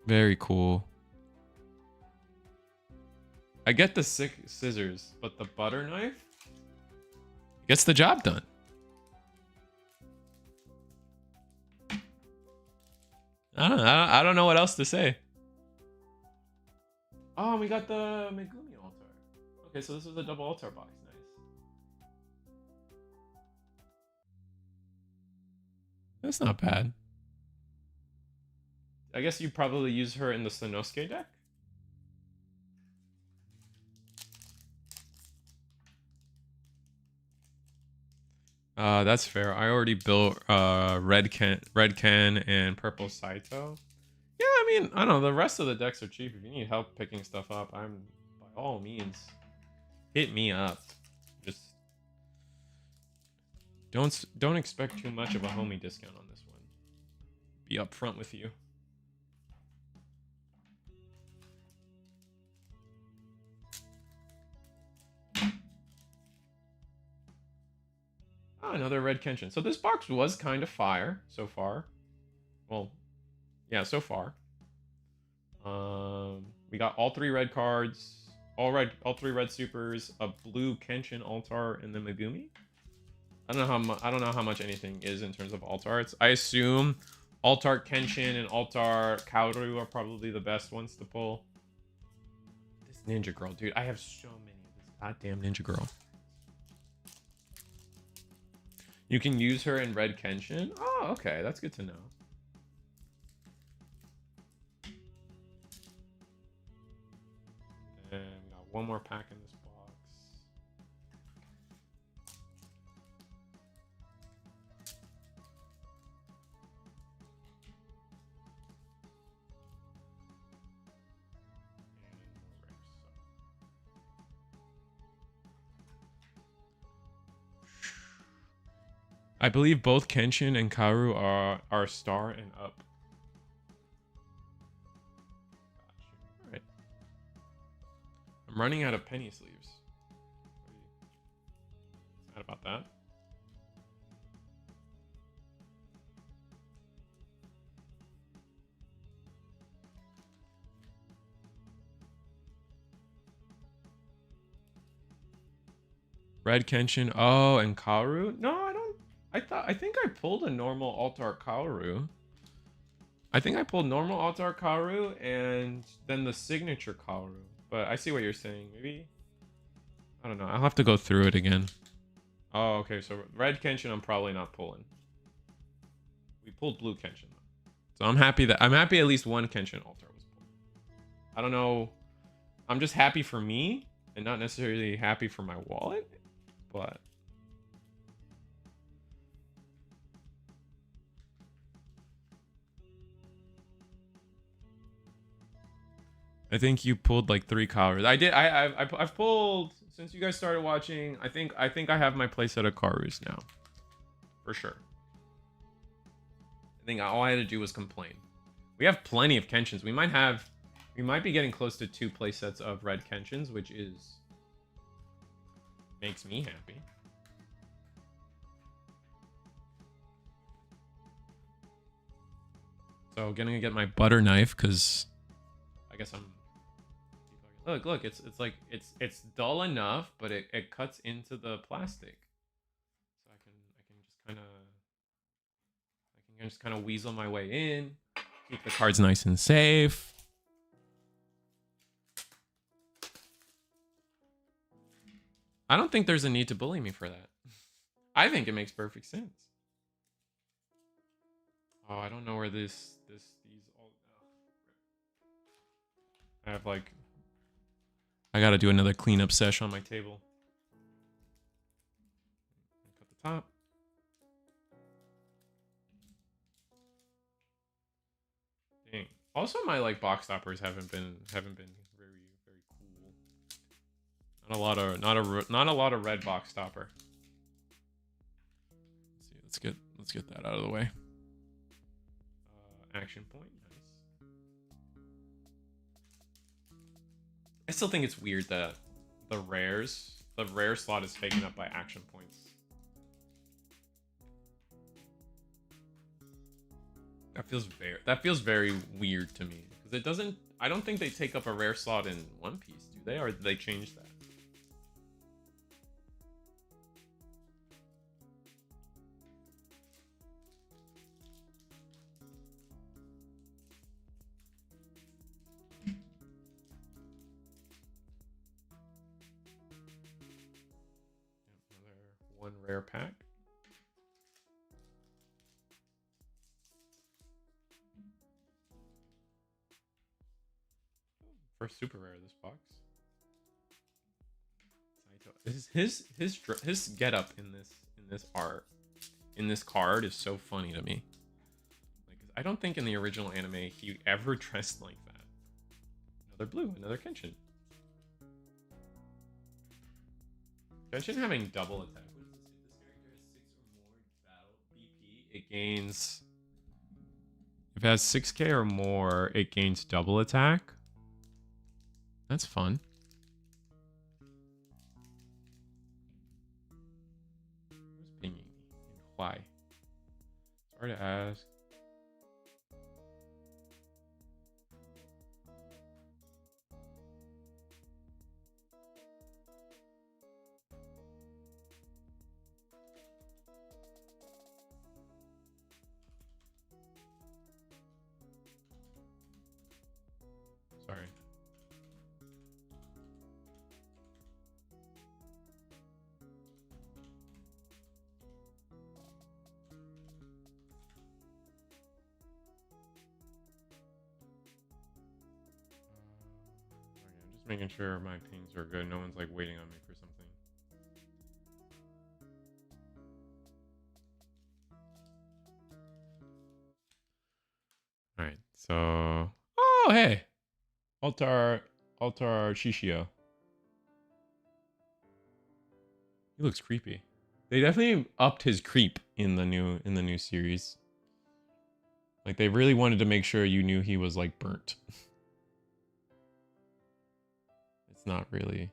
Very cool. I get the sick scissors, but the butter knife gets the job done. I don't know what else to say. Oh, we got the Megumi altar. Okay, so this is a double altar box. Nice. That's not bad. I guess you probably use her in the Sanosuke deck. That's fair. I already built red Ken and purple Saito. Yeah, I mean, I don't know. The rest of the decks are cheap. If you need help picking stuff up, I'm by all means hit me up. Just don't expect too much of a homie discount on this one. Be upfront with you. Oh, another red Kenshin. So this box was kind of fire so far. Well, yeah, so far. We got all three red cards, all three red supers, a blue Kenshin altar, and the Megumi. I don't know how much anything is in terms of alt arts. I assume alt art Kenshin and alt art Kaoru are probably the best ones to pull. This ninja girl, dude. I have so many of this goddamn ninja girl. You can use her in Red Kenshin? Oh, okay. That's good to know. And we got one more pack in this box. I believe both Kenshin and Kaoru are star and up. Alright. I'm running out of penny sleeves. Sad about that. Red Kenshin. Oh, and Kaoru? No, I don't. I think I pulled a normal Altar Kaoru. I think I pulled normal Altar Kaoru and then the signature Kaoru. But I see what you're saying. Maybe, I don't know. I'll have to go through it again. Oh, okay. So Red Kenshin, I'm probably not pulling. We pulled Blue Kenshin though, so I'm happy at least one Kenshin Altar was pulled. I don't know. I'm just happy for me and not necessarily happy for my wallet, but. I think you pulled like 3 Kaorus. I did. I've pulled since you guys started watching. I think I have my playset of Kaorus now, for sure. I think all I had to do was complain. We have plenty of Kenshins. We might be getting close to 2 playsets of red Kenshins, which makes me happy. So gonna get my butter knife because I guess I'm. Look, it's like it's dull enough, but it cuts into the plastic. So I can just kind of weasel my way in, keep the cards nice and safe. I don't think there's a need to bully me for that. I think it makes perfect sense. Oh, I don't know where these all. I have like. I gotta do another cleanup sesh on my table. Cut the top. Dang. Also, my like box stoppers haven't been very cool. Not a lot of red box stopper. Let's see. Let's get that out of the way. Action point. I still think it's weird that the rare slot is taken up by action points. That feels very weird to me because it doesn't. I don't think they take up a rare slot in One Piece, do they? Or did they change that? One rare pack. First super rare of this box. His getup in this card is so funny to me. Like, I don't think in the original anime he ever dressed like that. Another blue, another Kenshin. Kenshin having double attack. It gains, if it has 6k or more, it gains double attack. That's fun. Who's pinging me and why? Sorry to ask. making sure my pings are good. No one's like waiting on me for something. All right. So, oh hey, Altar Shishio. He looks creepy. They definitely upped his creep in the new series. Like they really wanted to make sure you knew he was like burnt. It's not really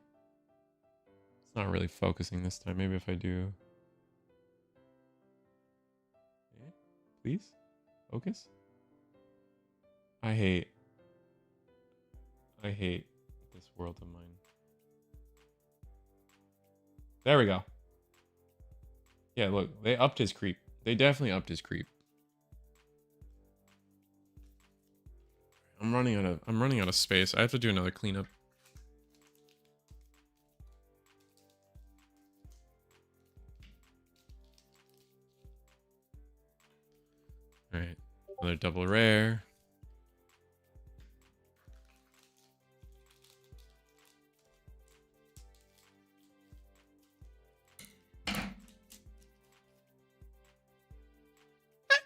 focusing this time. Maybe if I do please focus. I hate this world of mine. There we go. Yeah, look, they upped his creep. They definitely upped his creep. I'm running out of space. I have to do another cleanup. All right, another double rare.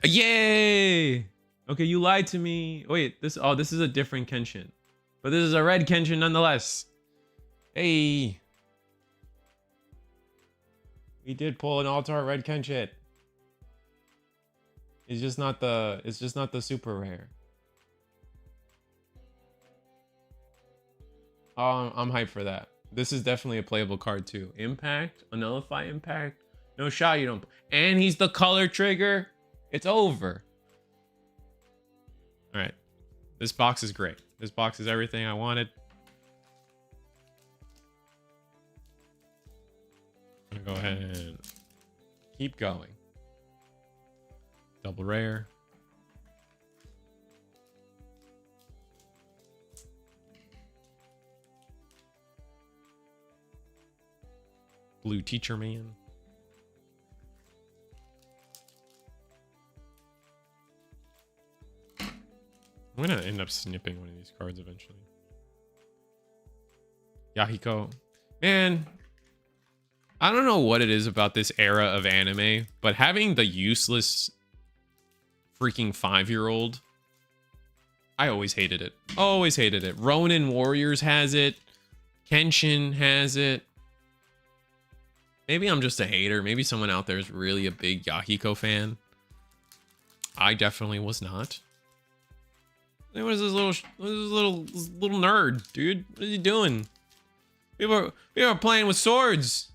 Yay! Okay, you lied to me. Wait, this is a different Kenshin. But this is a red Kenshin nonetheless. Hey. We did pull an Altar red Kenshin. It's just not the super rare. I'm hyped for that. This is definitely a playable card too. Impact, a nullify impact. No shot you don't. And he's the color trigger. It's over. All right. This box is great. This box is everything I wanted. I'm gonna go ahead and keep going. Double rare. Blue teacher man. I'm gonna end up snipping one of these cards eventually. Yahiko. Man, I don't know what it is about this era of anime, but having the useless freaking 5-year-old, I always hated it. Always hated it. Ronin Warriors has it. Kenshin has it. Maybe I'm just a hater. Maybe someone out there is really a big Yahiko fan. I definitely was not. What is this little nerd, dude? What is he doing? People are playing with swords.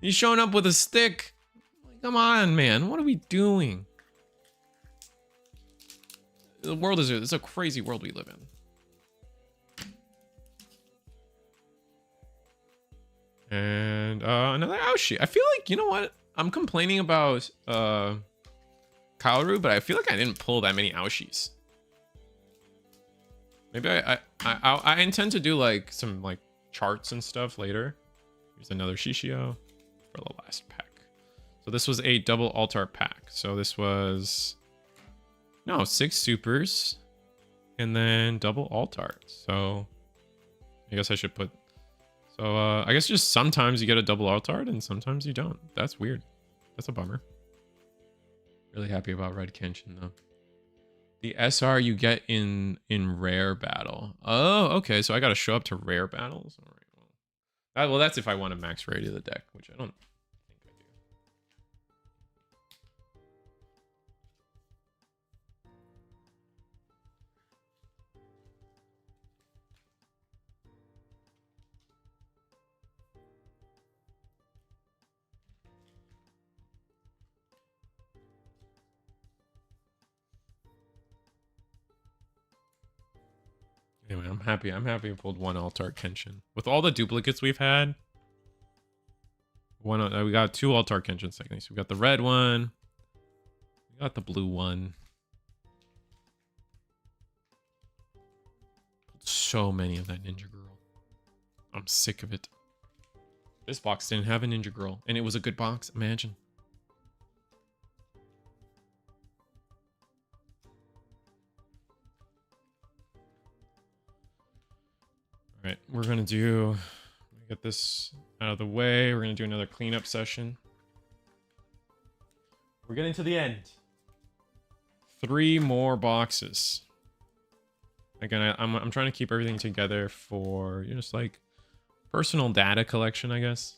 He's showing up with a stick. Come on, man. What are we doing? The world it's a crazy world we live in. And another Aoshi. I feel like, you know what? I'm complaining about Kaoru, but I feel like I didn't pull that many Aoshis. Maybe I intend to do like some like charts and stuff later. Here's another Shishio for the last pack. So this was a double altar pack. So this was 6 supers and then double altar. So I guess I should put. So I guess just sometimes you get a double altar and sometimes you don't. That's weird. That's a bummer. Really happy about Red Kenshin though. The SR you get in rare battle. Oh, okay. So I got to show up to rare battles. All right. Well, that's if I want to max radius the deck, which I don't think I do. Anyway, I'm happy. I'm happy I pulled one Altar Kenshin. With all the duplicates we've had, we got 2 Altar Kenshin techniques. We got the red one. We got the blue one. Pulled so many of that Ninja Girl. I'm sick of it. This box didn't have a Ninja Girl, and it was a good box. Imagine. All right, we're gonna get this out of the way. We're gonna do another cleanup session. We're getting to the end. 3 more boxes. Again, I'm trying to keep everything together for just like personal data collection, I guess.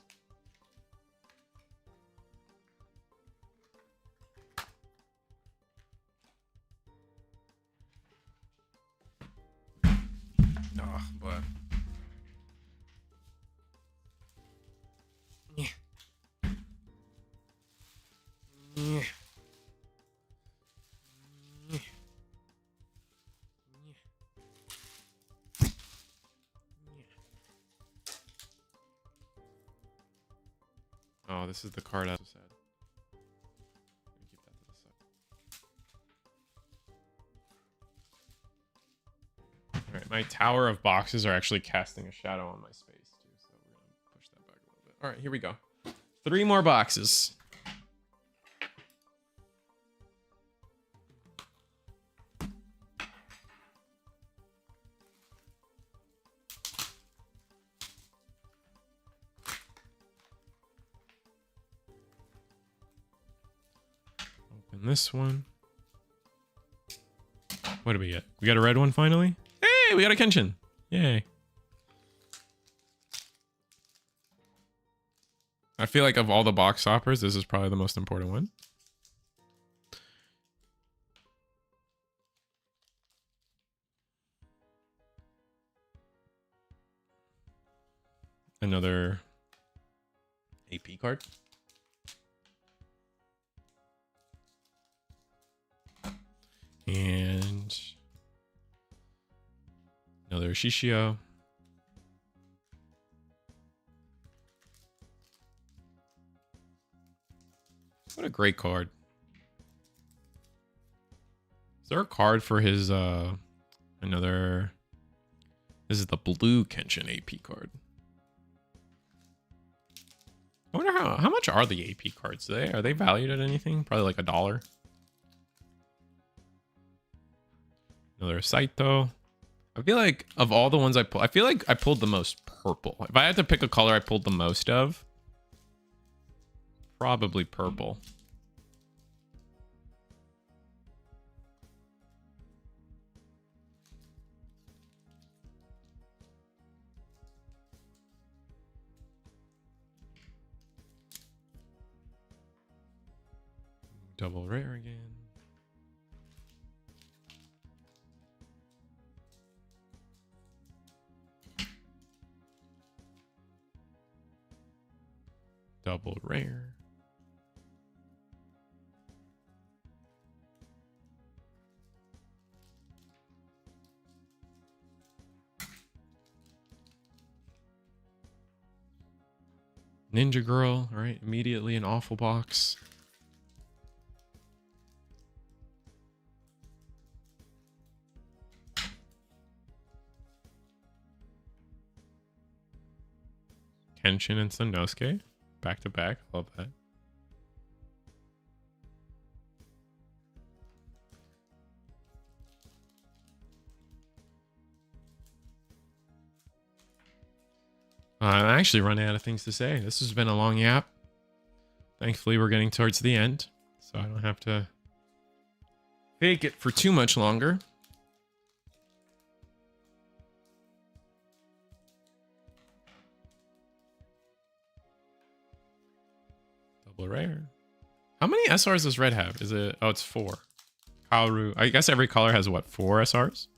Oh, but yeah. Yeah. Oh, this is the card I was sad. Keep that to the side. Alright, my tower of boxes are actually casting a shadow on my space too, so we're gonna push that back a little bit. Alright, here we go. 3 more boxes. Open this one. What do we get? We got a red one finally? Hey, we got a Kenshin. Yay. I feel like of all the box toppers, this is probably the most important one. Another AP card. And another Shishio. What a great card. Is there a card for his another? This is the blue Kenshin AP card. I wonder how much are the AP cards? Are they valued at anything? Probably like $1. Another Saito. I feel like of all the ones I pulled, I feel like I pulled the most purple. If I had to pick a color I pulled the most of, probably purple. Double rare again. Double rare. Ninja Girl, all right, immediately an awful box. Kenshin and Sanosuke, back to back. Love that. I'm actually running out of things to say. This has been a long yap. Thankfully, we're getting towards the end, so I don't have to fake it for too much longer. Double rare. How many SRs does red have? Is it? Oh, it's 4. Kaoru. I guess every color has what? 4 SRs?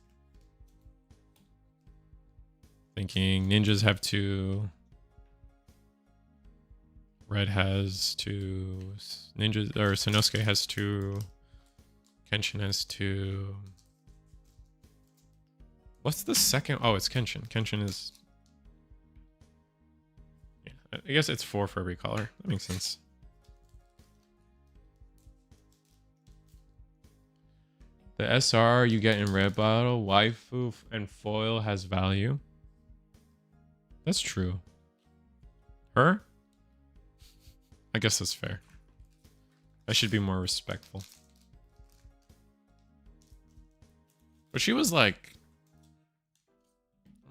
Thinking ninjas have 2. Red has 2. Ninjas or Sanosuke has 2. Kenshin has 2. What's the second? Oh, it's Kenshin. Kenshin is. Yeah, I guess it's 4 for every color. That makes sense. The SR you get in red bottle, waifu and foil has value. That's true. Her? I guess that's fair. I should be more respectful. But she was like...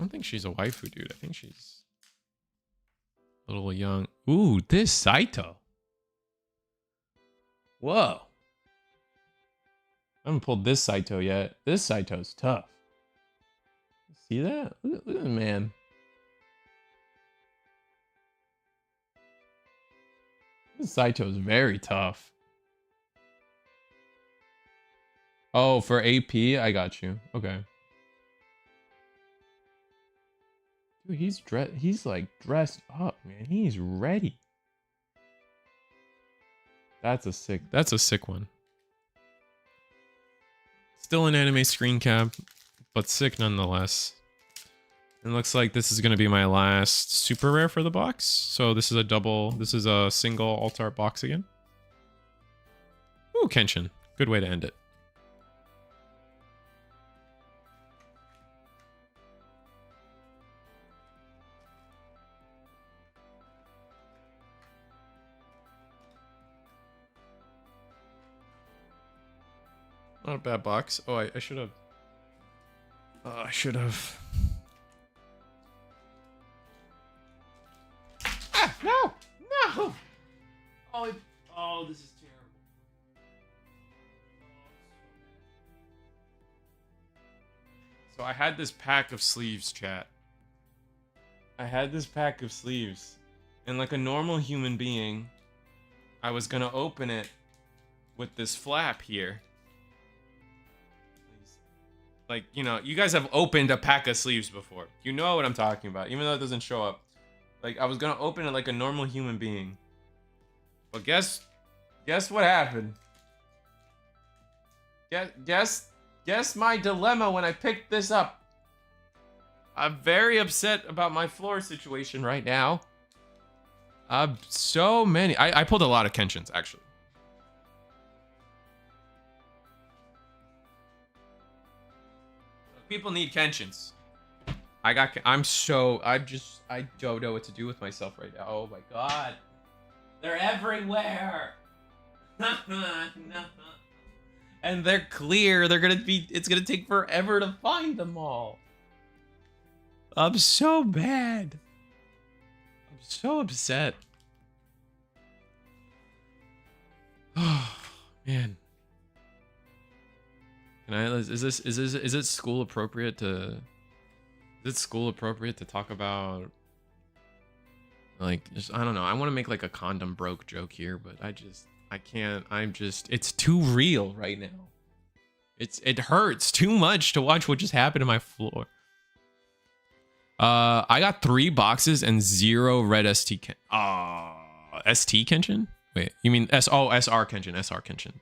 don't think she's a waifu, dude. I think she's a little young. Ooh, this Saito. Whoa. I haven't pulled this Saito yet. This Saito's tough. See that? Look at the man. This Saito's very tough. Oh, for AP, I got you. Okay. Dude, he's like dressed up, man. He's ready. That's a sick one. Still an anime screen cap, but sick nonetheless. It looks like this is going to be my last super rare for the box. So this is a single alt art box again. Ooh, Kenshin. Good way to end it. Not a bad box. Oh, I should have. I should have. Ah, no! No! Oh, this is terrible. So I had this pack of sleeves, chat. I had this pack of sleeves. And like a normal human being, I was gonna open it with this flap here. Like, you know, you guys have opened a pack of sleeves before. You know what I'm talking about, even though it doesn't show up. Like, I was gonna open it like a normal human being. But guess what happened? Guess my dilemma when I picked this up. I'm very upset about my floor situation right now. So many. I pulled a lot of Kenshins, actually. People need Kenshins. I don't know what to do with myself right now. Oh my god. They're everywhere. No. And they're clear. It's gonna take forever to find them all. I'm so bad. I'm so upset. Oh man. Can I? Is it school appropriate to? Is it school appropriate to talk about? Like, I don't know. I want to make like a condom broke joke here, but I can't. It's too real right now. It hurts too much to watch what just happened to my floor. I got 3 boxes and 0 red ST ST Kenshin? Wait, you mean SR Kenshin, SR Kenshin.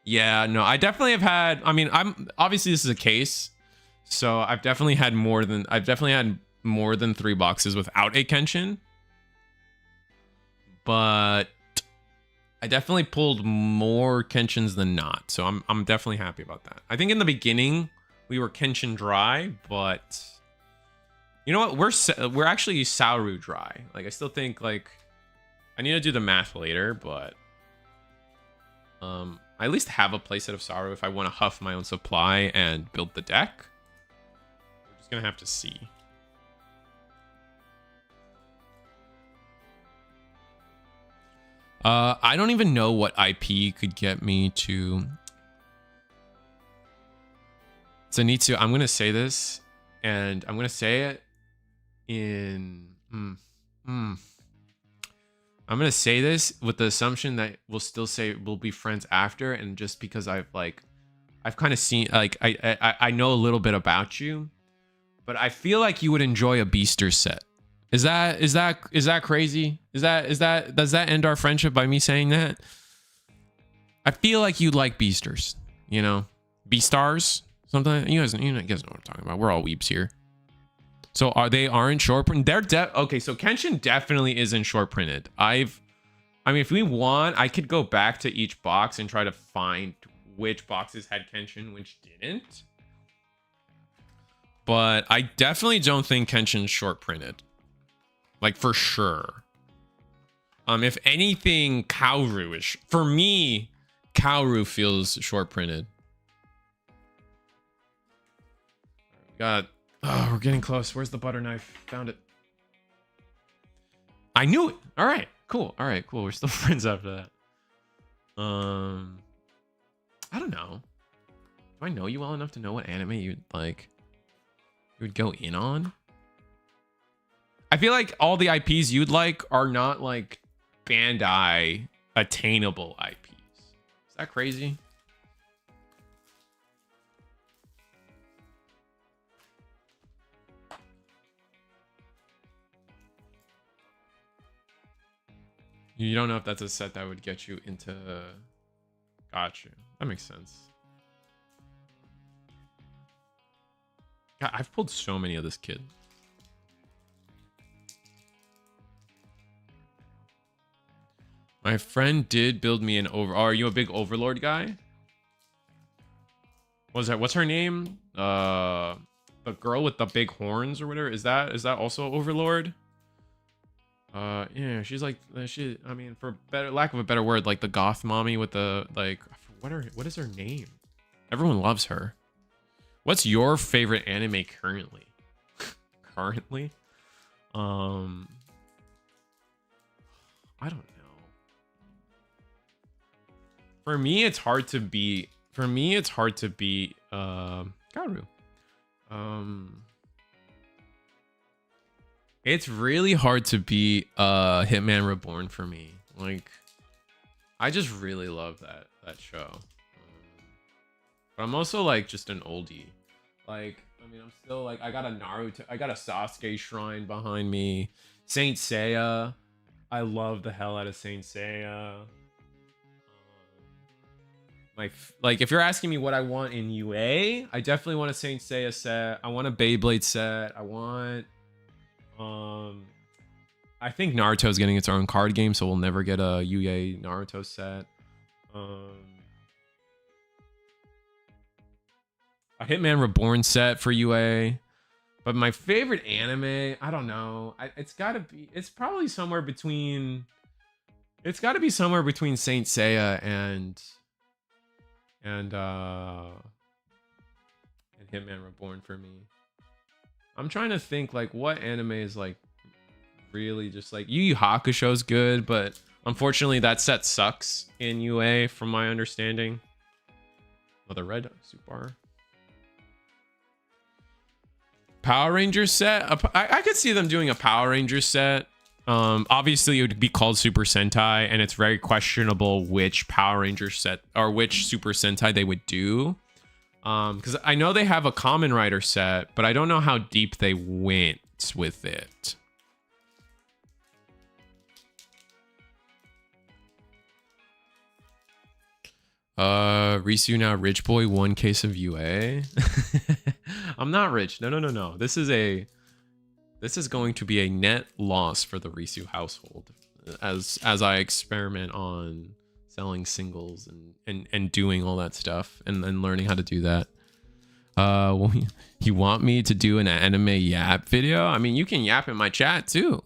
Yeah, no, I definitely have had, I mean, obviously this is a case, so I've definitely had more than 3 boxes without a Kenshin. But I definitely pulled more Kenshins than not, so I'm definitely happy about that. I think in the beginning we were Kenshin dry, but you know what? We're actually Sauru dry. Like, I still think, like, I need to do the math later, but I at least have a playset of Sauru if I want to huff my own supply and build the deck. We're just gonna have to see. I don't even know what IP could get me to Zenitsu. I'm gonna say this, and I'm gonna say it in I'm gonna say this with the assumption that we'll still say we'll be friends after, and just because I've kind of seen, like, I know a little bit about you, but I feel like you would enjoy a Beaster set. Is that crazy? Does that end our friendship by me saying that? I feel like you'd like Beasters, you know, Beastars, something. You guys know what I'm talking about. We're all weebs here. So aren't short print? Okay, so Kenshin definitely isn't short printed. I mean, if we want, I could go back to each box and try to find which boxes had Kenshin, which didn't. But I definitely don't think Kenshin's short printed. Like, for sure. If anything, Kaoru is, for me, Kaoru feels short printed. We got Oh, we're getting close. Where's the butter knife? Found it. I knew it. All right, cool. All right, cool. We're still friends after that. I don't know. Do I know you well enough to know what anime you'd like? You would go in on? I feel like all the IPs you'd like are not like Bandai attainable IPs. Is that crazy? You don't know if that's a set that would get you into... Gotcha. That makes sense. God, I've pulled so many of this kid. My friend did build me an over... Oh, are you a big Overlord guy? What's her name? The girl with the big horns or whatever. Is that also Overlord? Yeah, she's like I mean, for lack of a better word, like the goth mommy with the like what is her name? Everyone loves her. What's your favorite anime currently? Currently? I don't know. For me it's hard to beat Garu. It's really hard to beat Hitman Reborn for me. Like, I just really love that show. But I'm also like just an oldie. Like, I mean, I'm still like, I got a Sasuke shrine behind me. Saint Seiya. I love the hell out of Saint Seiya. Like, if you're asking me what I want in UA, I definitely want a Saint Seiya set. I want a Beyblade set. I want... I think Naruto's getting its own card game, so we'll never get a UA Naruto set. A Hitman Reborn set for UA. But my favorite anime, I don't know. It's probably somewhere between... It's got to be somewhere between Saint Seiya and Hitman Reborn for me. I'm trying to think like what anime is like really just like Yu Yu Hakusho's good, but unfortunately that set sucks in UA from my understanding. Another red super. Power Rangers set. I could see them doing a Power Rangers set. Obviously it would be called Super Sentai, and it's very questionable which Power Ranger set or which Super Sentai they would do. Because I know they have a Kamen Rider set, but I don't know how deep they went with it. Risu now rich boy, 1 case of UA. I'm not rich. No. This is going to be a net loss for the Risu household as I experiment on selling singles and doing all that stuff and then learning how to do that. Well, you want me to do an anime yap video? I mean, you can yap in my chat too.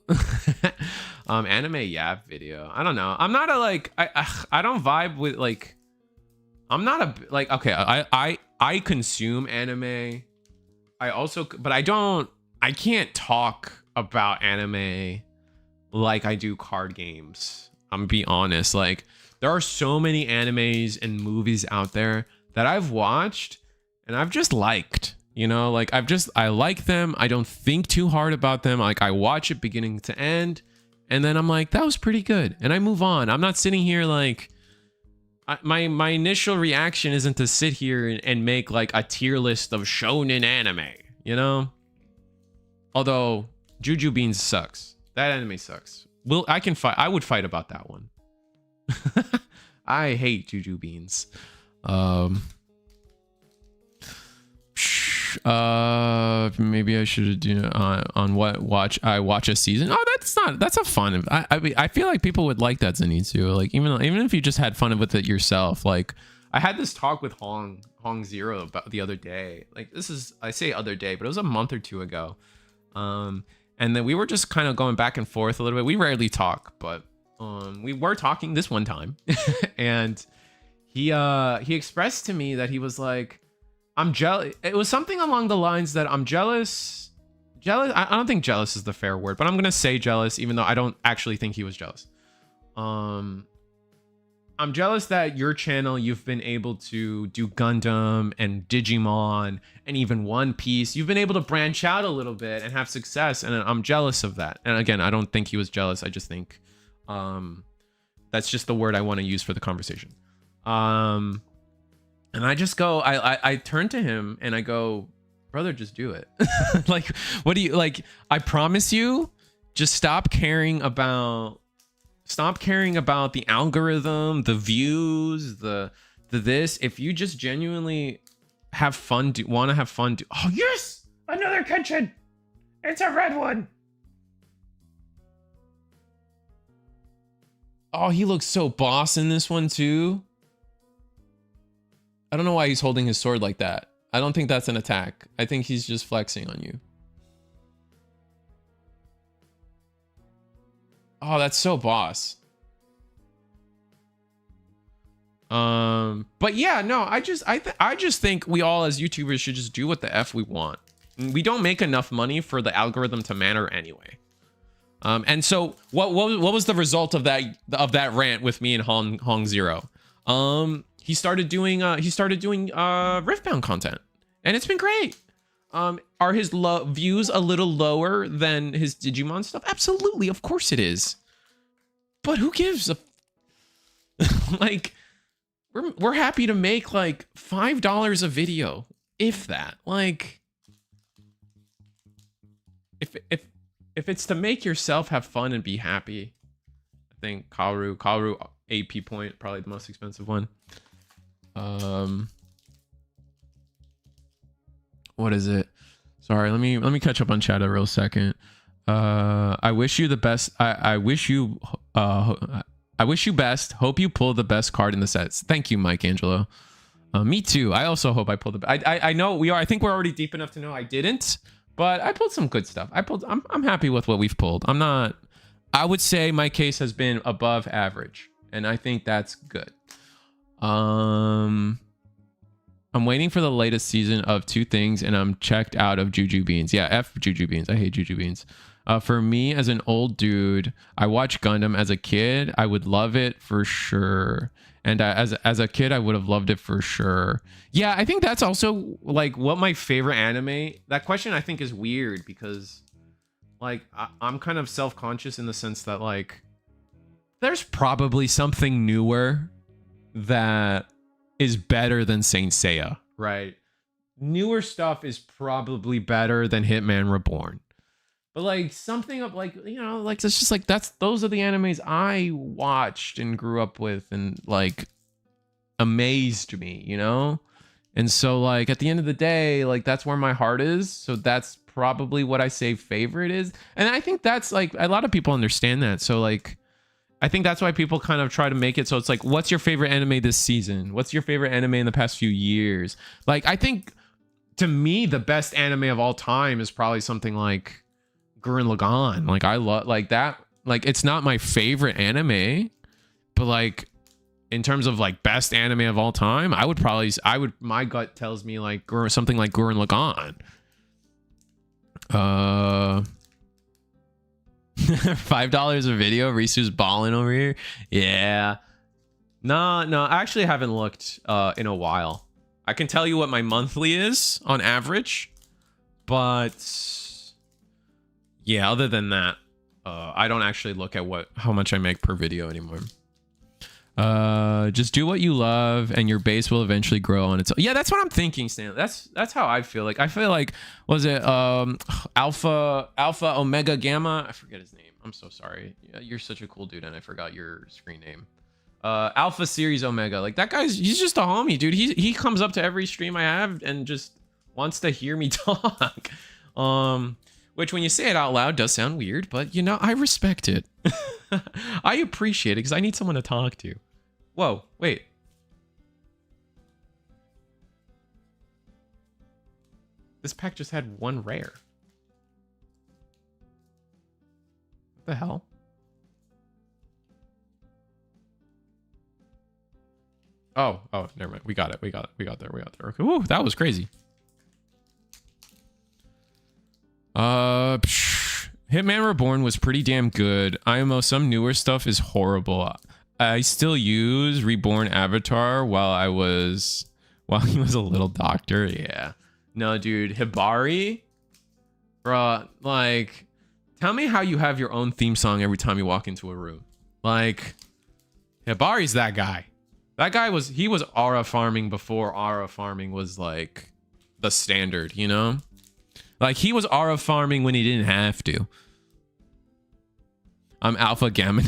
Anime yap video. I don't know. I'm not a like I don't vibe with like I'm not a like okay, I consume anime. But I can't talk about anime like I do card games. I'm gonna be honest. Like there are so many animes and movies out there that I've watched and I've just liked, you know, like I like them. I don't think too hard about them. Like I watch it beginning to end and then I'm like, that was pretty good. And I move on. I'm not sitting here like my initial reaction isn't to sit here and make like a tier list of shonen anime, you know? Although Juju Beans sucks. That anime sucks. I would fight about that one. I hate Juju Beans. Maybe I should do on what watch a season. Oh, that's a fun. I feel like people would like that, Zenitsu. Like even if you just had fun with it yourself. Like I had this talk with Hong Zero about the other day. Like I say other day, but it was a month or two ago. And then we were just kind of going back and forth a little bit. We rarely talk, but we were talking this one time. And he expressed to me that he was like, I'm jealous. It was something along the lines that I'm jealous. Jealous. I don't think jealous is the fair word, but I'm gonna say jealous, even though I don't actually think he was jealous. I'm jealous that your channel, you've been able to do Gundam and Digimon and even One Piece. You've been able to branch out a little bit and have success, and I'm jealous of that. And again, I don't think he was jealous. I just think that's just the word I want to use for the conversation. And I just go, I turn to him and I go, brother, just do it. Like, what do you like? I promise you, just stop caring about the algorithm, the views, the this. If you just genuinely have fun, want to have fun, oh yes, another Kenshin. It's a red one. Oh, he looks so boss in this one too. I don't know why he's holding his sword like that. I don't think that's an attack. I think he's just flexing on you. Oh, that's so boss. But yeah, no, I just think we all as YouTubers should just do what the F we want. We don't make enough money for the algorithm to matter anyway. And so what was the result of that rant with me and Hong Zero? He started doing Riftbound content, and it's been great. Are his views a little lower than his Digimon stuff? Absolutely, of course it is. But who gives a like? We're happy to make like $5 a video, if that. Like, if it's to make yourself have fun and be happy, I think Kaoru AP point, probably the most expensive one. What is it? Sorry, let me catch up on chat a real second. I wish you the best. I wish you best. Hope you pull the best card in the sets. Thank you, Mike Angelo. Me too. I also hope I pulled the. I know we are. I think we're already deep enough to know I didn't, but I pulled some good stuff. I'm happy with what we've pulled. I'm not. I would say my case has been above average, and I think that's good. I'm waiting for the latest season of Two Things, and I'm checked out of Juju Beans. Yeah, F Juju Beans. I hate Juju Beans. For me, as an old dude, I watched Gundam as a kid. I would love it for sure. And as a kid, I would have loved it for sure. Yeah, I think that's also like what my favorite anime. That question I think is weird because like I'm kind of self-conscious in the sense that like there's probably something newer that is better than Saint Seiya, right? Newer stuff is probably better than Hitman Reborn. But like something of like, you know, like it's just like those are the animes I watched and grew up with and like amazed me, you know? And so like at the end of the day, like that's where my heart is. So that's probably what I say favorite is. And I think that's like a lot of people understand that. So like I think that's why people kind of try to make it so it's like, what's your favorite anime this season? What's your favorite anime in the past few years? Like I think to me the best anime of all time is probably something like Gurren Lagann. Like I love like that. Like it's not my favorite anime, but like in terms of like best anime of all time, my gut tells me like something like Gurren Lagann. $5 a video. Risu's balling over here. Yeah. No, I actually haven't looked in a while. I can tell you what my monthly is on average, but yeah, other than that, I don't actually look at how much I make per video anymore. Just do what you love and your base will eventually grow on its own. Yeah, that's what I'm thinking, Stanley. That's how I feel. Like I feel like, was it Alpha Omega Gamma? I forget his name. I'm so sorry. Yeah, you're such a cool dude and I forgot your screen name. Alpha Series Omega. Like that he's just a homie, dude. He comes up to every stream I have and just wants to hear me talk. Which when you say it out loud does sound weird, but you know, I respect it. I appreciate it because I need someone to talk to. Whoa, wait. This pack just had one rare. What the hell? Oh, never mind. We got it. We got there. Okay. Woo, that was crazy. Hitman Reborn was pretty damn good. IMO, some newer stuff is horrible. I still use Reborn Avatar while he was a little doctor. Yeah. No, dude, Hibari, bruh, like, tell me how you have your own theme song every time you walk into a room. Like, Hibari's that guy. That guy was aura farming before aura farming was like the standard, you know? Like, he was aura farming when he didn't have to. I'm alpha gamma.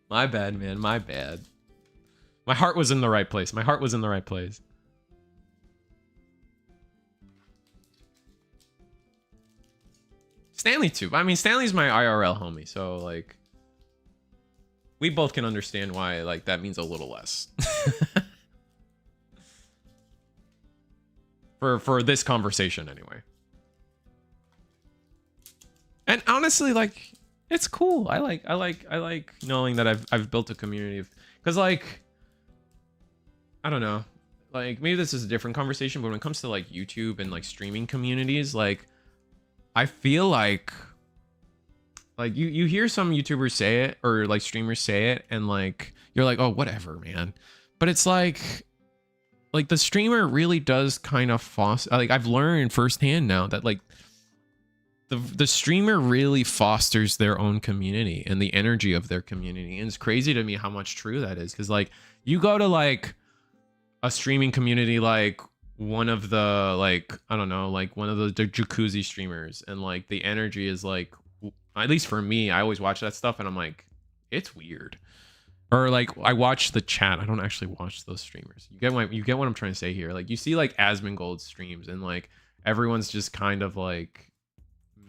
My bad, man. My bad. My heart was in the right place. Stanley too. I mean, Stanley's my IRL homie, so like we both can understand why like that means a little less. for this conversation anyway. And honestly, like, it's cool. I like knowing that I've built a community of, because like, I don't know, like maybe this is a different conversation, but when it comes to like YouTube and like streaming communities, like I feel like you hear some YouTubers say it or like streamers say it and like you're like, oh, whatever, man. But it's like the streamer really does kind of foster, like I've learned firsthand now that like the streamer really fosters their own community and the energy of their community. And it's crazy to me how much true that is. Cause like you go to like a streaming community, like one of the, like, I don't know, like one of the jacuzzi streamers, and like the energy is like, at least for me, I always watch that stuff and I'm like, it's weird. Or like I watch the chat. I don't actually watch those streamers. You get what I'm trying to say here. Like you see like Asmongold streams and like everyone's just kind of like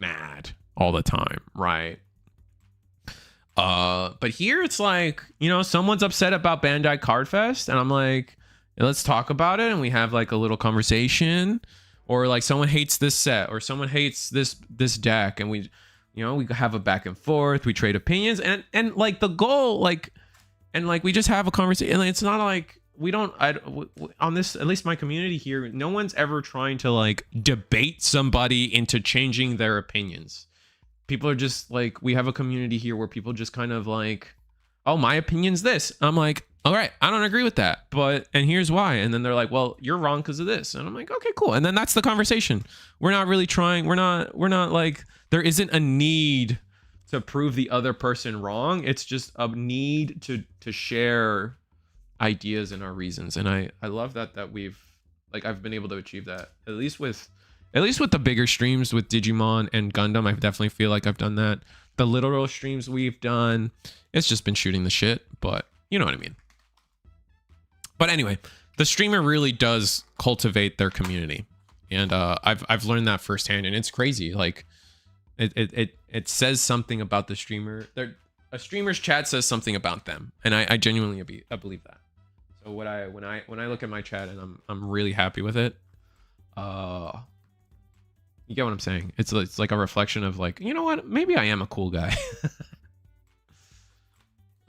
mad all the time, right? But here it's like, you know, someone's upset about Bandai Card Fest and I'm like, let's talk about it, and we have like a little conversation. Or like someone hates this set or someone hates this deck, and we, you know, we have a back and forth, we trade opinions, and like the goal, like, and like we just have a conversation. And it's not like we don't, on this, at least my community here, no one's ever trying to like debate somebody into changing their opinions. People are just like, we have a community here where people just kind of like, oh, my opinion's this. I'm like, all right, I don't agree with that, and here's why. And then they're like, well, you're wrong because of this. And I'm like, okay, cool. And then that's the conversation. We're not really trying. We're not like, there isn't a need to prove the other person wrong. It's just a need to share ideas and our reasons. And I love that we've, like, I've been able to achieve that, at least with the bigger streams with Digimon and Gundam. I definitely feel like I've done that. The literal streams we've done, it's just been shooting the shit, but you know what I mean. But anyway, the streamer really does cultivate their community, and I've learned that firsthand, and it's crazy. Like, it says something about the streamer. A streamer's chat says something about them, and I genuinely believe that. So when I look at my chat and I'm really happy with it, you get what I'm saying? It's like a reflection of like, you know what? Maybe I am a cool guy.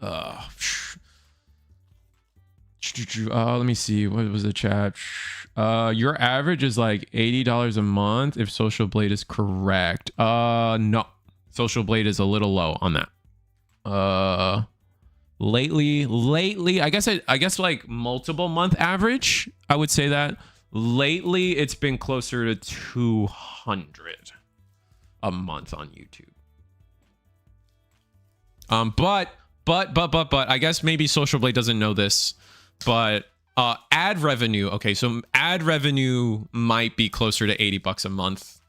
Let me see. What was the chat? Your average is like $80 a month if Social Blade is correct. No. Social Blade is a little low on that. Lately, I guess like multiple month average, I would say that. Lately, it's been closer to 200 a month on YouTube. But I guess maybe Social Blade doesn't know this, but ad revenue. Okay, so ad revenue might be closer to $80 a month.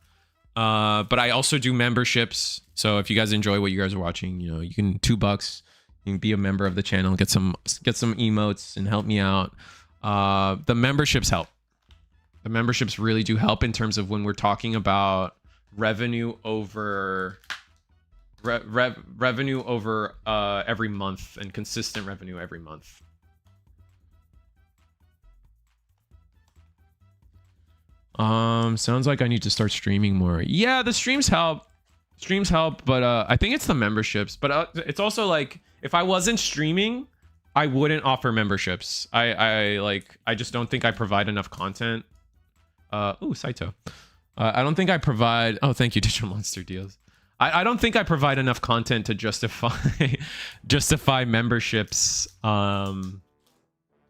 But I also do memberships. So if you guys enjoy what you guys are watching, you know, you can $2. You can be a member of the channel, get some emotes and help me out. The memberships help. The memberships really do help in terms of when we're talking about revenue over revenue over every month and consistent revenue every month. Sounds like I need to start streaming more. Yeah, the streams help. Streams help, but I think it's the memberships. But it's also like if I wasn't streaming, I wouldn't offer memberships. I just don't think I provide enough content. Ooh, Saito. I don't think I provide. Oh, thank you, Digital Monster Deals. I don't think I provide enough content to justify memberships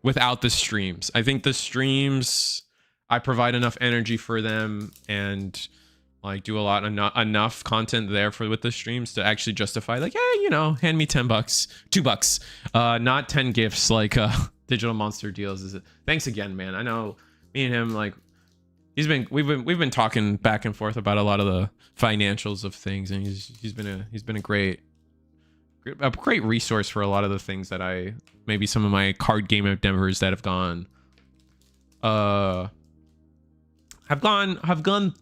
without the streams. I think the streams, I provide enough energy for them and like do a lot enough content there with the streams to actually justify like, hey, you know, hand me $10, $2, not 10 gifts like Digital Monster Deals. Is it? Thanks again, man. I know me and him like. We've been talking back and forth about a lot of the financials of things, and he's been a great resource for a lot of the things that maybe some of my card game endeavors that have gone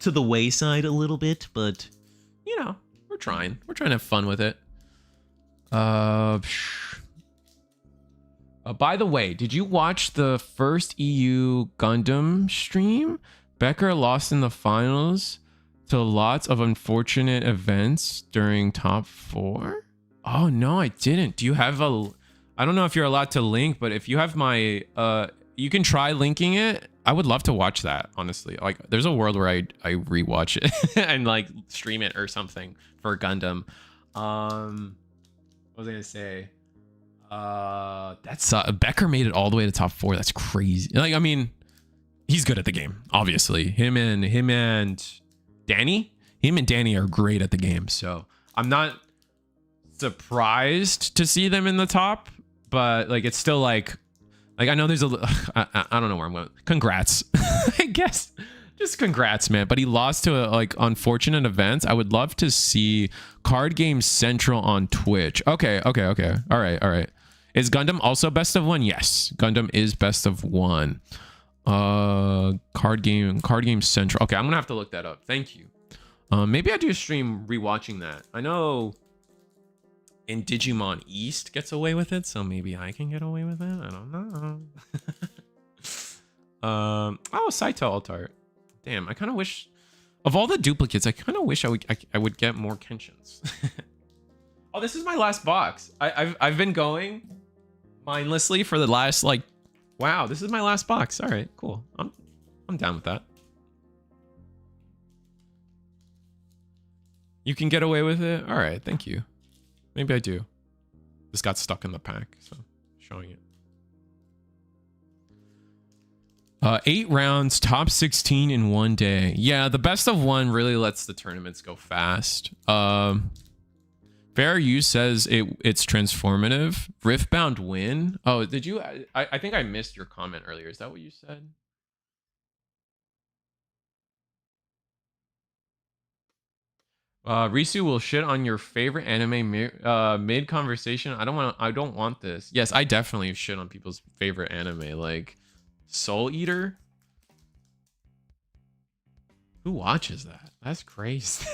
to the wayside a little bit, but you know, we're trying to have fun with it. By the way, did you watch the first EU Gundam stream? Becker lost in the finals to lots of unfortunate events during top 4. Oh no, I didn't. Do you have I don't know if you're allowed to link, but if you have my you can try linking it. I would love to watch that, honestly. Like there's a world where I rewatch it and like stream it or something for Gundam. What was I gonna say? That's Becker made it all the way to top 4. That's crazy. Like, I mean, he's good at the game, obviously. Him and Danny are great at the game. So I'm not surprised to see them in the top, but like it's still like I know there's I don't know where I'm going. Congrats, I guess. Just congrats, man. But he lost to like unfortunate events. I would love to see Card Game Central on Twitch. Okay. All right. Is Gundam also best of 1? Yes, Gundam is best of 1. Card Game Central. Okay, I'm gonna have to look that up. Thank you. Maybe I do a stream rewatching that. I know in Digimon East gets away with it, so maybe I can get away with it. I don't know. Oh, Saito Altart. Damn, I kind of wish of all the duplicates. I kind of wish I would get more Kenshins. Oh, this is my last box. I've been going mindlessly for the last like. Wow, this is my last box. All right, cool. I'm down with that. You can get away with it? All right, thank you. Maybe I do. This got stuck in the pack, so showing it. 8 rounds, top 16 in 1 day. Yeah, the best of 1 really lets the tournaments go fast. Fair Use says it's transformative. Riftbound win. Oh, did you? I think I missed your comment earlier. Is that what you said? Risu will shit on your favorite anime mid conversation. I don't want this. Yes, I definitely shit on people's favorite anime, like Soul Eater. Who watches that? That's crazy.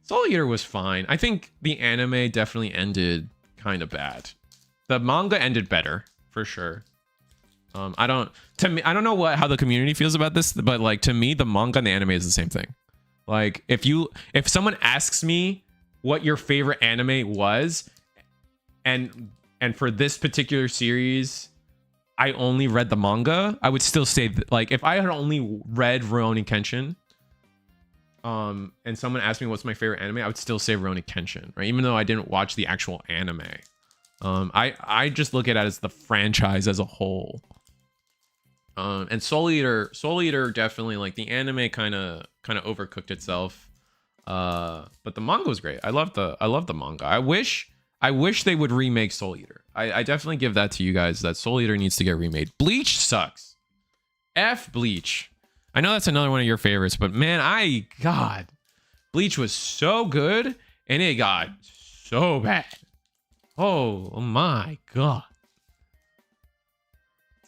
Soul Eater was fine. I think the anime definitely ended kind of bad. The manga ended better for sure. I don't know how the community feels about this, but like to me, the manga and the anime is the same thing. Like if someone asks me what your favorite anime was, and for this particular series, I only read the manga, I would still say like if I had only read Ruroun and Kenshin. And someone asked me what's my favorite anime, I would still say Ruroun Kenshin, right? Even though I didn't watch the actual anime. I just look at it as the franchise as a whole. And Soul Eater definitely, like, the anime kind of overcooked itself. But the manga was great. I love the manga. I wish they would remake Soul Eater. I definitely give that to you guys, that Soul Eater needs to get remade. Bleach sucks. F Bleach. I know that's another one of your favorites, but man, God, Bleach was so good and it got so bad. Oh my God.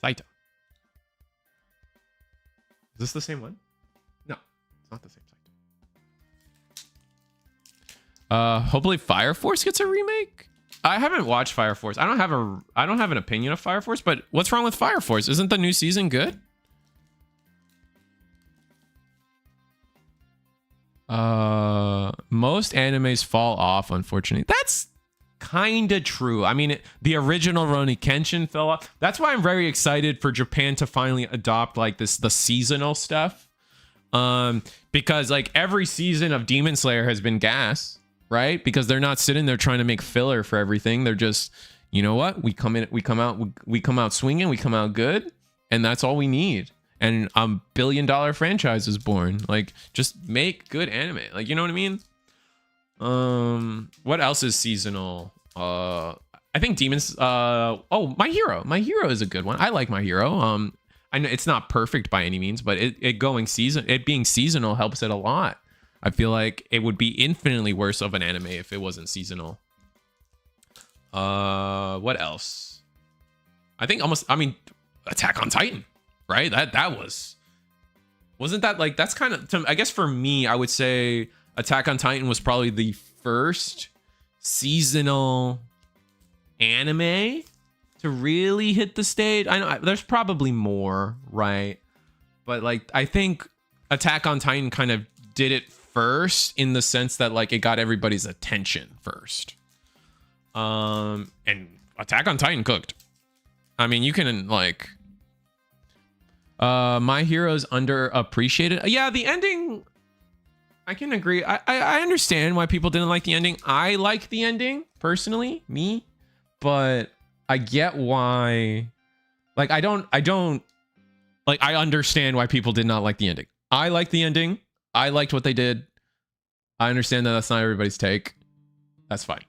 Saito. Is this the same one? No, it's not the same Saito. Hopefully Fire Force gets a remake. I haven't watched Fire Force. I don't have an opinion of Fire Force, but what's wrong with Fire Force? Isn't the new season good? Most animes fall off, unfortunately. That's kind of true. I mean, the original Rurouni Kenshin fell off. That's why I'm very excited for Japan to finally adopt like the seasonal stuff. Because like every season of Demon Slayer has been gas, right? Because they're not sitting there trying to make filler for everything. They're just, you know what? We come out swinging, we come out good, and that's all we need. And a $1 billion franchise is born. Like, just make good anime. Like, you know what I mean? What else is seasonal? I think Demons. Oh, My Hero. My Hero is a good one. I like My Hero. I know it's not perfect by any means, but it being seasonal helps it a lot. I feel like it would be infinitely worse of an anime if it wasn't seasonal. What else? I mean, Attack on Titan, right? Wasn't that like, that's kind of, I guess for me, I would say Attack on Titan was probably the first seasonal anime to really hit the stage. I know there's probably more, right? But like, I think Attack on Titan kind of did it first in the sense that like it got everybody's attention first. And Attack on Titan cooked. I mean, you can like, My Hero's underappreciated. Yeah, the ending, I can agree. I understand why people didn't like the ending. I like the ending personally, me, but I get why. Like, I don't like, I understand why people did not like the ending. I like the ending. I liked what they did. I understand that that's not everybody's take. That's fine.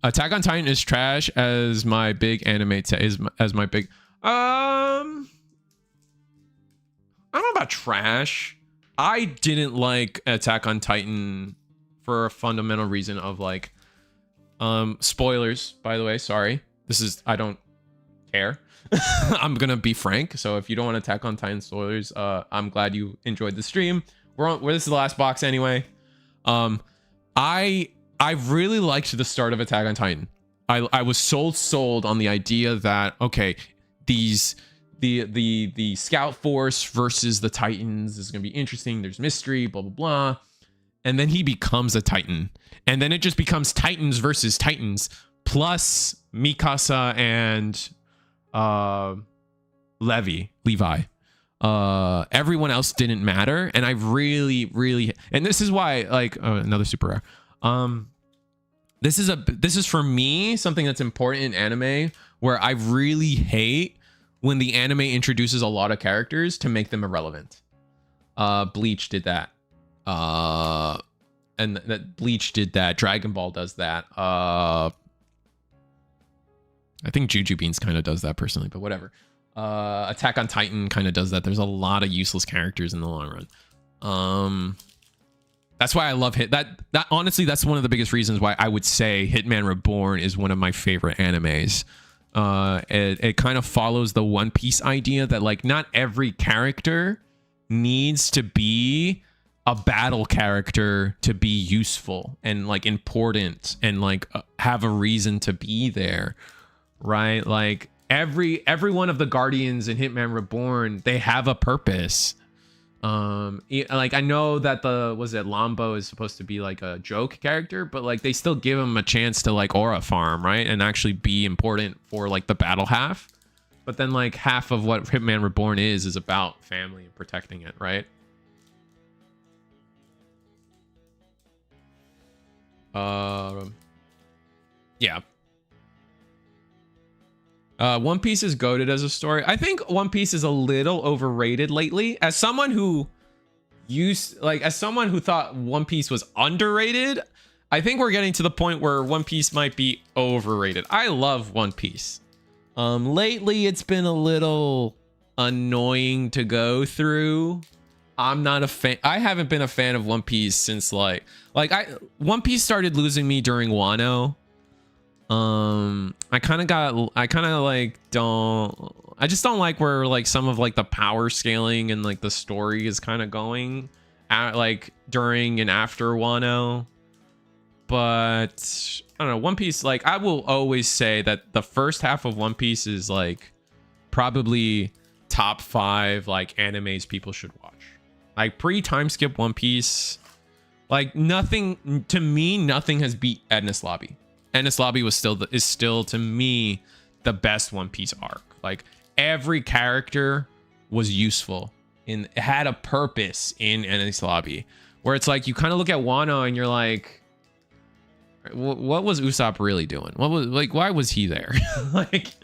Attack on Titan is trash as my big anime as my big I don't know about trash. I didn't like Attack on Titan for a fundamental reason of like spoilers, by the way. Sorry. I don't care. I'm gonna be frank. So if you don't want Attack on Titan spoilers, I'm glad you enjoyed the stream. This is the last box anyway. I really liked the start of Attack on Titan. I was sold on the idea that, okay, the scout force versus the Titans is gonna be interesting. There's mystery, blah blah blah, and then he becomes a Titan, and then it just becomes Titans versus Titans plus Mikasa and Levi. Everyone else didn't matter, and I really, and this is why, like, another super rare. This is for me something that's important in anime, where I really hate when the anime introduces a lot of characters to make them irrelevant. Bleach did that. And that Bleach did that. Dragon Ball does that. I think Juju Beans kind of does that personally, but whatever. Attack on Titan kind of does that. There's a lot of useless characters in the long run. That's why I love that honestly, that's one of the biggest reasons why I would say Hitman Reborn is one of my favorite animes. It kind of follows the One Piece idea that like not every character needs to be a battle character to be useful and like important and like have a reason to be there, right? Like every one of the Guardians in Hitman Reborn, they have a purpose. Like I know that Lambo is supposed to be like a joke character, but like they still give him a chance to like aura farm, right? And actually be important for like the battle half. But then like half of what Hitman Reborn is about family and protecting it, right? Yeah. One Piece is goated as a story. I think One Piece is a little overrated lately. As someone who thought One Piece was underrated, I think we're getting to the point where One Piece might be overrated. I love One Piece. Lately it's been a little annoying to go through. I'm not a fan. I haven't been a fan of One Piece since One Piece started losing me during Wano. I just don't like where like some of like the power scaling and like the story is kind of going at like during and after Wano. But I don't know, One Piece, like I will always say that the first half of One Piece is like probably top 5 like animes people should watch. Like pre-time skip One Piece, like nothing to me, nothing has beat Enies Lobby. Enies Lobby is still to me the best One Piece arc. Like every character was useful and had a purpose in Enies Lobby. Where it's like you kind of look at Wano and you're like, what was Usopp really doing? What was like? Why was he there? Like,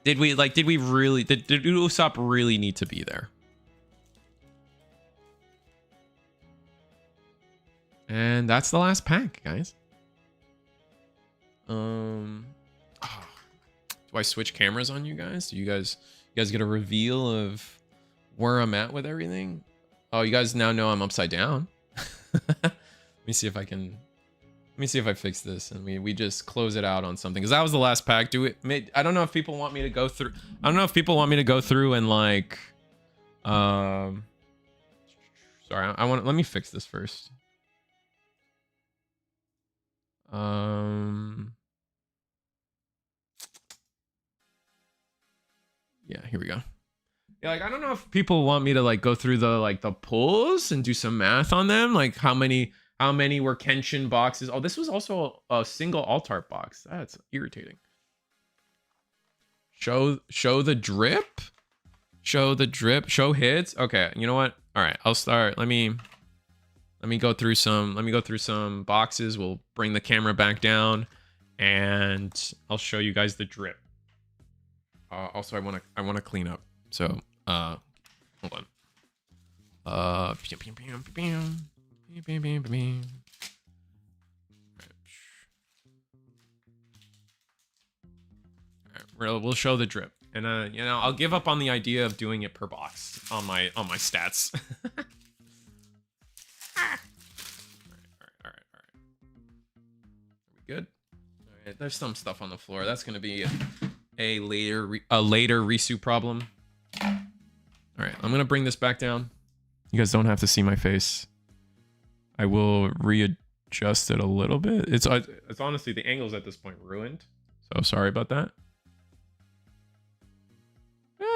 did Usopp really need to be there? And that's the last pack, guys. Do I switch cameras on you guys? Do you guys get a reveal of where I'm at with everything? Oh, you guys now know I'm upside down. Let me see if I fix this and we just close it out on something, because that was the last pack. I don't know if people want me to go through. I don't know if people want me to go through and like, sorry, let me fix this first. Yeah, here we go. Yeah, like I don't know if people want me to like go through the pulls and do some math on them, like how many were Kenshin boxes. Oh, this was also a single Altart box. That's irritating. Show the drip. Show hits. Okay, you know what? All right, I'll start. Let me go through some boxes. We'll bring the camera back down and I'll show you guys the drip. Also, I want to clean up. So, hold on. We'll show the drip, and you know, I'll give up on the idea of doing it per box on my stats. All right. Are we good? All right. There's some stuff on the floor. That's gonna be a later Risu problem. All right, I'm gonna bring this back down. You guys don't have to see my face. I will readjust it a little bit. It's honestly, the angle's at this point ruined, so sorry about that.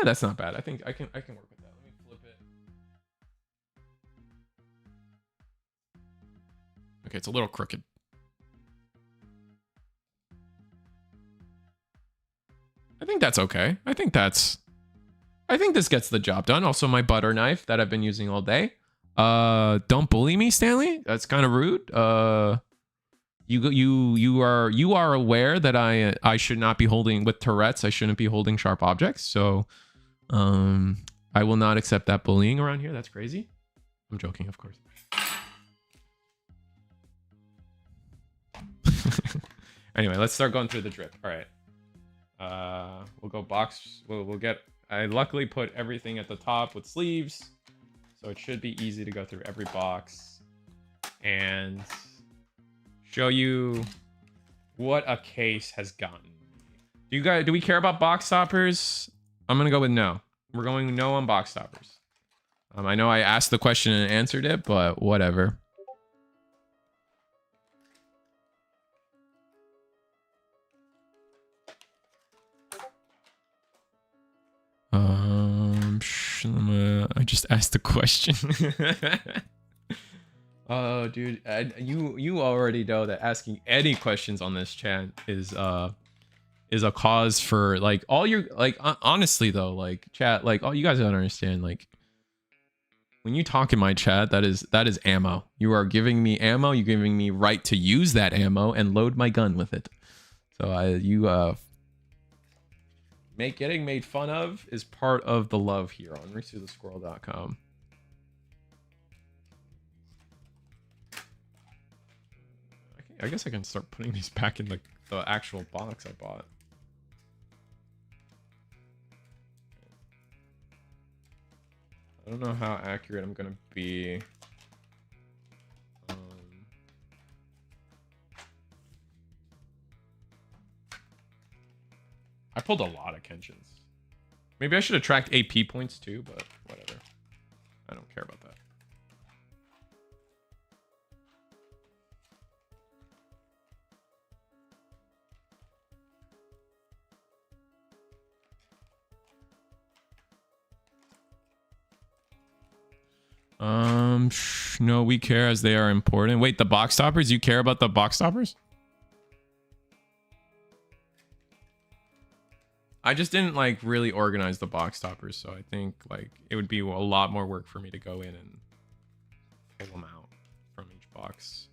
That's not bad. I think I can work with that. Let me flip it. Okay, it's a little crooked. I think that's okay. I think this gets the job done. Also, my butter knife that I've been using all day. Don't bully me, Stanley. That's kind of rude. You are aware that I should not be holding with Tourette's. I shouldn't be holding sharp objects. So, I will not accept that bullying around here. That's crazy. I'm joking, of course. Anyway, let's start going through the drip. All right. We'll go box. We'll get. I luckily put everything at the top with sleeves, so it should be easy to go through every box and show you what a case has gotten. Do we care about box toppers? I'm gonna go with no. We're going no on box toppers. I know I asked the question and answered it, but whatever. I just asked the question. Oh, dude, you already know that asking any questions on this chat is a cause for like all your like honestly though, like chat, like all you guys don't understand, like when you talk in my chat, that is ammo. You are giving me ammo. You're giving me right to use that ammo and load my gun with it. So getting made fun of is part of the love here on RisuTheSquirrel.com. I guess I can start putting these back in the actual box I bought. I don't know how accurate I'm gonna be. I pulled a lot of Kenshins. Maybe I should have tracked AP points too, but whatever. I don't care about that. No, we care as they are important. Wait, the box toppers? You care about the box toppers? I just didn't like really organize the box toppers, so I think like it would be a lot more work for me to go in and pull them out from each box.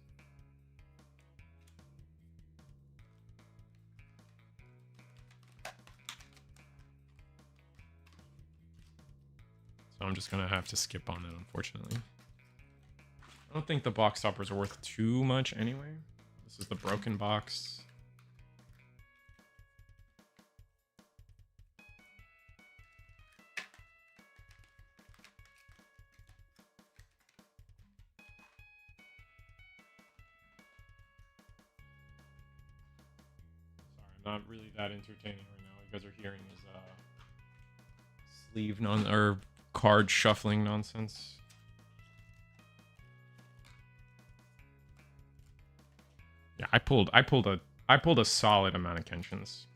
So I'm just gonna have to skip on it, unfortunately. I don't think the box toppers are worth too much anyway. This is the broken box. Not really that entertaining right now. You guys are hearing his sleeve or card shuffling nonsense. Yeah, I pulled a solid amount of Kenshins.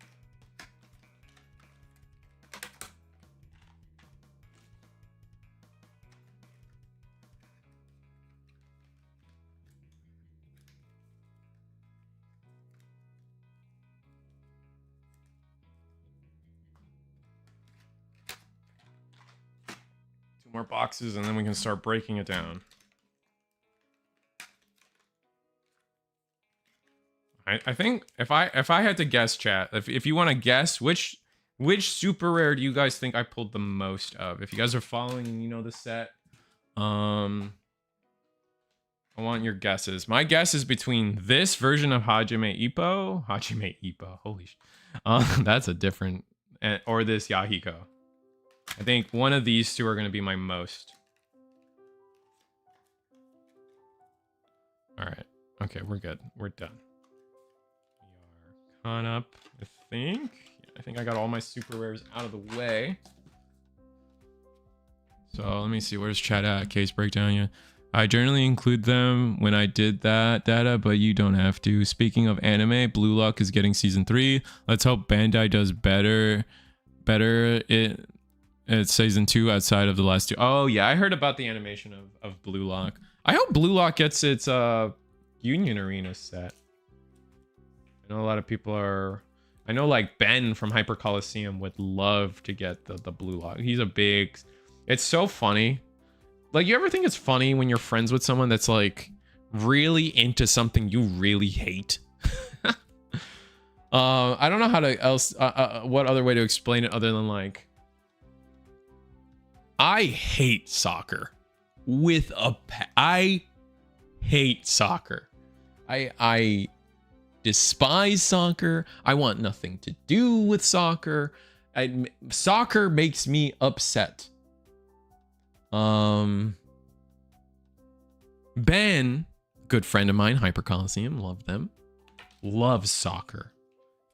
More boxes and then we can start breaking it down. I think if I had to guess, chat, if you want to guess which super rare do you guys think I pulled the most of? If you guys are following and you know the set, I want your guesses. My guess is between this version of Hajime Ippo, holy that's a different, or this Yahiko. I think one of these two are going to be my most. All right. Okay, we're good. We're done. We are caught up, I think. Yeah, I think I got all my super rares out of the way. So let me see. Where's chat at? Case breakdown. Yeah. I generally include them when I did that data, but you don't have to. Speaking of anime, Blue Lock is getting season 3. Let's hope Bandai does better. It's season 2 outside of the last 2. Oh yeah, I heard about the animation of Blue Lock. I hope Blue Lock gets its Union Arena set. I know a lot of people are. I know like Ben from Hyper Coliseum would love to get the Blue Lock. He's a big. It's so funny. Like, you ever think it's funny when you're friends with someone that's like really into something you really hate? I don't know how to what other way to explain it other than like, I hate soccer with I hate soccer. I despise soccer. I want nothing to do with soccer. Soccer makes me upset. Ben, good friend of mine, Hyper Coliseum, love them. Loves soccer.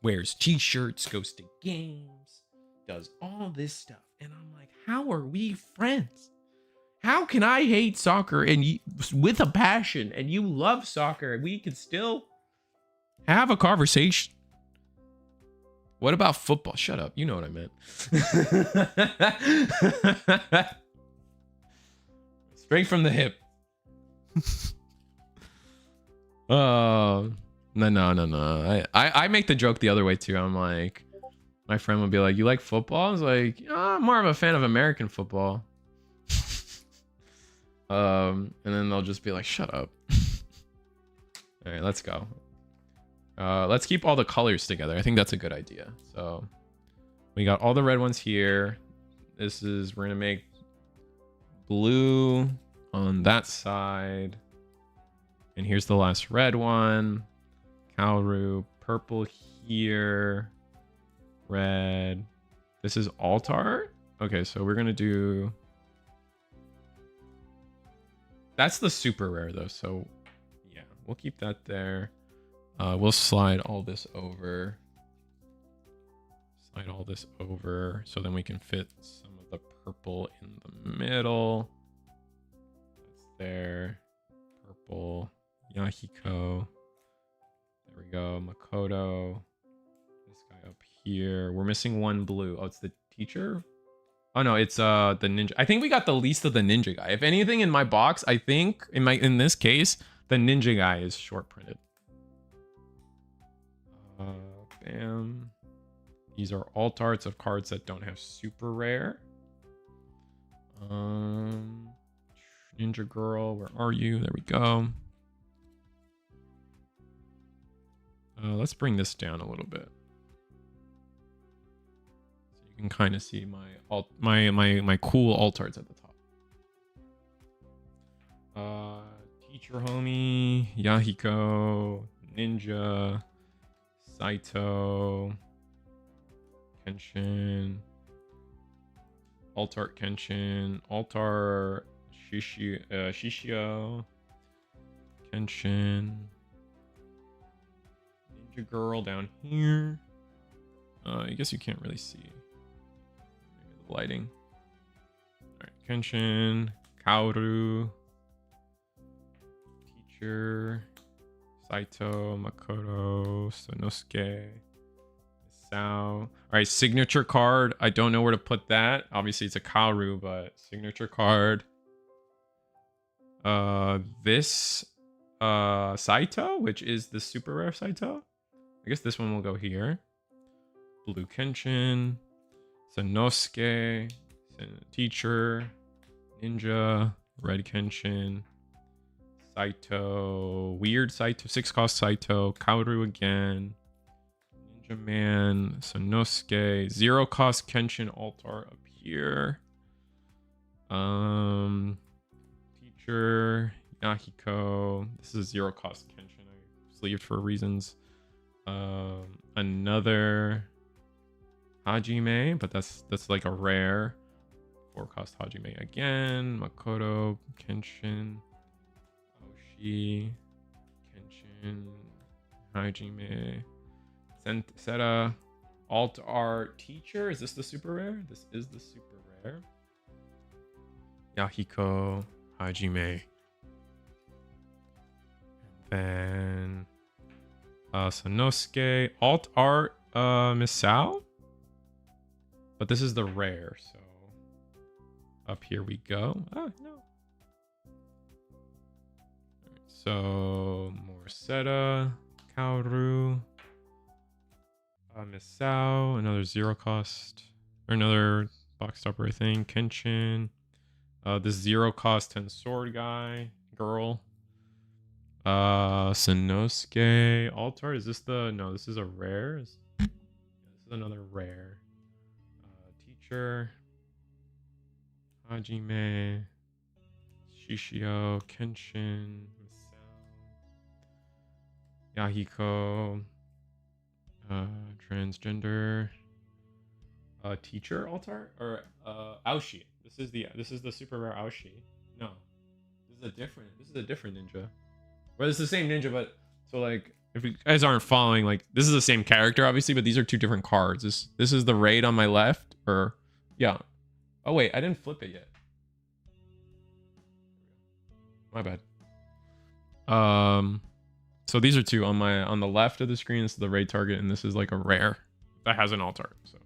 Wears t-shirts, goes to games, does all this stuff. And I'm like, how are we friends? How can I hate soccer and you, with a passion, and you love soccer and we can still have a conversation? What about football? Shut up. You know what I meant. Straight from the hip. Oh, no. I make the joke the other way too. I'm like, my friend would be like, you like football? I was like, I'm more of a fan of American football. And then they'll just be like, shut up. All right, let's go. Let's keep all the colors together. I think that's a good idea. So we got all the red ones here. We're gonna make blue on that side. And here's the last red one. Kaoru, purple here. Red. This is Altar. Okay, so we're gonna do. That's the super rare though, so yeah, we'll keep that there. We'll slide all this over. Slide all this over so then we can fit some of the purple in the middle. That's there. Purple. Yahiko. There we go. Makoto. This guy up here. We're missing one blue. Oh, it's the teacher? Oh no, it's the ninja. I think we got the least of the ninja guy. If anything in my box, I think in this case, the ninja guy is short printed. Bam. These are alt arts of cards that don't have super rare. Ninja girl, where are you? There we go. Let's bring this down a little bit. So you can kind of see my cool alt arts at the top. Teacher homie, Yahiko, Ninja, Saito, Kenshin, Altart Kenshin, Altar Shishio, Kenshin, Ninja Girl down here. I guess you can't really see. Maybe the lighting. Alright, Kenshin, Kaoru, Teacher, Saito, Makoto, Sonosuke, Misao. Alright, signature card. I don't know where to put that. Obviously it's a Kaoru, but signature card. This Saito, which is the super rare Saito. I guess this one will go here. Blue Kenshin, Sonosuke, Teacher, Ninja, Red Kenshin, Saito, weird Saito, 6-cost Saito, Kaoru again, Ninja Man, Sonosuke, 0-cost Kenshin altar up here. Teacher, Yahiko. This is 0-cost Kenshin. I sleeved for reasons. Another Hajime, but that's like a rare 4-cost Hajime again. Makoto, Kenshin, Oshi, Kenshin, Hajime, Seta, Alt Art Teacher. Is this the super rare? This is the super rare. Yahiko, Hajime. And then Sonosuke, Alt Art Misao. But this is the rare, so up here we go. Oh no. So Morsetta, Kaoru, Misao, another 0-cost, or another box stopper, I think. Kenshin, this 0-cost 10 sword guy, girl. Sonosuke, Altar. Is this the? No, this is a rare. This is another rare. Teacher, Hajime, Shishio, Kenshin, Yahiko, transgender, teacher altar, or Aoshi. This is the super rare Aoshi. No, this is a different ninja. But it's the same ninja, but so like if you guys aren't following, like this is the same character obviously, but these are two different cards. This is the raid on my left, or yeah. Oh wait, I didn't flip it yet. My bad. So these are two on the left of the screen. This is the raid target, and this is like a rare that has an altar. So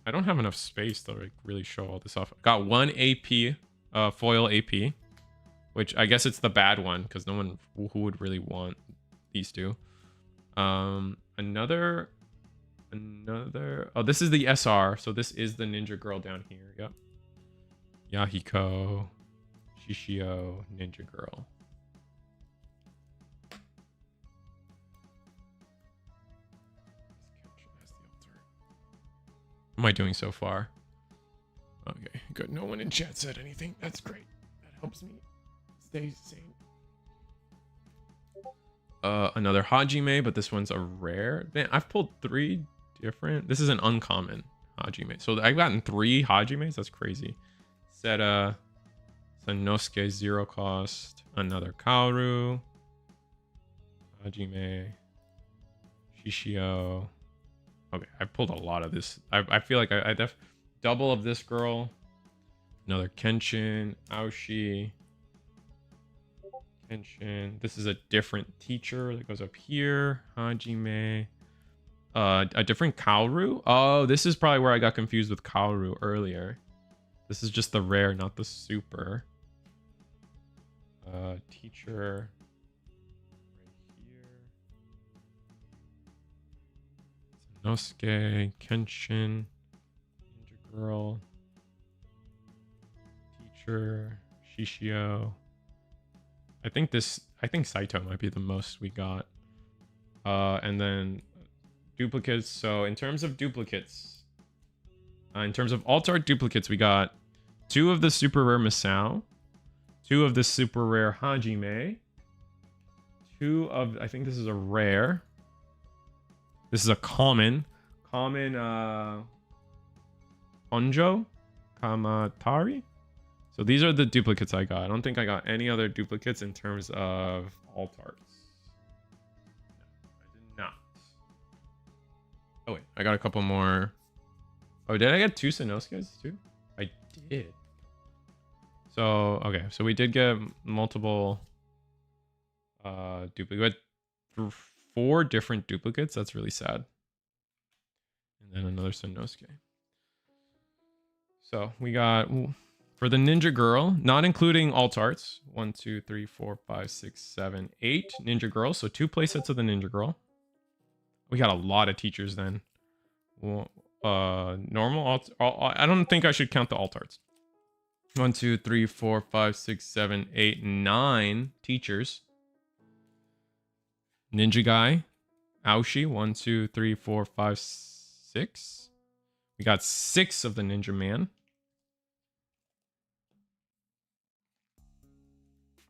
I don't have enough space to like really show all this off. Got one AP, foil AP, which I guess it's the bad one because no one who would really want these two. Another. Oh, this is the SR. So this is the ninja girl down here. Yep. Yahiko, Shishio, ninja girl. How am I doing so far? Okay, good. No one in chat said anything. That's great. That helps me stay sane. Another Hajime, but this one's a rare. Man, I've pulled 3 different. This is an uncommon Hajime. So I've gotten 3 Hajimes. That's crazy. Seta, Sonosuke 0-cost, another Kaoru, Hajime, Shishio. Okay, I pulled a lot of this. I feel like I double of this girl. Another Kenshin, Aoshi, Kenshin. This is a different teacher that goes up here. Hajime. a different Kaoru. Oh, this is probably where I got confused with Kaoru earlier. This is just the rare, not the super. Teacher right here. Sanosuke, Kenshin, Ninja Girl, Teacher, Shishio. I think Saito might be the most we got. And then duplicates. So in terms of duplicates, in terms of alt art duplicates, we got 2 of the super rare Misao, 2 of the super rare Hajime, 2 of, I think this is a rare. This is a common Honjo Kamatari. So these are the duplicates I got. I don't think I got any other duplicates in terms of alt arts. No, I did not. Oh wait, I got a couple more. Oh, did I get 2 Sanosuke's too? I did. So, okay, so we did get multiple duplicates. 4 different duplicates. That's really sad. And then another Sanosuke. So we got, for the Ninja Girl, not including alt arts, 1, 2, 3, 4, 5, 6, 7, 8 Ninja Girls. So 2 playsets of the Ninja Girl. We got a lot of teachers then. Well, normal alt. I don't think I should count the alt arts. 1, 2, 3, 4, 5, 6, 7, 8, 9 teachers. Ninja Guy, Aoshi, 1, 2, 3, 4, 5, 6. We got 6 of the Ninja Man.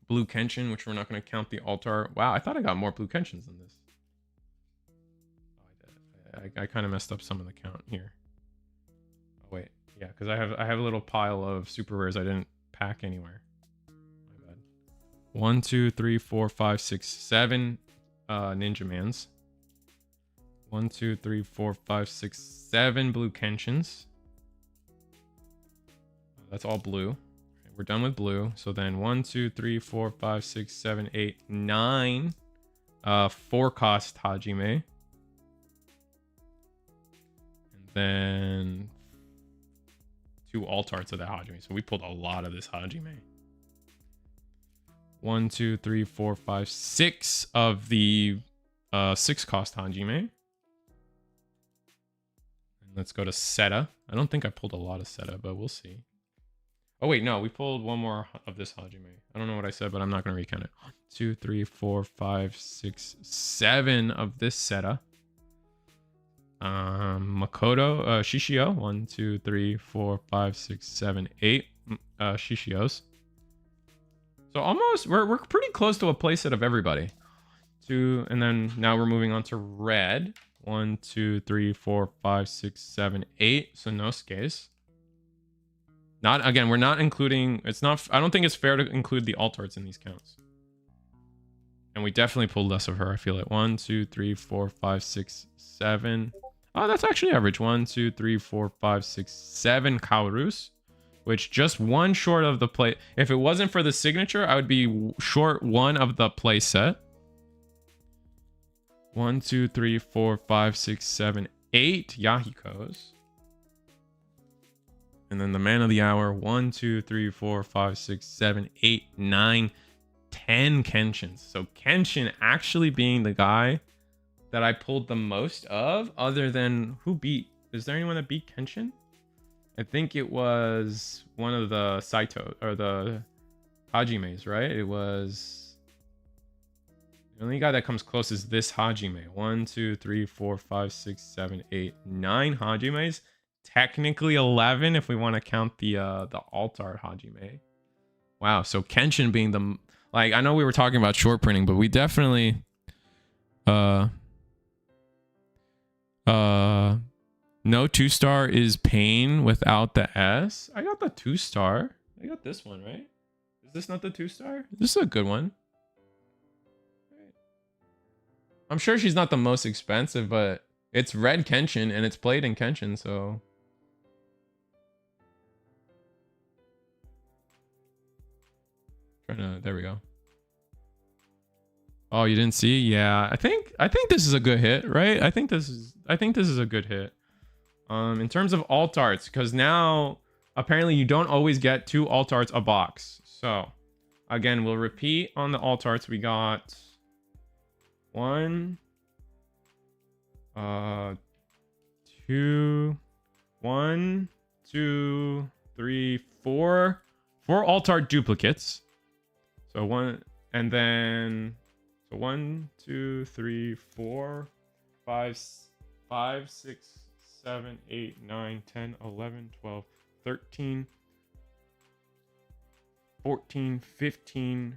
Blue Kenshin, which we're not going to count the altar. Wow, I thought I got more Blue Kenshins than this. Oh, I did. I kind of messed up some of the count here. Oh wait, yeah, because I have a little pile of super rares I didn't pack anywhere. My bad. 1, 2, 3, 4, 5, 6, 7 Ninja Mans. 1, 2, 3, 4, 5, 6, 7 Blue Kenshins. That's all blue. We're done with blue. So then 1, 2, 3, 4, 5, 6, 7, 8, 9 4 cost Hajime. And then 2 alt arts of that Hajime. So we pulled a lot of this Hajime. 1, 2, 3, 4, 5, 6 of the 6 cost Hajime. And let's go to Seta. I don't think I pulled a lot of Seta, but we'll see. Oh wait, no, we pulled 1 more of this Hajime. I don't know what I said, but I'm not going to recount it. 1, 2, 3, 4, 5, 6, 7 of this Seta. Makoto, Shishio. 1, 2, 3, 4, 5, 6, 7, 8 Shishios. So almost, we're pretty close to a playset of everybody. 2, and then now we're moving on to red. 1, 2, 3, 4, 5, 6, 7, 8 Sanosuke's. Not, again, we're not including, it's not, I don't think it's fair to include the alt arts in these counts. And we definitely pulled less of her, I feel like. 1, 2, 3, 4, 5, 6, 7. Oh, that's actually average. 1, 2, 3, 4, 5, 6, 7 Kaorus. Which just 1 short of the play. If it wasn't for the signature, I would be short 1 of the play set. 1, 2, 3, 4, 5, 6, 7, 8 Yahikos. And then the man of the hour. 1, 2, 3, 4, 5, 6, 7, 8, 9, 10 Kenshins. So Kenshin actually being the guy that I pulled the most of, other than who beat? Is there anyone that beat Kenshin? I think it was one of the Saito or the Hajimes, right? It was the only guy that comes close is this Hajime. 1, 2, 3, 4, 5, 6, 7, 8, 9 Hajimes. Technically 11 if we want to count the altar Hajime. Wow, so Kenshin being the, like, I know we were talking about short printing, but we definitely no 2-star is pain without the S. I got the 2-star. I got this one, right? Is this not the 2-star? This is a good one. I'm sure she's not the most expensive, but it's red Kenshin and it's played in Kenshin, so. There we go. Oh, you didn't see? Yeah, I think this is a good hit, right? I think this is a good hit. In terms of alt arts, because now apparently you don't always get 2 alt arts a box. So again, we'll repeat on the alt arts. We got 1, 2, 1, 2, 3, 4 alt art duplicates. So one, and then so 1, 2, 3, 4, 5, 5, 6, 7, 8, 9, 10, 11, 12, 13, 14, 15,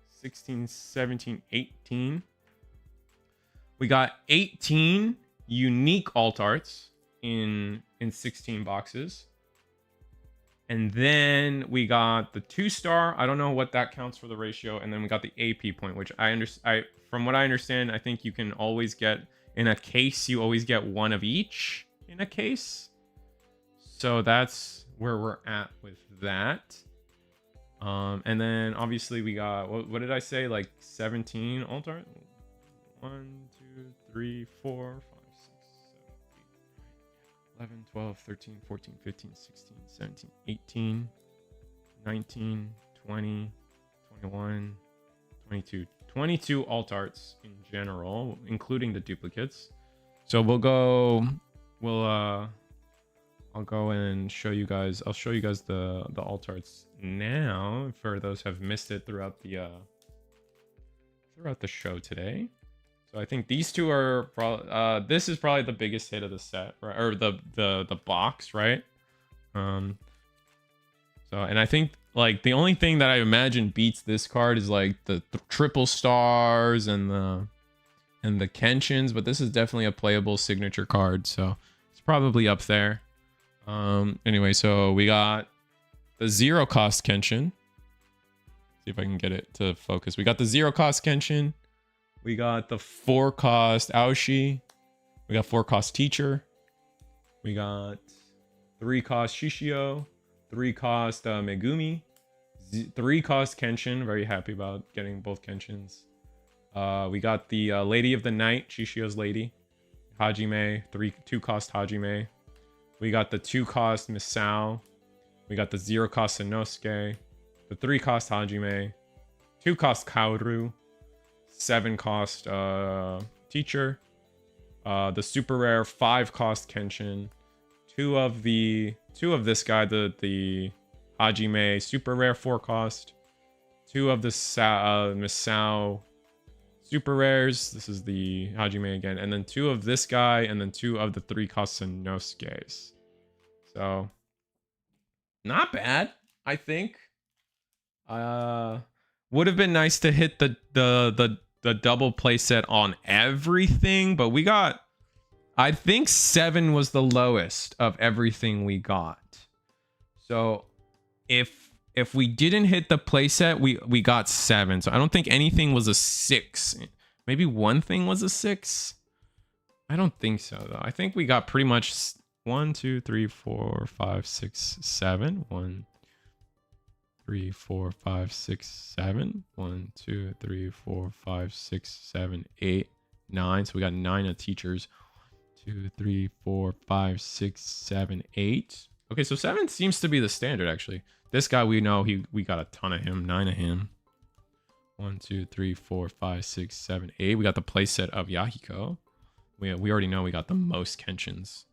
16, 17, 18. We got 18 unique alt arts in 16 boxes. And then we got the 2-star. I don't know what that counts for the ratio. And then we got the AP point, which from what I understand, I think you can always get in a case. You always get 1 of each in a case. So that's where we're at with that. And then obviously we got, what did I say? Like 17 alt art? 1, 2, 3, 4, 5, 11, 12, 13, 14, 15, 16, 17, 18, 19, 20, 21, 22. 22 alt arts in general, including the duplicates. So I'll go and show you guys. I'll show you guys the alt arts now for those who have missed it throughout the show today. So I think these two are probably this is probably the biggest hit of the set, right? Or the box, right? So, and I think like the only thing that I imagine beats this card is like the triple stars and the Kenshins, but this is definitely a playable signature card, so it's probably up there. Anyway, so we got the 0 cost Kenshin. See if I can get it to focus. We got the 0 cost Kenshin. We got the 4 cost Aoshi. We got 4 cost Teacher. We got 3 cost Shishio. 3 cost Megumi. 3 cost Kenshin. Very happy about getting both Kenshins. We got the Lady of the Night, Shishio's lady. Hajime. 2 cost Hajime. We got the 2 cost Misao. We got the 0 cost Sanosuke. The 3 cost Hajime. 2 cost Kaoru. 7 cost Teacher. The super rare 5 cost Kenshin. 2 of this guy, the Hajime super rare 4 cost. 2 of the Misao super rares. This is the Hajime again. And then 2 of this guy, and then 2 of the 3 cost Sanosuke's. So not bad, I think. Would have been nice to hit the double playset on everything, but we got, I think 7 was the lowest of everything we got. So if we didn't hit the playset, we got 7. So I don't think anything was a 6. Maybe one thing was a 6. I don't think so though. I think we got pretty much 1, 2, 3, 4, 5, 6, 7. 1, 3, 4, 5, 6, 7. 1, 2, 3, 4, 5, 6, 7, 8, 9. So we got 9 of Teachers. 2, 3, 4, 5, 6, 7, 8. Okay, so 7 seems to be the standard actually. This guy we know we got a ton of him, 9 of him. 1, 2, 3, 4, 5, 6, 7, 8. We got the playset of Yahiko. We already know we got the most Kenshins.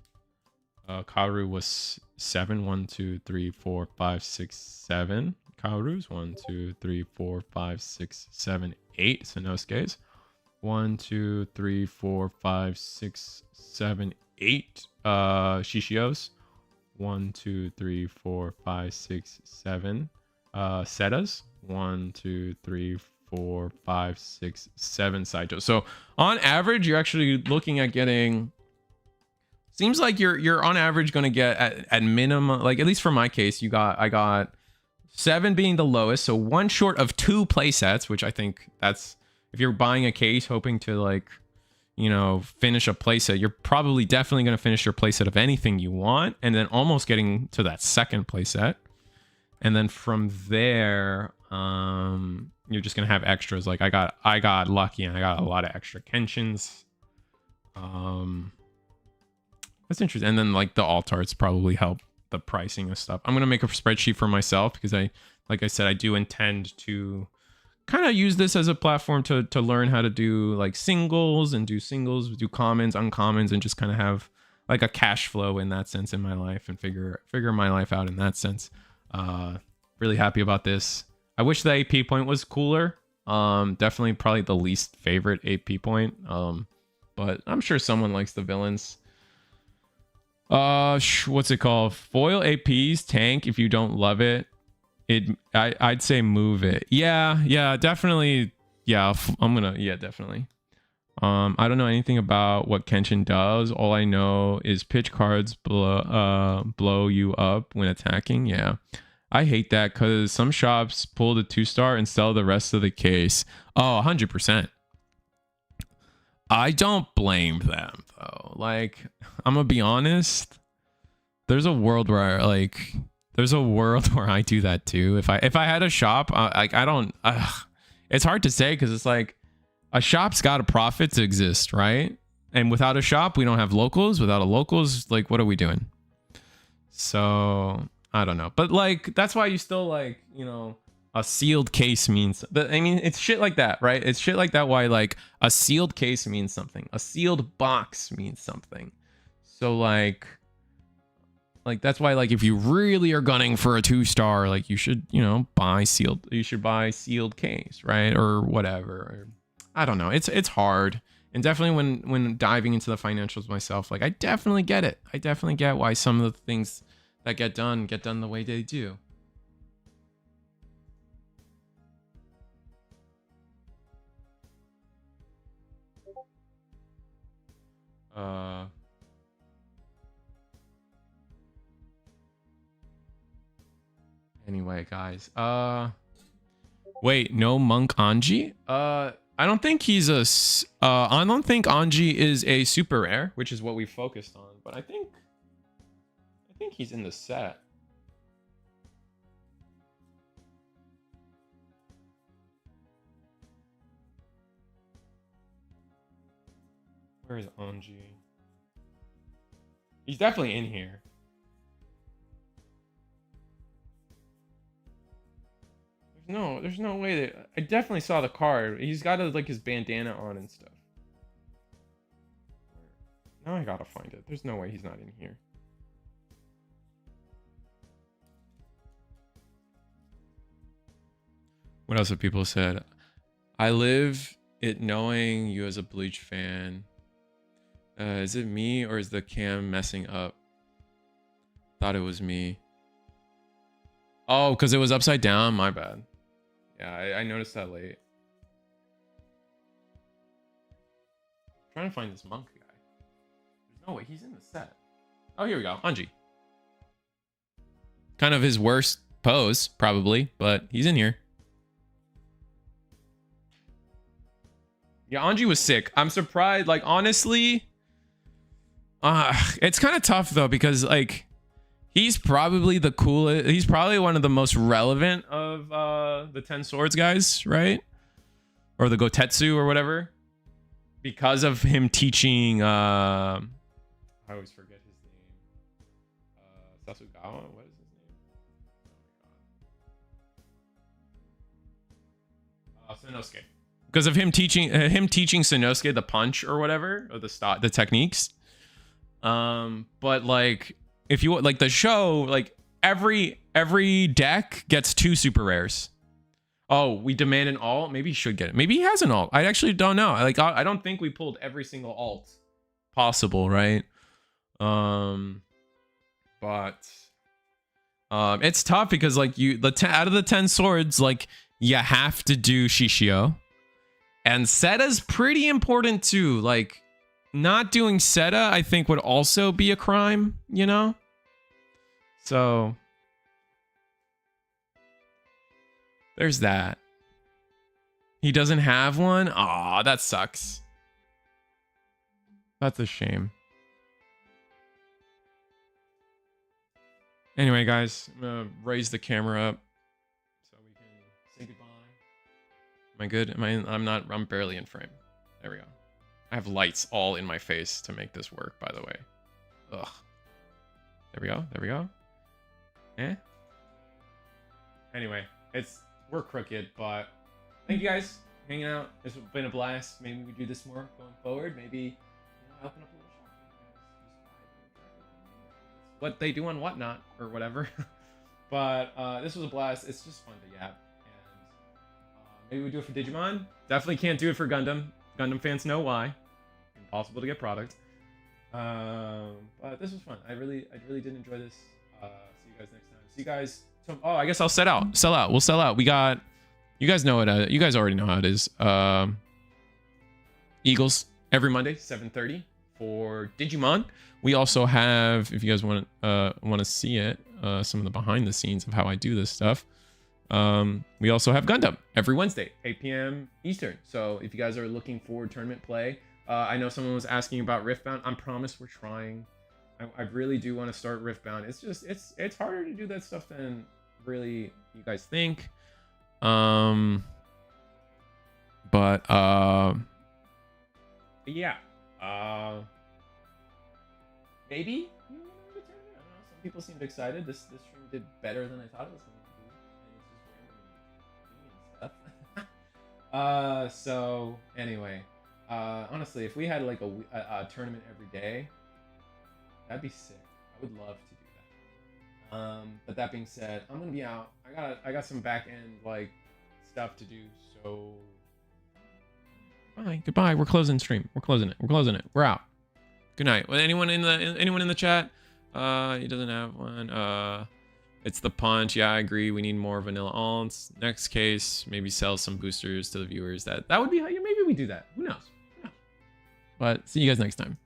Kaoru was 7. 1, 2, 3, 4, 5, 6, 7. Kaoru's 1, 2, 3, 4, 5, 6, 7, 8. Sanosuke's 1, 2, 3, 4, 5, 6, 7, 8. Shishio's 1, 2, 3, 4, 5, 6, 7. Seta's 1, 2, 3, 4, 5, 6, 7. Saito. So on average, you're actually looking at getting. Seems like you're on average going to get at minimum, like at least for my case, I got 7 being the lowest, so 1 short of 2 playsets, which I think that's, if you're buying a case hoping to like, you know, finish a playset, you're probably definitely going to finish your playset of anything you want, and then almost getting to that second playset. And then from there, you're just gonna have extras. Like I got lucky and I got a lot of extra Kenshins. That's interesting. And then like the alt arts probably help the pricing of stuff. I'm gonna make a spreadsheet for myself because like I said, I do intend to kind of use this as a platform to learn how to do like singles, do commons, uncommons, and just kind of have like a cash flow in that sense in my life and figure my life out in that sense. Really happy about this. I wish the AP point was cooler. Definitely probably the least favorite AP point. But I'm sure someone likes the villains. What's it called? Foil APs tank if you don't love it. I'd say move it. Yeah, definitely. Yeah, definitely. I don't know anything about what Kenshin does. All I know is pitch cards blow you up when attacking. Yeah. I hate that because some shops pull the 2-star and sell the rest of the case. Oh, 100%. I don't blame them though. Like, I'm gonna be honest. There's a world where I do that too. If I had a shop, I don't. It's hard to say because it's like a shop's got a profit to exist, right? And without a shop, we don't have locals. Without a locals, like, what are we doing? So I don't know. But like, that's why you still like, you know, a sealed case means. I mean, it's shit like that, right? It's shit like that. Why like a sealed case means something. A sealed box means something. So like that's why like if you really are gunning for a 2-star, like you should, you know, buy sealed. You should buy sealed case, right? Or whatever. I don't know. It's hard. And definitely when diving into the financials myself, like I definitely get it. I definitely get why some of the things that get done the way they do. Anyway, guys. Wait, no Monk Anji? I don't think he's I don't think Anji is a super rare, which is what we focused on, but I think he's in the set. Where is Anji? He's definitely in here. There's no way that I definitely saw the card. He's got like his bandana on and stuff. Now I gotta find it. There's no way he's not in here. What else have people said? I live it knowing you as a Bleach fan. Is it me or is the cam messing up? Thought it was me. Oh, because it was upside down? My bad. Yeah, I noticed that late. I'm trying to find this monk guy. There's no way he's in the set. Oh, here we go. Anji. Kind of his worst pose, probably, but he's in here. Yeah, Anji was sick. I'm surprised. Like, honestly, it's kind of tough, though, because, like, he's probably the coolest. He's probably one of the most relevant of the 10 Swords guys, right? Or the Gotetsu or whatever. Because of him teaching... I always forget his name. Sasugawa? What is his name? Oh my god. Sanosuke. Because of him teaching Sanosuke the punch or whatever, or the techniques. But like... If you like the show, like every deck gets 2 super rares. Oh, we demand an alt. Maybe he should get it. Maybe he has an alt. I actually don't know. Like I don't think we pulled every single alt possible, right? But it's tough because like out of the 10 swords, like you have to do Shishio, and Seta's pretty important too. Like. Not doing Seta, I think, would also be a crime, you know? So, there's that. He doesn't have one? Aw, that sucks. That's a shame. Anyway, guys, I'm gonna raise the camera up so we can say goodbye. Am I good? I'm barely in frame. There we go. I have lights all in my face to make this work, by the way. Ugh. There we go. There we go. Eh? Anyway, we're crooked, but thank you guys for hanging out. It's been a blast. Maybe we do this more going forward. Maybe open up a little shop for you guys. What they do on Whatnot or whatever. But this was a blast. It's just fun to yap. And maybe we do it for Digimon. Definitely can't do it for Gundam. Gundam fans know why. Impossible to get product. But this was fun. I really did enjoy this. See you guys next time. See you guys. Oh, I guess I'll sell out. We'll sell out. We got. You guys know it. You guys already know how it is. Eagles every Monday, 7:30 for Digimon. We also have, if you guys want to see it, some of the behind the scenes of how I do this stuff. We also have Gundam every Wednesday, 8 p.m. Eastern. So if you guys are looking for tournament play, I know someone was asking about Riftbound. I promise we're trying. I really do want to start Riftbound. It's just it's harder to do that stuff than really you guys think. But yeah. Maybe. I don't know. Some people seemed excited. This stream did better than I thought it was going to do, and it's just randomly doing stuff. So anyway, honestly, if we had like a tournament every day, that'd be sick. I would love to do that. But that being said, I'm gonna be out. I got some back end like stuff to do. So goodbye. We're closing stream. We're closing it. We're out. Good night. Well, anyone in the chat? He doesn't have one. It's the punch. Yeah, I agree. We need more vanilla alts. Next case, maybe sell some boosters to the viewers. That would be how maybe we do that. Who knows? But see you guys next time.